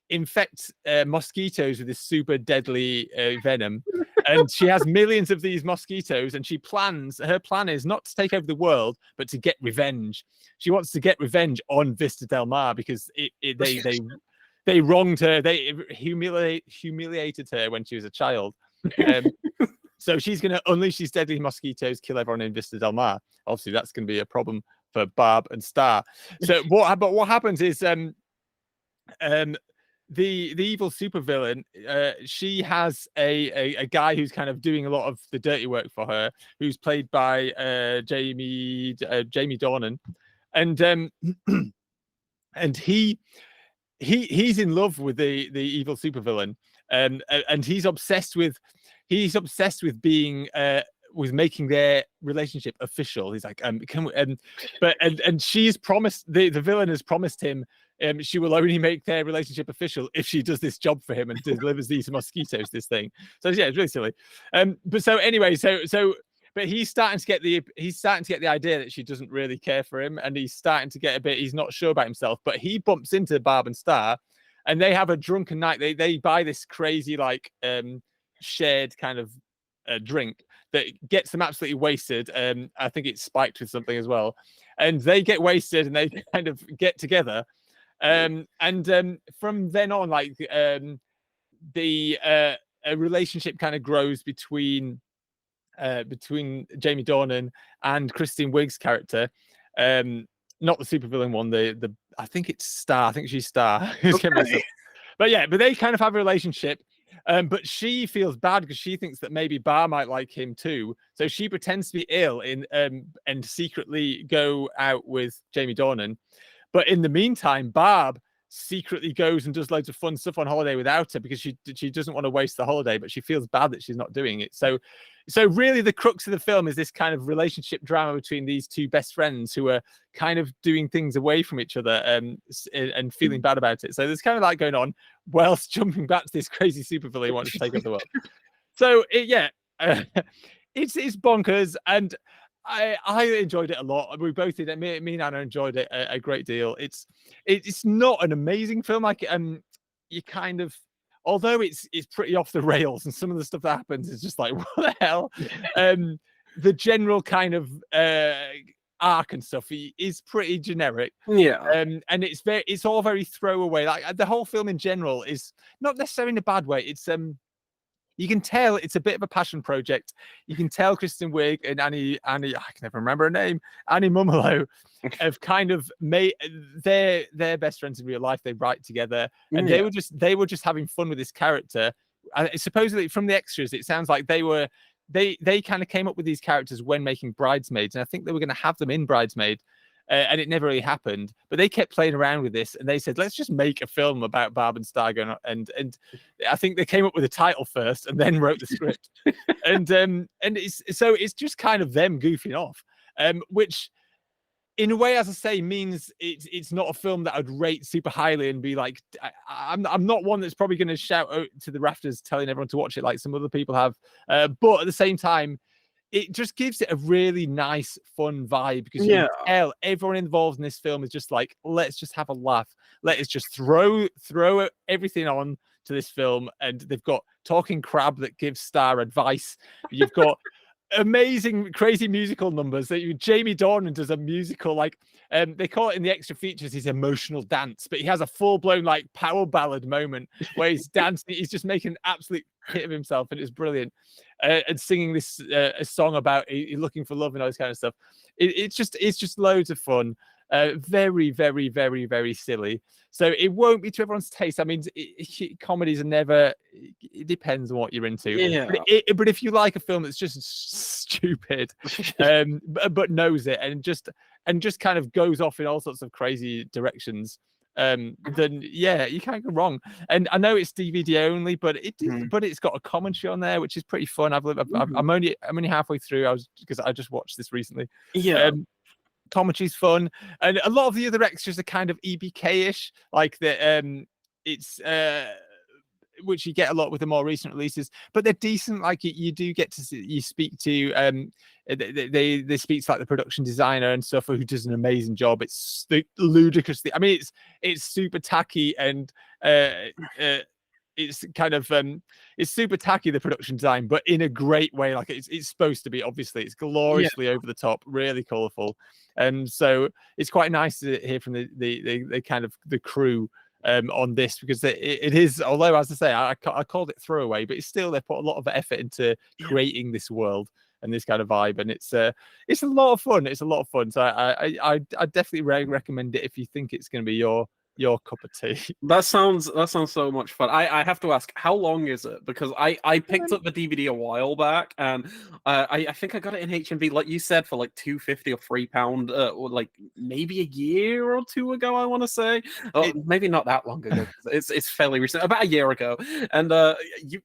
A: infect mosquitoes with this super deadly venom, and she has millions of these mosquitoes, and her plan is not to take over the world but to get revenge. She wants to get revenge on Vista Del Mar because they wronged her, they humiliated her when she was a child. So she's going to unleash these deadly mosquitoes, kill everyone in Vista Del Mar. Obviously, that's going to be a problem for Barb and Star. So what happens is the evil supervillain, she has a guy who's kind of doing a lot of the dirty work for her, who's played by Jamie Dornan, and he's in love with the evil supervillain, and he's obsessed with being with making their relationship official. He's like, she's promised, the villain has promised him she will only make their relationship official if she does this job for him and delivers these mosquitoes, this thing. So yeah, it's really silly. But so anyway, but he's starting to get the idea that she doesn't really care for him, and he's starting to get he's not sure about himself. But he bumps into Barb and Star, and they have a drunken night. They buy this crazy shared kind of drink that gets them absolutely wasted. I think it's spiked with something as well, and they get wasted and they kind of get together. And from then on, a relationship kind of grows between Jamie Dornan and Kristen Wiig's character, not the supervillain one. I think it's Star. I think she's Star. Okay. But yeah, but they kind of have a relationship. But she feels bad because she thinks that maybe Barb might like him too. So she pretends to be ill and secretly go out with Jamie Dornan. But in the meantime, Barb secretly goes and does loads of fun stuff on holiday without her because she doesn't want to waste the holiday, but she feels bad that she's not doing it. So really the crux of the film is this kind of relationship drama between these two best friends who are kind of doing things away from each other and feeling bad about it. So there's kind of that going on whilst jumping back to this crazy supervillain who wants to take over the world. So it's bonkers, and I enjoyed it a lot. We both did. Me and Anna enjoyed it a great deal. It's not an amazing film. You kind of, although it's pretty off the rails, and some of the stuff that happens is just like, what the hell? The general kind of arc and stuff is pretty generic.
B: Yeah.
A: And it's all very throwaway. Like the whole film in general is not necessarily in a bad way. It's you can tell it's a bit of a passion project. You can tell Kristen Wiig and Annie, I can never remember her name, Annie Mumolo, have kind of made their best friends in real life. They write together, and they were just having fun with this character. Supposedly from the extras, it sounds like they kind of came up with these characters when making Bridesmaids, and I think they were going to have them in Bridesmaid. And it never really happened, but they kept playing around with this, and they said, "Let's just make a film about Barb and Star going on." And I think they came up with a title first, and then wrote the script. and it's just kind of them goofing off, which, in a way, as I say, means it's not a film that I'd rate super highly and be like, I'm not one that's probably going to shout out to the rafters telling everyone to watch it like some other people have. But at the same time, it just gives it a really nice, fun vibe because you can tell everyone involved in this film is just like, let's just have a laugh. Let's just throw everything on to this film. And they've got Talking Crab that gives Star advice. You've got amazing, crazy musical numbers. Jamie Dornan does a musical, they call it in the extra features his emotional dance, but he has a full-blown power ballad moment where he's dancing. He's just making an absolute hit of himself, and it's brilliant. And singing this a song about looking for love and all this kind of stuff. It's just loads of fun. Very, very, very, very silly. So it won't be to everyone's taste. I mean, comedies are never. It depends on what you're into.
B: Yeah.
A: But if you like a film that's just stupid, but knows it and just kind of goes off in all sorts of crazy directions, then yeah, you can't go wrong. And I know it's DVD only, but it's got a commentary on there, which is pretty fun. I'm only halfway through. Because I just watched this recently.
B: Yeah.
A: Commentary's fun, and a lot of the other extras are kind of EBK-ish, like it's which you get a lot with the more recent releases, but they're decent. Like you do get to you speak to they speak to like the production designer and stuff, who does an amazing job. It's ludicrously, I mean, it's super tacky, and it's kind of it's super tacky, the production design, but in a great way. Like it's supposed to be. Obviously, it's gloriously over the top, really colourful, and so it's quite nice to hear from the kind of the crew on this, because it is, although as I say, I called it throwaway, but it's still, they put a lot of effort into creating this world and this kind of vibe, and it's a lot of fun. It's a lot of fun. So I definitely recommend it if you think it's going to be your cup of tea.
B: That sounds so much fun. I have to ask, how long is it? Because I picked up the DVD a while back, and I think I got it in HMV, like you said, for like £2.50 or £3, or like maybe a year or two ago, I want to say. Maybe not that long ago. It's fairly recent, about a year ago. And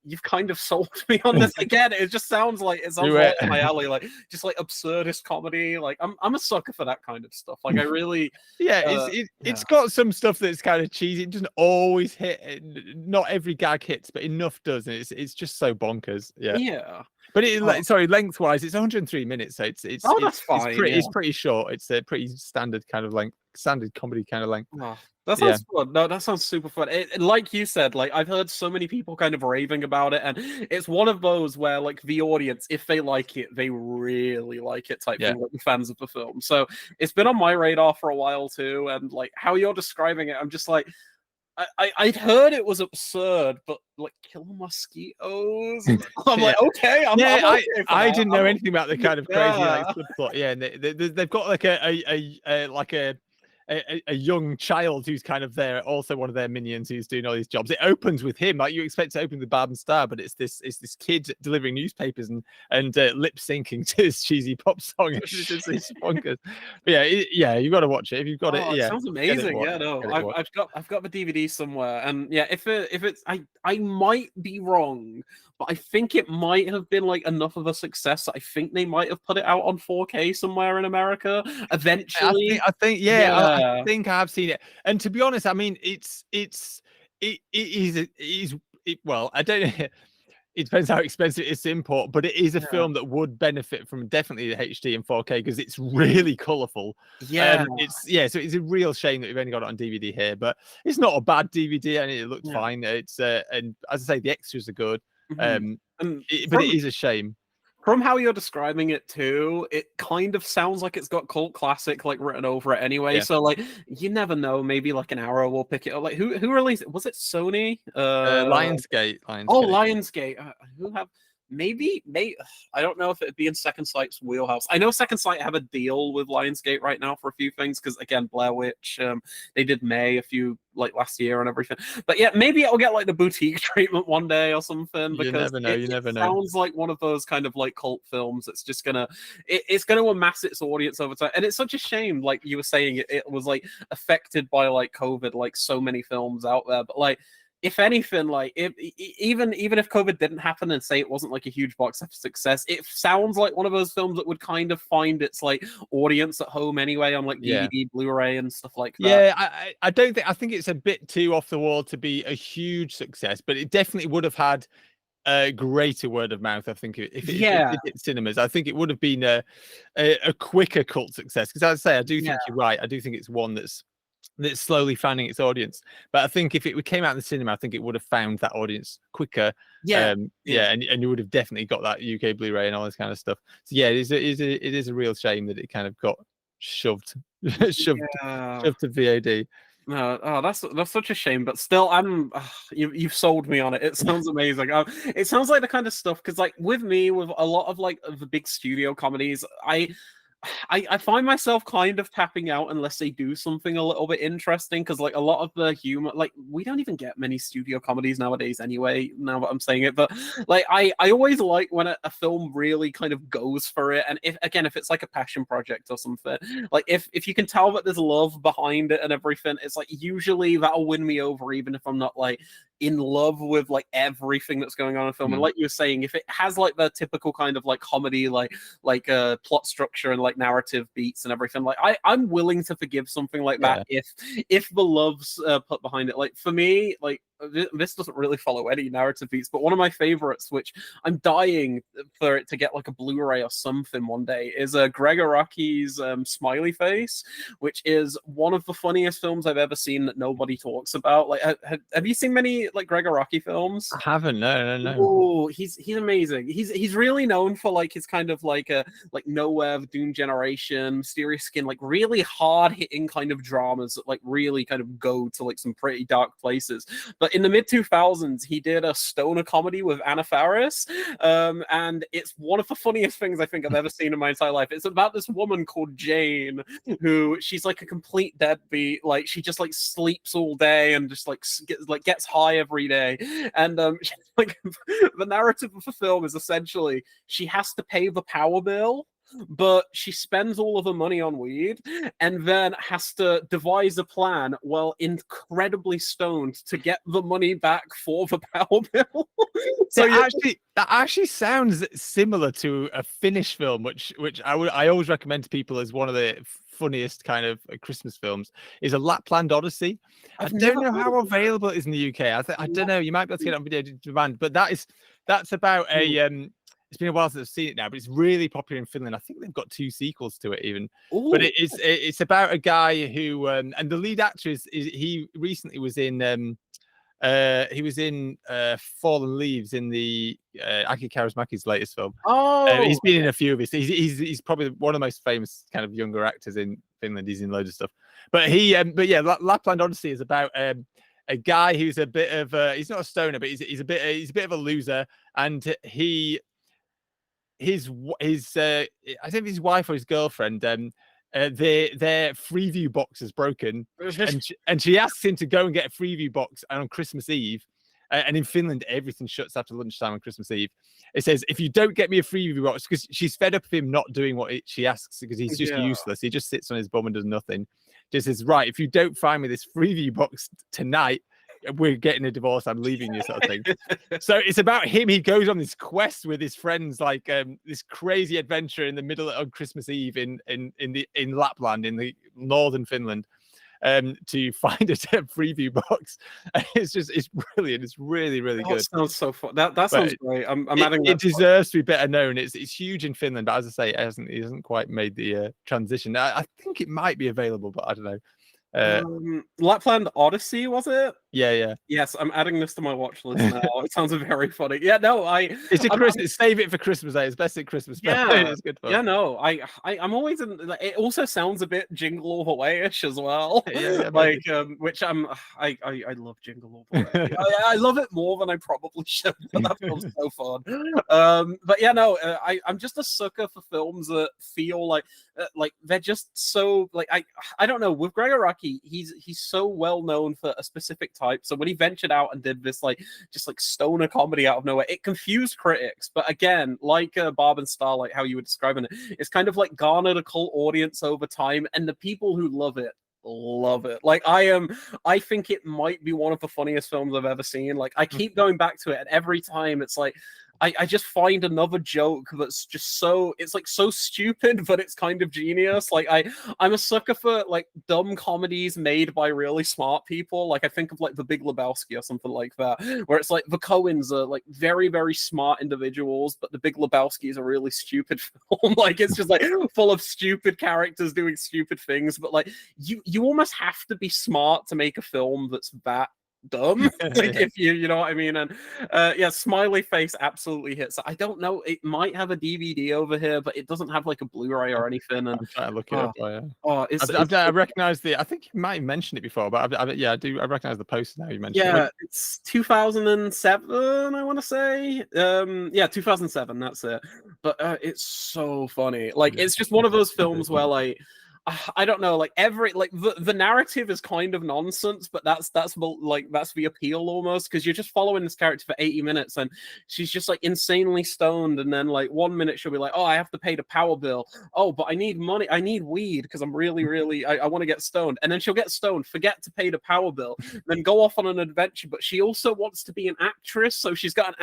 B: you've kind of sold me on this again. It just sounds like right up my alley, like just like absurdist comedy. Like I'm a sucker for that kind of stuff. Like I really
A: it's got some stuff that's kind of cheesy. It doesn't always hit. Not every gag hits, but enough does, and it's just so bonkers. Yeah. But lengthwise, it's 103 minutes, so it's
B: that's fine.
A: It's pretty short. It's a pretty standard kind of length, standard comedy kind of length.
B: Oh, that sounds fun. No, that sounds super fun. Like you said, like I've heard so many people kind of raving about it, and it's one of those where like the audience, if they like it, they really like it type thing, like the fans of the film. So it's been on my radar for a while too, and like how you're describing it, I'm just like, I'd heard it was absurd, but like kill mosquitoes. I'm like, okay, I'm okay for
A: I
B: that.
A: didn't know anything about the kind of crazy like subplot. Yeah, and they've got like a young child who's kind of there, also one of their minions who's doing all these jobs. It opens with him, like you expect to open with Barb and Star, but it's this kid delivering newspapers and lip syncing to this cheesy pop song. It's bonkers. But yeah, you got to watch it if you've got it. Yeah,
B: it sounds amazing. I've got the DVD somewhere, and yeah, if it's I might be wrong, but I think it might have been like enough of a success that I think they might have put it out on 4K somewhere in America eventually.
A: I think I have seen it, and to be honest, I mean, it is well, I don't know. It depends how expensive it is to import, but it is a film that would benefit from definitely the HD and 4K because it's really colourful. So it's a real shame that we've only got it on DVD here, but it's not a bad DVD and it looked fine. It's and as I say, the extras are good, but it is a shame.
B: From how you're describing it too, it kind of sounds like it's got cult classic like written over it anyway. So like you never know, maybe like an Arrow will pick it up. Like who released it? Was it Sony?
A: Lionsgate.
B: Oh, Lionsgate. Who have maybe I don't know if it'd be in Second Sight's wheelhouse. I know Second Sight have a deal with Lionsgate right now for a few things because again, Blair Witch, they did May a few like last year and everything. But yeah, maybe it'll get like the boutique treatment one day or something. Because
A: you never know.
B: Sounds like one of those kind of like cult films. It's just it's gonna amass its audience over time, and it's such a shame. Like you were saying, it was like affected by like COVID, like so many films out there, but like. If anything, like even if COVID didn't happen and say it wasn't like a huge box office success, it sounds like one of those films that would kind of find its like audience at home anyway on like DVD, Blu-ray, and stuff like that.
A: Yeah, I don't think. I think it's a bit too off the wall to be a huge success, but it definitely would have had a greater word of mouth. I think if it hit cinemas, I think it would have been a quicker cult success. Because as I say, I do think you're right. I do think it's one that's slowly finding its audience, but I think if it came out in the cinema, I think it would have found that audience quicker. And you would have definitely got that UK Blu-ray and all this kind of stuff. So yeah, it is a real shame that it kind of got shoved to VOD.
B: No, that's such a shame, but still, you've sold me on it. It sounds amazing. It sounds like the kind of stuff because, like, with me, with a lot of like the big studio comedies, I find myself kind of tapping out unless they do something a little bit interesting, because like a lot of the humor, like we don't even get many studio comedies nowadays anyway, now that I'm saying it, but like I always like when a film really kind of goes for it, and if it's like a passion project or something, like if you can tell that there's love behind it and everything, it's like usually that'll win me over, even if I'm not like in love with like everything that's going on in film. And like you were saying, if it has like the typical kind of like comedy, like plot structure and like narrative beats and everything, like I'm willing to forgive something like that if the love's put behind it. Like for me, like this doesn't really follow any narrative beats, but one of my favorites, which I'm dying for it to get like a Blu-ray or something one day, is Greg Araki's Smiley Face, which is one of the funniest films I've ever seen that nobody talks about. Like, have you seen many like Greg Araki films?
A: I haven't. No.
B: Oh, he's amazing. He's really known for like his kind of like like Nowhere, Doom Generation, Mysterious Skin, like really hard hitting kind of dramas that like really kind of go to like some pretty dark places. But in the mid 2000s, he did a stoner comedy with Anna Faris, and it's one of the funniest things I think I've ever seen in my entire life. It's about this woman called Jane, who she's like a complete deadbeat. Like she just like sleeps all day and just like gets high every day. And like the narrative of the film is essentially she has to pay the power bill, but she spends all of her money on weed and then has to devise a plan while incredibly stoned to get the money back for the power bill. So
A: that actually sounds similar to a Finnish film, which I always recommend to people as one of the funniest kind of Christmas films, is a Lapland Odyssey. I don't know how available it is in the UK. I don't know. You might be able to get it on video demand, but that's about a it's been a while since I've seen it now, but it's really popular in Finland. I think they've got 2 sequels to it even. Ooh. But it's about a guy who and the lead actor is he recently was in Fallen Leaves in the Aki Kaurismäki's latest film. He's been in a few of his. He's probably one of the most famous kind of younger actors in Finland. He's in loads of stuff. But Lapland Odyssey is about a guy who's a bit of he's not a stoner, but he's a bit of a loser, and his I think his wife or his girlfriend, their Freeview box is broken, and she asks him to go and get a Freeview box on Christmas Eve. And in Finland, everything shuts after lunchtime on Christmas Eve. It says, if you don't get me a Freeview box, because she's fed up of him not doing what she asks, because he's just useless. He just sits on his bum and does nothing. Just says, right, if you don't find me this Freeview box tonight, we're getting a divorce, I'm leaving you, sort of thing. So it's about him. He goes on this quest with his friends, like this crazy adventure in the middle of Christmas Eve in Lapland, in the northern Finland, to find a Freeview box. It's brilliant. It's really, really good.
B: That sounds so fun. That sounds great. I'm adding that.
A: It deserves to be better known. It's huge in Finland, but as I say, it hasn't quite made the transition. I think it might be available, but I don't know.
B: Lapland Odyssey, was it?
A: Yeah.
B: Yes, I'm adding this to my watch list now. It sounds very funny. Yeah, no,
A: it's a Christmas. Save it for Christmas Day. It's best at Christmas.
B: Yeah,
A: it's good fun.
B: Yeah, no, I'm always in. It also sounds a bit Jingle All the Way-ish as well.
A: Yeah,
B: like which I love Jingle All the Way. I love it more than I probably should. But that film's so fun. But yeah, no, I'm just a sucker for films that feel like they're just so like I don't know. With Greg Araki, he's so well known for a specific type. So when he ventured out and did this just stoner comedy out of nowhere, it confused critics. But again, like Barb and Starlight, how you were describing it, it's kind of like garnered a cult audience over time, and the people who love it. Like I think it might be one of the funniest films I've ever seen. Like I keep going back to it, and every time it's like I just find another joke that's just so stupid, but it's kind of genius. Like I'm a sucker for like dumb comedies made by really smart people. Like I think of like The Big Lebowski or something like that, where it's like the Coens are like very, very smart individuals, but The Big Lebowski is a really stupid film. Like it's just like full of stupid characters doing stupid things. But like you almost have to be smart to make a film that's that dumb. Like if you know what I mean. And yeah, smiley face absolutely hits. I don't know. It might have a DVD over here, but it doesn't have like a Blu-ray or anything. And
A: I'm trying to look it up.
B: I
A: recognize the. I think you might have mentioned it before, but I do. I recognize the poster now. You mentioned.
B: Yeah, it's 2007. I want to say. Yeah, 2007. That's it. But it's so funny. Like it's just one of those films where like. I don't know, like the narrative is kind of nonsense, but that's the appeal almost, because you're just following this character for 80 minutes and she's just like insanely stoned, and then like 1 minute she'll be like, oh, I have to pay the power bill, oh, but I need money, I need weed because I'm really I want to get stoned, and then she'll get stoned, forget to pay the power bill, then go off on an adventure, but she also wants to be an actress, so she's got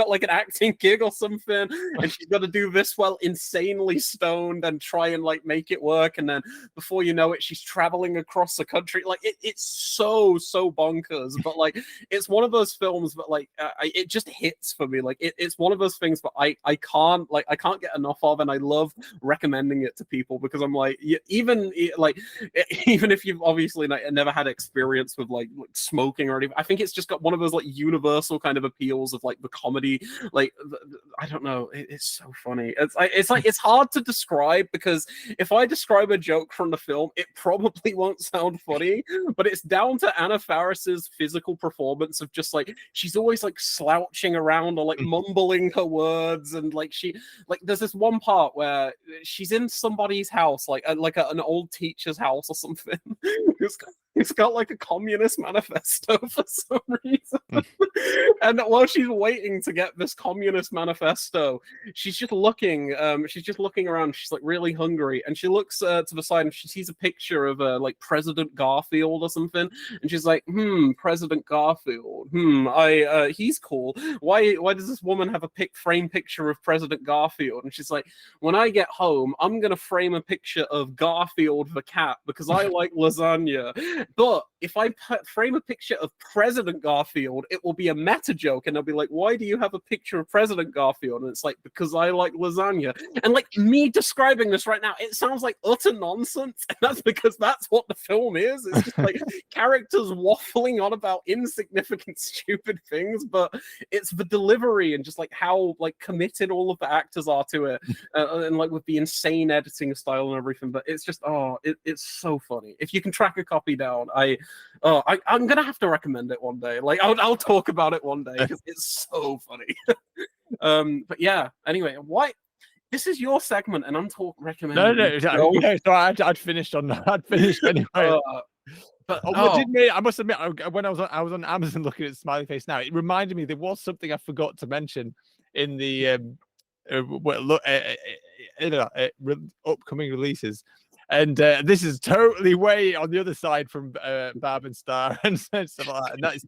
B: like an acting gig or something, and she's got to do this while insanely stoned and try and like make it work. And then before you know it, she's traveling across the country. Like it's so bonkers, but like it's one of those films, but like it just hits for me. Like it's one of those things, but I can't get enough of, and I love recommending it to people because I'm like, even if you've obviously never had experience with like smoking or anything, I think it's just got one of those like universal kind of appeals of like the comedy. Like I don't know, it's so funny. It's hard to describe, because if I describe a joke from the film, it probably won't sound funny, but it's down to Anna Faris's physical performance of just like, she's always like slouching around or like mumbling her words, and like there's this one part where she's in somebody's house, like an old teacher's house or something. It's got like a communist manifesto for some reason. And while she's waiting to get this communist manifesto, she's just looking around. She's like really hungry, and she looks to the side and she sees a picture of like President Garfield or something, and she's like, President Garfield, he's cool. Why does this woman have a frame picture of President Garfield? And she's like, when I get home, I'm gonna frame a picture of Garfield the cat because I like lasagna. But if I frame a picture of President Garfield, it will be a meta joke, and they'll be like, why do you have a picture of President Garfield? And it's like, because I like lasagna. And like me describing this right now, it sounds like utter nonsense, and that's because that's what the film is. It's just like characters waffling on about insignificant, stupid things, but it's the delivery and just like how like committed all of the actors are to it, and like with the insane editing style and everything. But it's just it's so funny. If you can track a copy down, I'm gonna have to recommend it one day. Like I'll talk about it one day because it's so funny. But yeah. Anyway, why? This is your segment, and I'm recommending.
A: No. So I'd finished on that. I'd finished anyway. But what did me? I must admit, when I was on Amazon looking at Smiley Face now, it reminded me there was something I forgot to mention in the upcoming releases. And this is totally way on the other side from Barb and Star and stuff like that.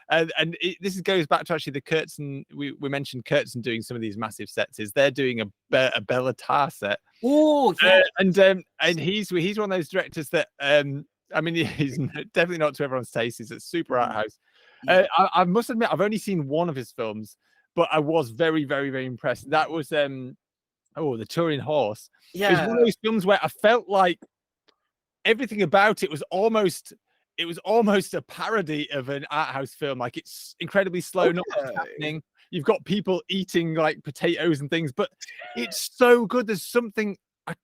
A: And this goes back to actually the Kurtzen. We mentioned Kurtzen doing some of these massive sets. They're doing a Bella Tarr set.
B: Oh, yeah.
A: And he's one of those directors that I mean, he's definitely not to everyone's taste. He's a super art house. Yeah. I must admit, I've only seen one of his films, but I was very, very, very impressed. That was The Turin Horse.
B: Yeah,
A: it was one of those films where I felt like everything about it was almost a parody of an art house film. Like it's incredibly slow, not happening. You've got people eating like potatoes and things, but it's so good. There's something I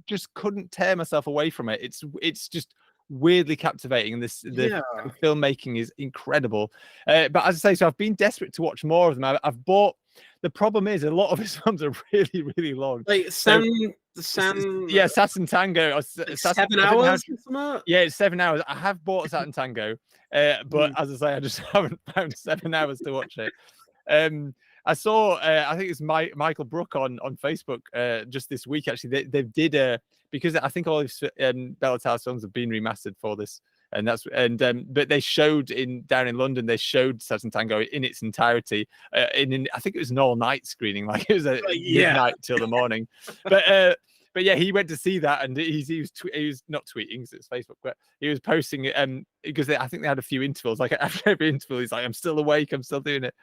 A: just couldn't tear myself away from it. It's just weirdly captivating, and the filmmaking is incredible. But as I say, so I've been desperate to watch more of them. I've bought. The problem is a lot of his films are really, really long.
B: Like Satin
A: Tango.
B: 7 hours.
A: Yeah, it's 7 hours. I have bought Satin Tango, but as I say, I just haven't found 7 hours to watch it. I saw, I think it's Michael Brook on Facebook just this week. Actually, they did because I think all of Bella Tarr's films have been remastered for this. But they showed down in London. They showed Satin Tango in its entirety. I think it was an all-night screening, like it was a midnight till the morning. But yeah, he went to see that, and he was not tweeting because it's Facebook, but he was posting it because I think they had a few intervals. Like after every interval, he's like, "I'm still awake, I'm still doing it."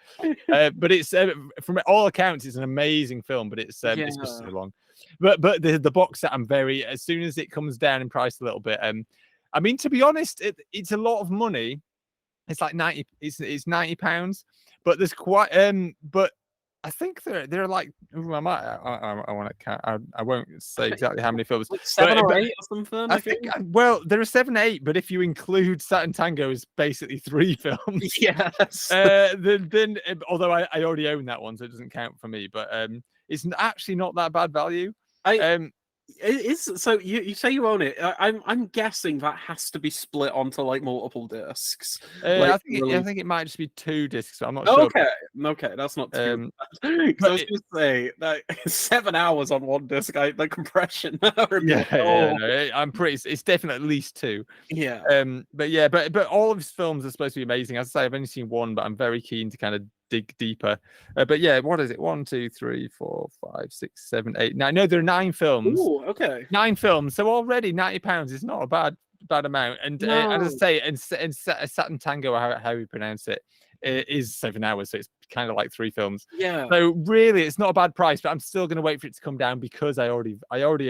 A: But it's from all accounts, it's an amazing film, but it's just so long. But the box set, as soon as it comes down in price a little bit, I mean, to be honest, it's a lot of money, It's like 90. It's £90, but there's quite but I think they're like I want to count. I won't say exactly how many films,
B: like 7
A: but,
B: or
A: but
B: 8 or something.
A: I think there are 7, 8, but if you include Saturn Tango as basically 3 films,
B: yes.
A: then although I already own that one, so it doesn't count for me. But it's actually not that bad value.
B: It is. So you say you own it. I'm guessing that has to be split onto like multiple discs.
A: I think it might just be 2 discs. But I'm not sure.
B: Okay, that's not too bad. Because I was going to say that 7 hours on one disc, the compression.
A: I'm pretty. It's definitely at least 2.
B: Yeah.
A: But all of his films are supposed to be amazing. As I say, I've only seen one, but I'm very keen to kind of dig deeper. But yeah, what is it? 1, 2, 3, 4, 5, 6, 7, 8, 9. No, there are 9 films.
B: Ooh, okay.
A: 9 films. So already £90 is not a bad amount. And as I say, and Saturn Tango, how you pronounce it, is 7 hours. So it's kind of like 3 films.
B: Yeah.
A: So really, it's not a bad price. But I'm still going to wait for it to come down because I already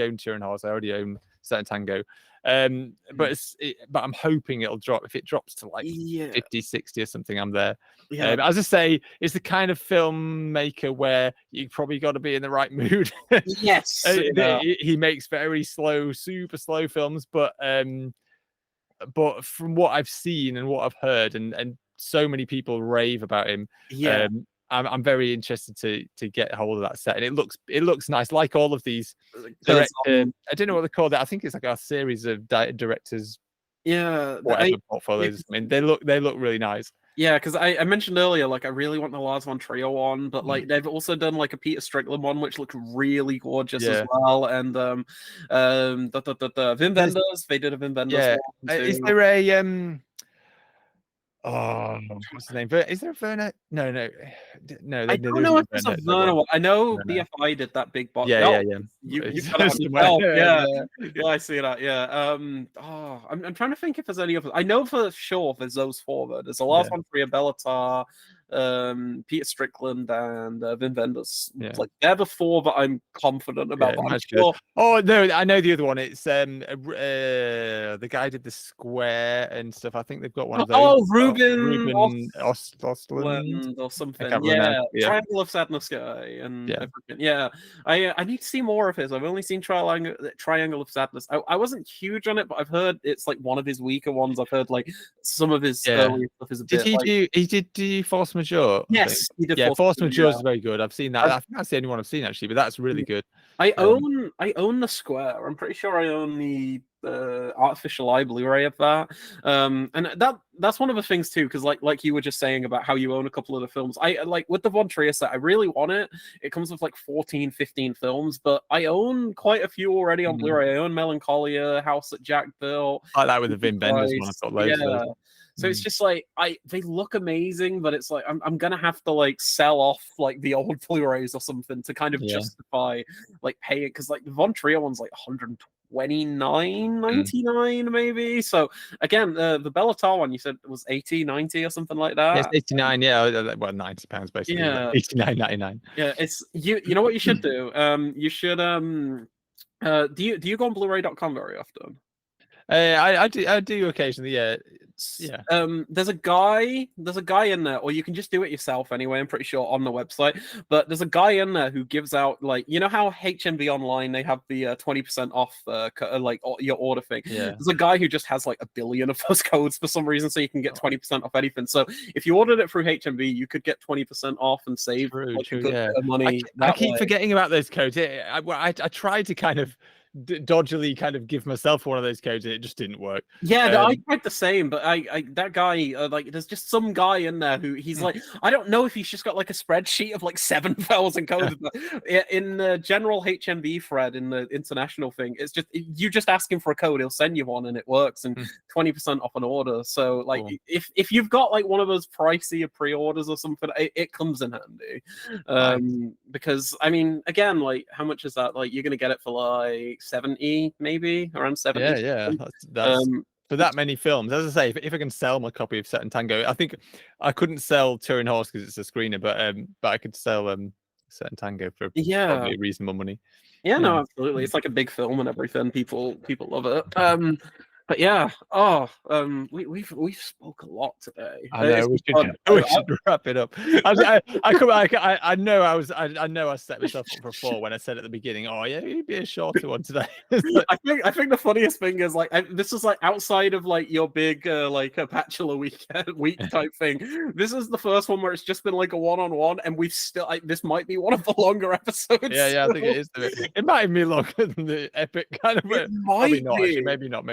A: own Turin Horse. I already own Saturn Tango. But I'm hoping it'll drop. If it drops to like 50, 60 or something, I'm there. As I say, it's the kind of filmmaker where you probably got to be in the right mood.
B: Yes.
A: He makes very slow, super slow films, but from what I've seen and what I've heard, and so many people rave about him, I'm very interested to get hold of that set, and it looks nice, like all of these directors. I don't know what they call that. I think it's like a series of directors.
B: Yeah,
A: whatever portfolios. I mean, they look really nice.
B: Yeah, because I mentioned earlier, like I really want the Lars von Trier one, but like they've also done like a Peter Strickland one, which looked really gorgeous as well. And Wim Wenders, they did a Wim Wenders one too.
A: Is there a what's his name? Is there a Werner? No.
B: I don't know if there's a Werner one. I know BFI did that big box.
A: Yeah.
B: You got it yourself. Yeah, I see that. Yeah. I'm trying to think if there's any others. I know for sure there's those 4. There's the last one, Priya Bellatar, Peter Strickland, and Wim Wenders. Like they're the 4 that I'm confident about.
A: Sure. Oh no, I know the other one. It's the guy did the Square and stuff. I think they've got one of those.
B: Oh, Ruben
A: Ostland
B: or something. Triangle of Sadness guy and I need to see more of his. I've only seen Triangle of Sadness. I wasn't huge on it, but I've heard it's like one of his weaker ones. I've heard like some of his earlier stuff is a bit.
A: He did Force Majeure?
B: Yes, he did.
A: Force Majeure is very good. I've seen that. I think that's the only one I've seen actually, but that's really good.
B: I own the Square. I'm pretty sure I own the artificial eye Blu-ray of that. And that's one of the things too, because like you were just saying about how you own a couple of the films. I like with the Von Trier set, I really want it. It comes with like 14, 15 films, but I own quite a few already on Blu-ray. I own Melancholia, House that Jack built.
A: I like that with the Wim Wenders one. I've got loads of those.
B: So it's just like they look amazing, but it's like I'm gonna have to like sell off like the old Blu-rays or something to kind of justify like paying, because like the Von Trier one's like $129.99 maybe. So again, the Bellatar one you said was 80, 90 or something like that.
A: Yes, 89. Yeah, well, £90 basically. Yeah, 89.99.
B: Yeah, it's you know what you should do. You should do you go on Blu-ray.com very often?
A: I do occasionally. Yeah.
B: There's a guy in there, or you can just do it yourself anyway, I'm pretty sure, on the website. But there's a guy in there who gives out, like, you know how HMV online they have the 20% off like your order thing. There's a guy who just has like 1 billion of those codes for some reason, so you can get 20% off anything. So if you ordered it through HMV, you could get 20% off and save a good bit of money.
A: I keep forgetting about those codes. I tried to kind of dodgily kind of give myself one of those codes, and it just didn't work.
B: I tried the same, but I that guy like there's just some guy in there who he's like, I don't know if he's just got like a spreadsheet of like 7,000 codes. In the general HMV thread in the international thing, it's just you just ask him for a code, he'll send you one and it works, and 20% off an order. So like if you've got like one of those pricey pre-orders or something, it comes in handy. Because I mean, again, like how much is that? Like you're gonna get it for like 70, maybe around 70.
A: That's for that many films. As I say, if I can sell my copy of Saturn Tango, I think I couldn't sell Turin Horse because it's a screener, but I could sell Saturn Tango for probably reasonable money.
B: No, absolutely. It's like a big film and everything. People love it. But yeah, we've spoke a lot today.
A: I know
B: It's
A: we
B: been fun.
A: should wrap it up. I know I set myself up for 4 when I said at the beginning, oh yeah, it'd be a shorter one today.
B: I think the funniest thing is like this is like outside of like your big like a bachelor week type thing. This is the first one where it's just been like a one-on-one, and we've still this might be one of the longer episodes.
A: Yeah, I think it is. It might even be longer than the epic kind of.
B: It
A: Probably
B: might
A: not.
B: be.
A: Actually, maybe not.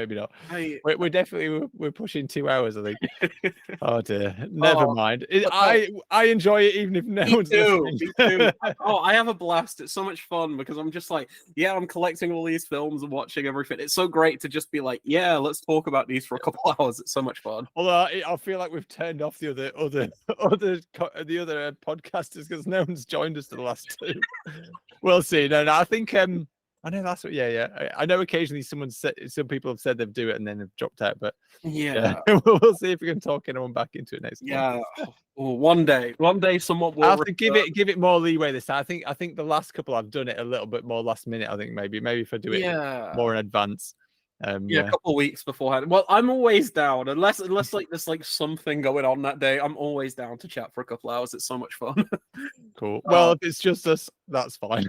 A: We're definitely we're pushing 2 hours, I think. Oh dear. Never mind. I enjoy it even if no one's listening.
B: Me too. I have a blast. It's so much fun because I'm just like, yeah, I'm collecting all these films and watching everything. It's so great to just be like, yeah, let's talk about these for a couple hours. It's so much fun.
A: Although I feel like we've turned off the other podcasters because no one's joined us for the last 2. We'll see. No, I think I know that's what. Yeah. I know occasionally some people have said they'll do it and then have dropped out, but
B: yeah.
A: We'll see if we can talk anyone back into it next.
B: Yeah. One day, someone will.
A: I have to give it more leeway this time. I think the last couple I've done it a little bit more last minute. I think maybe if I do it more in advance.
B: A couple of weeks beforehand. Well, I'm always down unless like there's like something going on that day. I'm always down to chat for a couple hours. It's so much fun.
A: Cool. Well, if it's just us, that's fine.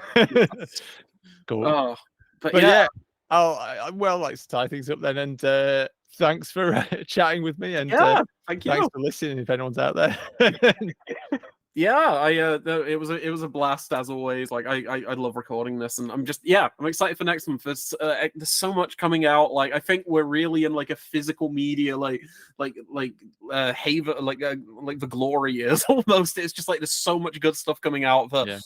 A: Cool.
B: But
A: yeah, I like to tie things up then, and thanks for chatting with me, and
B: thank you.
A: Thanks for listening. If anyone's out there.
B: Yeah, it was a blast as always. Like I love recording this, and I'm excited for next month. There's so much coming out. Like I think we're really in like a physical media haven, like the glory is almost. It's just like there's so much good stuff coming out that.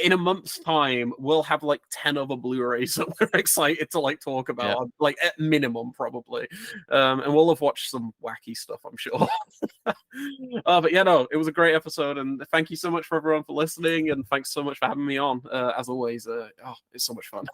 B: In a month's time, we'll have like 10 other Blu-rays that we're excited to like talk about, like at minimum probably, and we'll have watched some wacky stuff, I'm sure. But yeah, no, it was a great episode, and thank you so much for everyone for listening, and thanks so much for having me on. As always, it's so much fun.